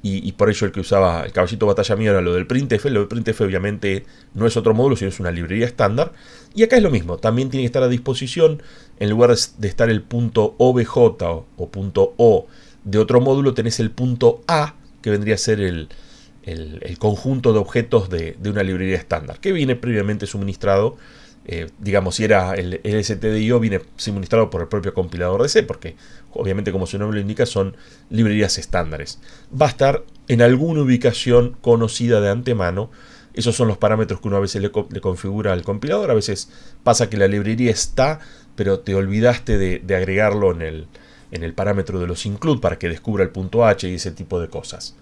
S1: y por ello el que usaba el caballito batalla mío era lo del printf. Lo del printf obviamente no es otro módulo, sino es una librería estándar. Y acá es lo mismo, también tiene que estar a disposición. En lugar de estar el .obj o .o de otro módulo, tenés el .a, que vendría a ser el conjunto de objetos de una librería estándar, que viene previamente suministrado. Digamos, si era el stdio, viene suministrado por el propio compilador de C, porque obviamente, como su nombre lo indica, son librerías estándares. Va a estar en alguna ubicación conocida de antemano. Esos son los parámetros que uno a veces le configura al compilador. A veces pasa que la librería está, pero te olvidaste de agregarlo en el parámetro de los include para que descubra el punto H y ese tipo de cosas.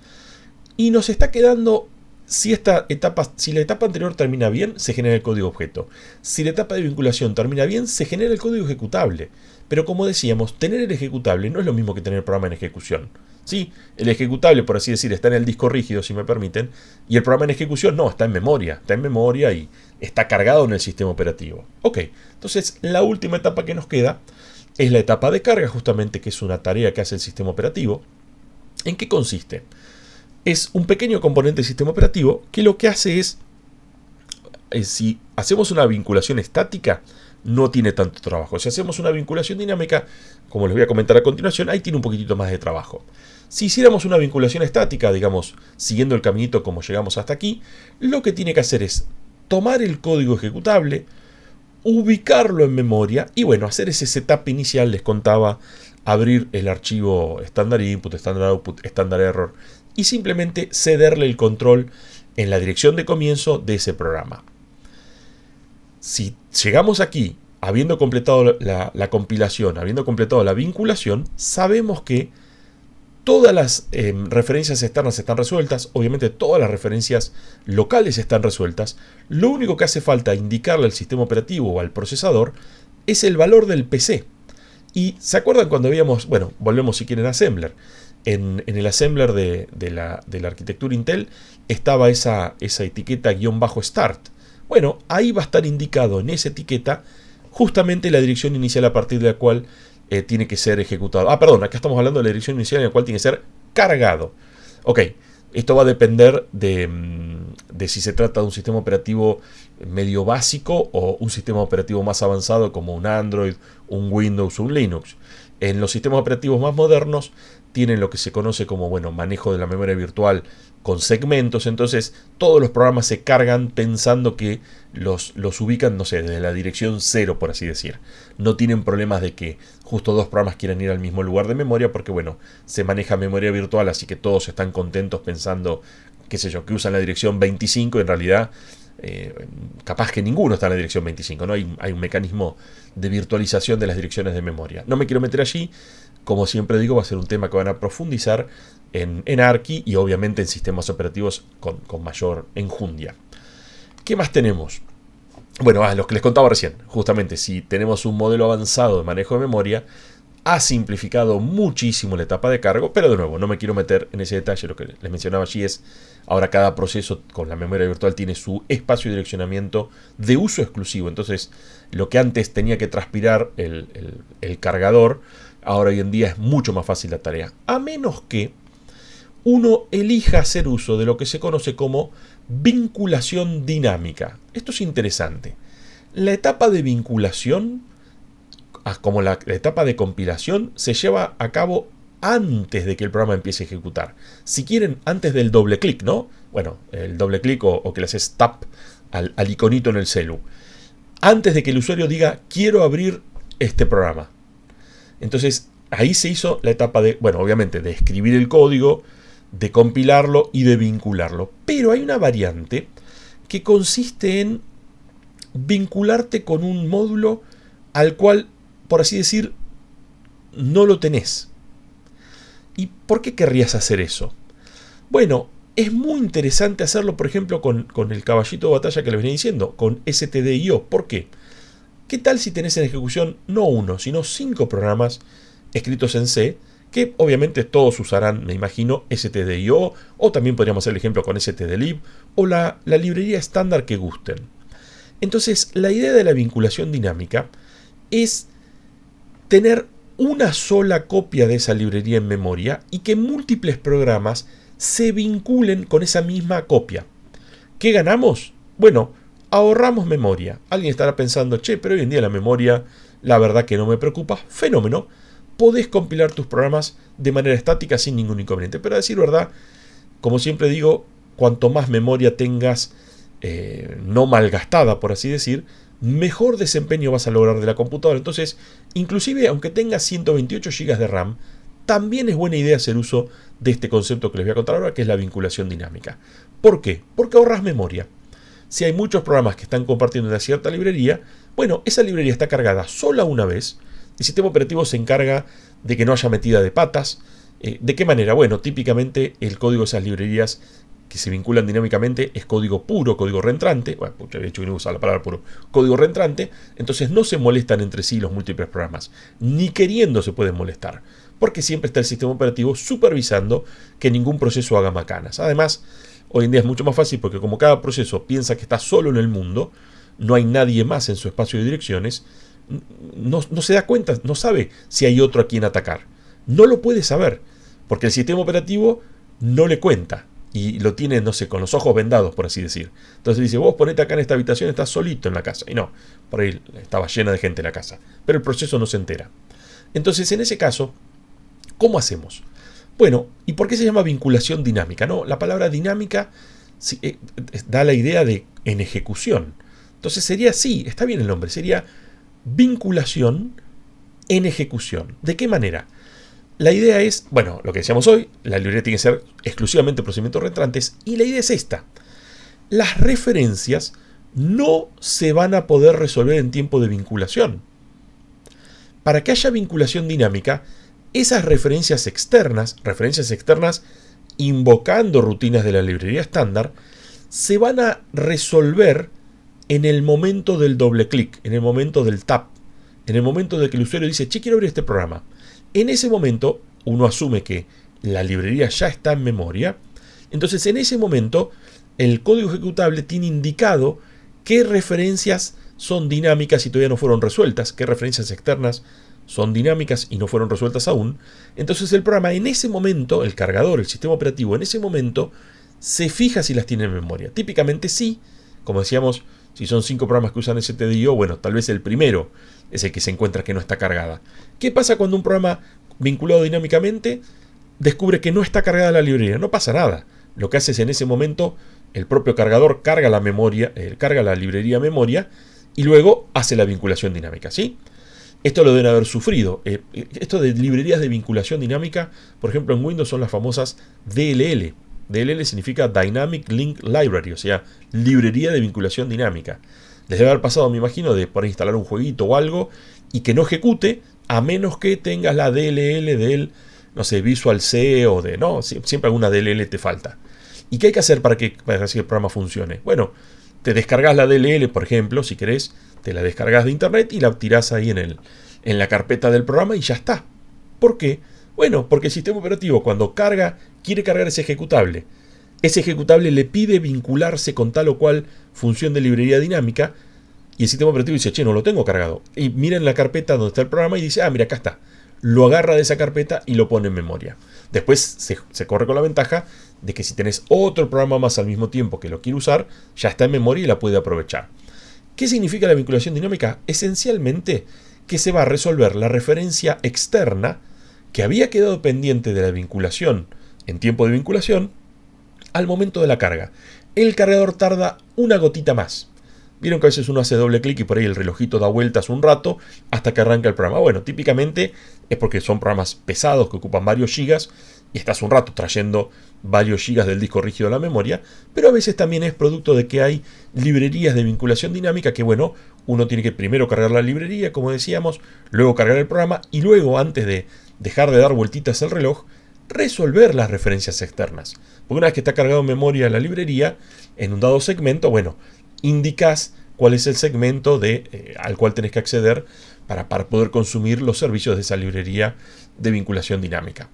S1: Y nos está quedando, si la etapa anterior termina bien, se genera el código objeto. Si la etapa de vinculación termina bien, se genera el código ejecutable. Pero como decíamos, tener el ejecutable no es lo mismo que tener el programa en ejecución. Sí, el ejecutable, por así decir, está en el disco rígido, si me permiten, y el programa en ejecución no, está en memoria y está cargado en el sistema operativo. Ok, entonces la última etapa que nos queda es la etapa de carga, justamente, que es una tarea que hace el sistema operativo. ¿En qué consiste? Es un pequeño componente del sistema operativo que lo que hace es, si hacemos una vinculación estática, no tiene tanto trabajo. Si hacemos una vinculación dinámica, como les voy a comentar a continuación, ahí tiene un poquitito más de trabajo. Si hiciéramos una vinculación estática, digamos, siguiendo el caminito como llegamos hasta aquí, lo que tiene que hacer es tomar el código ejecutable, ubicarlo en memoria y bueno, hacer ese setup inicial. Les contaba, abrir el archivo standard input, standard output, standard error y simplemente cederle el control en la dirección de comienzo de ese programa. Si llegamos aquí, habiendo completado la compilación, habiendo completado la vinculación, sabemos que todas las referencias externas están resueltas, obviamente todas las referencias locales están resueltas. Lo único que hace falta indicarle al sistema operativo o al procesador es el valor del PC. Y ¿se acuerdan cuando veíamos, bueno, volvemos si quieren a Assembler? En el Assembler de la arquitectura Intel estaba esa etiqueta --start. Bueno, ahí va a estar indicado en esa etiqueta justamente la dirección inicial a partir de la cual tiene que ser ejecutado. Perdón, acá estamos hablando de la dirección inicial en la cual tiene que ser cargado. Ok, esto va a depender de si se trata de un sistema operativo medio básico o un sistema operativo más avanzado como un Android, un Windows o un Linux. En los sistemas operativos más modernos tienen lo que se conoce como, bueno, manejo de la memoria virtual con segmentos. Entonces todos los programas se cargan pensando que los ubican, no sé, desde la dirección 0, por así decir. No tienen problemas de que justo dos programas quieran ir al mismo lugar de memoria porque, bueno, se maneja memoria virtual, así que todos están contentos pensando, qué sé yo, que usan la dirección 25 y en realidad capaz que ninguno está en la dirección 25, ¿no? Hay un mecanismo de virtualización de las direcciones de memoria. No me quiero meter allí, como siempre digo, va a ser un tema que van a profundizar en Arqui y obviamente en sistemas operativos con mayor enjundia. ¿Qué más tenemos? Bueno, los que les contaba recién, justamente si tenemos un modelo avanzado de manejo de memoria, ha simplificado muchísimo la etapa de cargo, pero de nuevo, no me quiero meter en ese detalle. Lo que les mencionaba allí es, ahora cada proceso con la memoria virtual tiene su espacio de direccionamiento de uso exclusivo. Entonces, lo que antes tenía que transpirar el cargador, ahora hoy en día es mucho más fácil la tarea. A menos que uno elija hacer uso de lo que se conoce como vinculación dinámica. Esto es interesante. La etapa de vinculación, como la etapa de compilación, se lleva a cabo antes de que el programa empiece a ejecutar. Si quieren, antes del doble clic, ¿no? Bueno, el doble clic o que le haces tap al iconito en el celu. Antes de que el usuario diga, quiero abrir este programa. Entonces, ahí se hizo la etapa de, bueno, obviamente, de escribir el código, de compilarlo y de vincularlo. Pero hay una variante que consiste en vincularte con un módulo al cual, por así decir, no lo tenés. ¿Y por qué querrías hacer eso? Bueno, es muy interesante hacerlo, por ejemplo, con el caballito de batalla que les venía diciendo, con stdio. ¿Por qué? ¿Qué tal si tenés en ejecución no uno, sino 5 programas escritos en C, que obviamente todos usarán, me imagino, stdio, o también podríamos hacer el ejemplo con stdlib, o la librería estándar que gusten? Entonces, la idea de la vinculación dinámica es tener una sola copia de esa librería en memoria y que múltiples programas se vinculen con esa misma copia. ¿Qué ganamos? Bueno, ahorramos memoria. Alguien estará pensando, che, pero hoy en día la memoria, la verdad que no me preocupa. Fenómeno. Podés compilar tus programas de manera estática sin ningún inconveniente. Pero a decir verdad, como siempre digo, cuanto más memoria tengas no malgastada, por así decir, mejor desempeño vas a lograr de la computadora. Entonces, inclusive aunque tengas 128 GB de RAM, también es buena idea hacer uso de este concepto que les voy a contar ahora, que es la vinculación dinámica. ¿Por qué? Porque ahorras memoria. Si hay muchos programas que están compartiendo una cierta librería, bueno, esa librería está cargada sola una vez. El sistema operativo se encarga de que no haya metida de patas. ¿De qué manera? Bueno, típicamente el código de esas librerías que se vinculan dinámicamente es código puro, código reentrante. Bueno, de hecho no usa la palabra puro, código reentrante. Entonces no se molestan entre sí los múltiples programas. Ni queriendo se pueden molestar, porque siempre está el sistema operativo supervisando que ningún proceso haga macanas. Además, hoy en día es mucho más fácil porque como cada proceso piensa que está solo en el mundo, no hay nadie más en su espacio de direcciones, no se da cuenta, no sabe si hay otro a quien atacar. No lo puede saber, porque el sistema operativo no le cuenta y lo tiene, no sé, con los ojos vendados, por así decir. Entonces dice, vos ponete acá en esta habitación, estás solito en la casa. Y no, por ahí estaba llena de gente en la casa, pero el proceso no se entera. Entonces, en ese caso, ¿cómo hacemos? Bueno, ¿y por qué se llama vinculación dinámica? No, la palabra dinámica da la idea de en ejecución. Entonces sería así, está bien el nombre, sería vinculación en ejecución. ¿De qué manera? La idea es, bueno, lo que decíamos hoy, la librería tiene que ser exclusivamente procedimientos reentrantes, y la idea es esta. Las referencias no se van a poder resolver en tiempo de vinculación. Para que haya vinculación dinámica, esas referencias externas invocando rutinas de la librería estándar, se van a resolver en el momento del doble clic, en el momento del tap, en el momento de que el usuario dice, che, quiero abrir este programa. En ese momento, uno asume que la librería ya está en memoria. Entonces, en ese momento, el código ejecutable tiene indicado qué referencias son dinámicas y todavía no fueron resueltas, qué referencias externas son dinámicas y no fueron resueltas aún. Entonces, el programa en ese momento, el cargador, el sistema operativo, en ese momento, se fija si las tiene en memoria. Típicamente sí, como decíamos, si son 5 programas que usan STDIO, bueno, tal vez el primero es el que se encuentra que no está cargada. ¿Qué pasa cuando un programa vinculado dinámicamente descubre que no está cargada la librería? No pasa nada. Lo que hace es en ese momento el propio cargador carga la memoria, carga la librería a memoria y luego hace la vinculación dinámica, ¿sí? Esto lo deben haber sufrido. Esto de librerías de vinculación dinámica, por ejemplo, en Windows son las famosas DLL. DLL significa Dynamic Link Library, o sea, librería de vinculación dinámica. Les debe haber pasado, me imagino, de por instalar un jueguito o algo y que no ejecute a menos que tengas la DLL del, no sé, Visual C o de, no, siempre alguna DLL te falta. ¿Y qué hay que hacer para que el programa funcione? Bueno, te descargas la DLL, por ejemplo, si querés, te la descargas de internet y la tirás ahí en la carpeta del programa y ya está. ¿Por qué? Bueno, porque el sistema operativo cuando quiere cargar ese ejecutable le pide vincularse con tal o cual función de librería dinámica y el sistema operativo dice, che, no lo tengo cargado. Y mira en la carpeta donde está el programa y dice, mira, acá está. Lo agarra de esa carpeta y lo pone en memoria. Después se corre con la ventaja de que si tenés otro programa más al mismo tiempo que lo quiere usar, ya está en memoria y la puede aprovechar. ¿Qué significa la vinculación dinámica? Esencialmente que se va a resolver la referencia externa que había quedado pendiente de la vinculación en tiempo de vinculación al momento de la carga. El cargador tarda una gotita más. Vieron que a veces uno hace doble clic y por ahí el relojito da vueltas un rato hasta que arranca el programa. Bueno, típicamente es porque son programas pesados que ocupan varios gigas y estás un rato trayendo varios gigas del disco rígido a la memoria, pero a veces también es producto de que hay librerías de vinculación dinámica que, bueno, uno tiene que primero cargar la librería, como decíamos, luego cargar el programa y luego, antes de dejar de dar vueltitas al reloj, resolver las referencias externas. Porque una vez que está cargado en memoria la librería, en un dado segmento, bueno, indicas cuál es el segmento al cual tenés que acceder para poder consumir los servicios de esa librería de vinculación dinámica.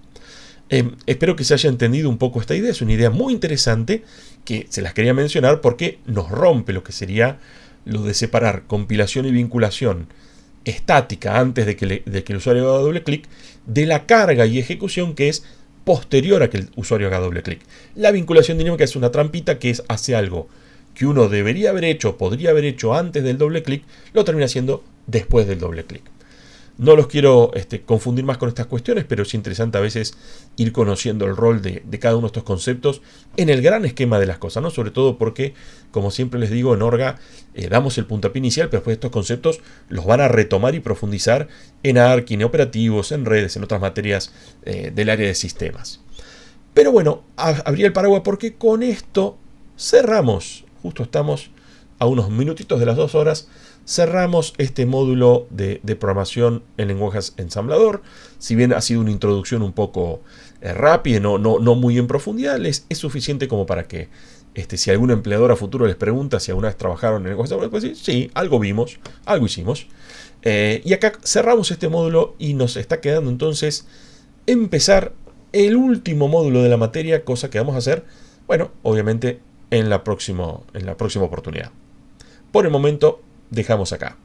S1: Espero que se haya entendido un poco esta idea. Es una idea muy interesante que se las quería mencionar porque nos rompe lo que sería lo de separar compilación y vinculación estática antes de que el usuario haga doble clic de la carga y ejecución que es posterior a que el usuario haga doble clic. La vinculación dinámica es una trampita que hace algo que uno debería haber hecho, podría haber hecho antes del doble clic, lo termina haciendo después del doble clic. No los quiero confundir más con estas cuestiones, pero es interesante a veces ir conociendo el rol de cada uno de estos conceptos en el gran esquema de las cosas, ¿no? Sobre todo porque, como siempre les digo, en Orga damos el puntapié inicial, pero después estos conceptos los van a retomar y profundizar en ARC, en operativos, en redes, en otras materias del área de sistemas. Pero bueno, abrí el paraguas porque con esto cerramos. Justo estamos a unos minutitos de las 2 horas. Cerramos este módulo de programación en lenguajes ensamblador. Si bien ha sido una introducción un poco rápida, no muy en profundidad, es suficiente como para que si algún empleador a futuro les pregunta si alguna vez trabajaron en lenguajes ensamblador, pues decir, sí, algo vimos, algo hicimos. Y acá cerramos este módulo y nos está quedando entonces empezar el último módulo de la materia, cosa que vamos a hacer, bueno, obviamente en la próxima oportunidad. Por el momento, dejamos acá.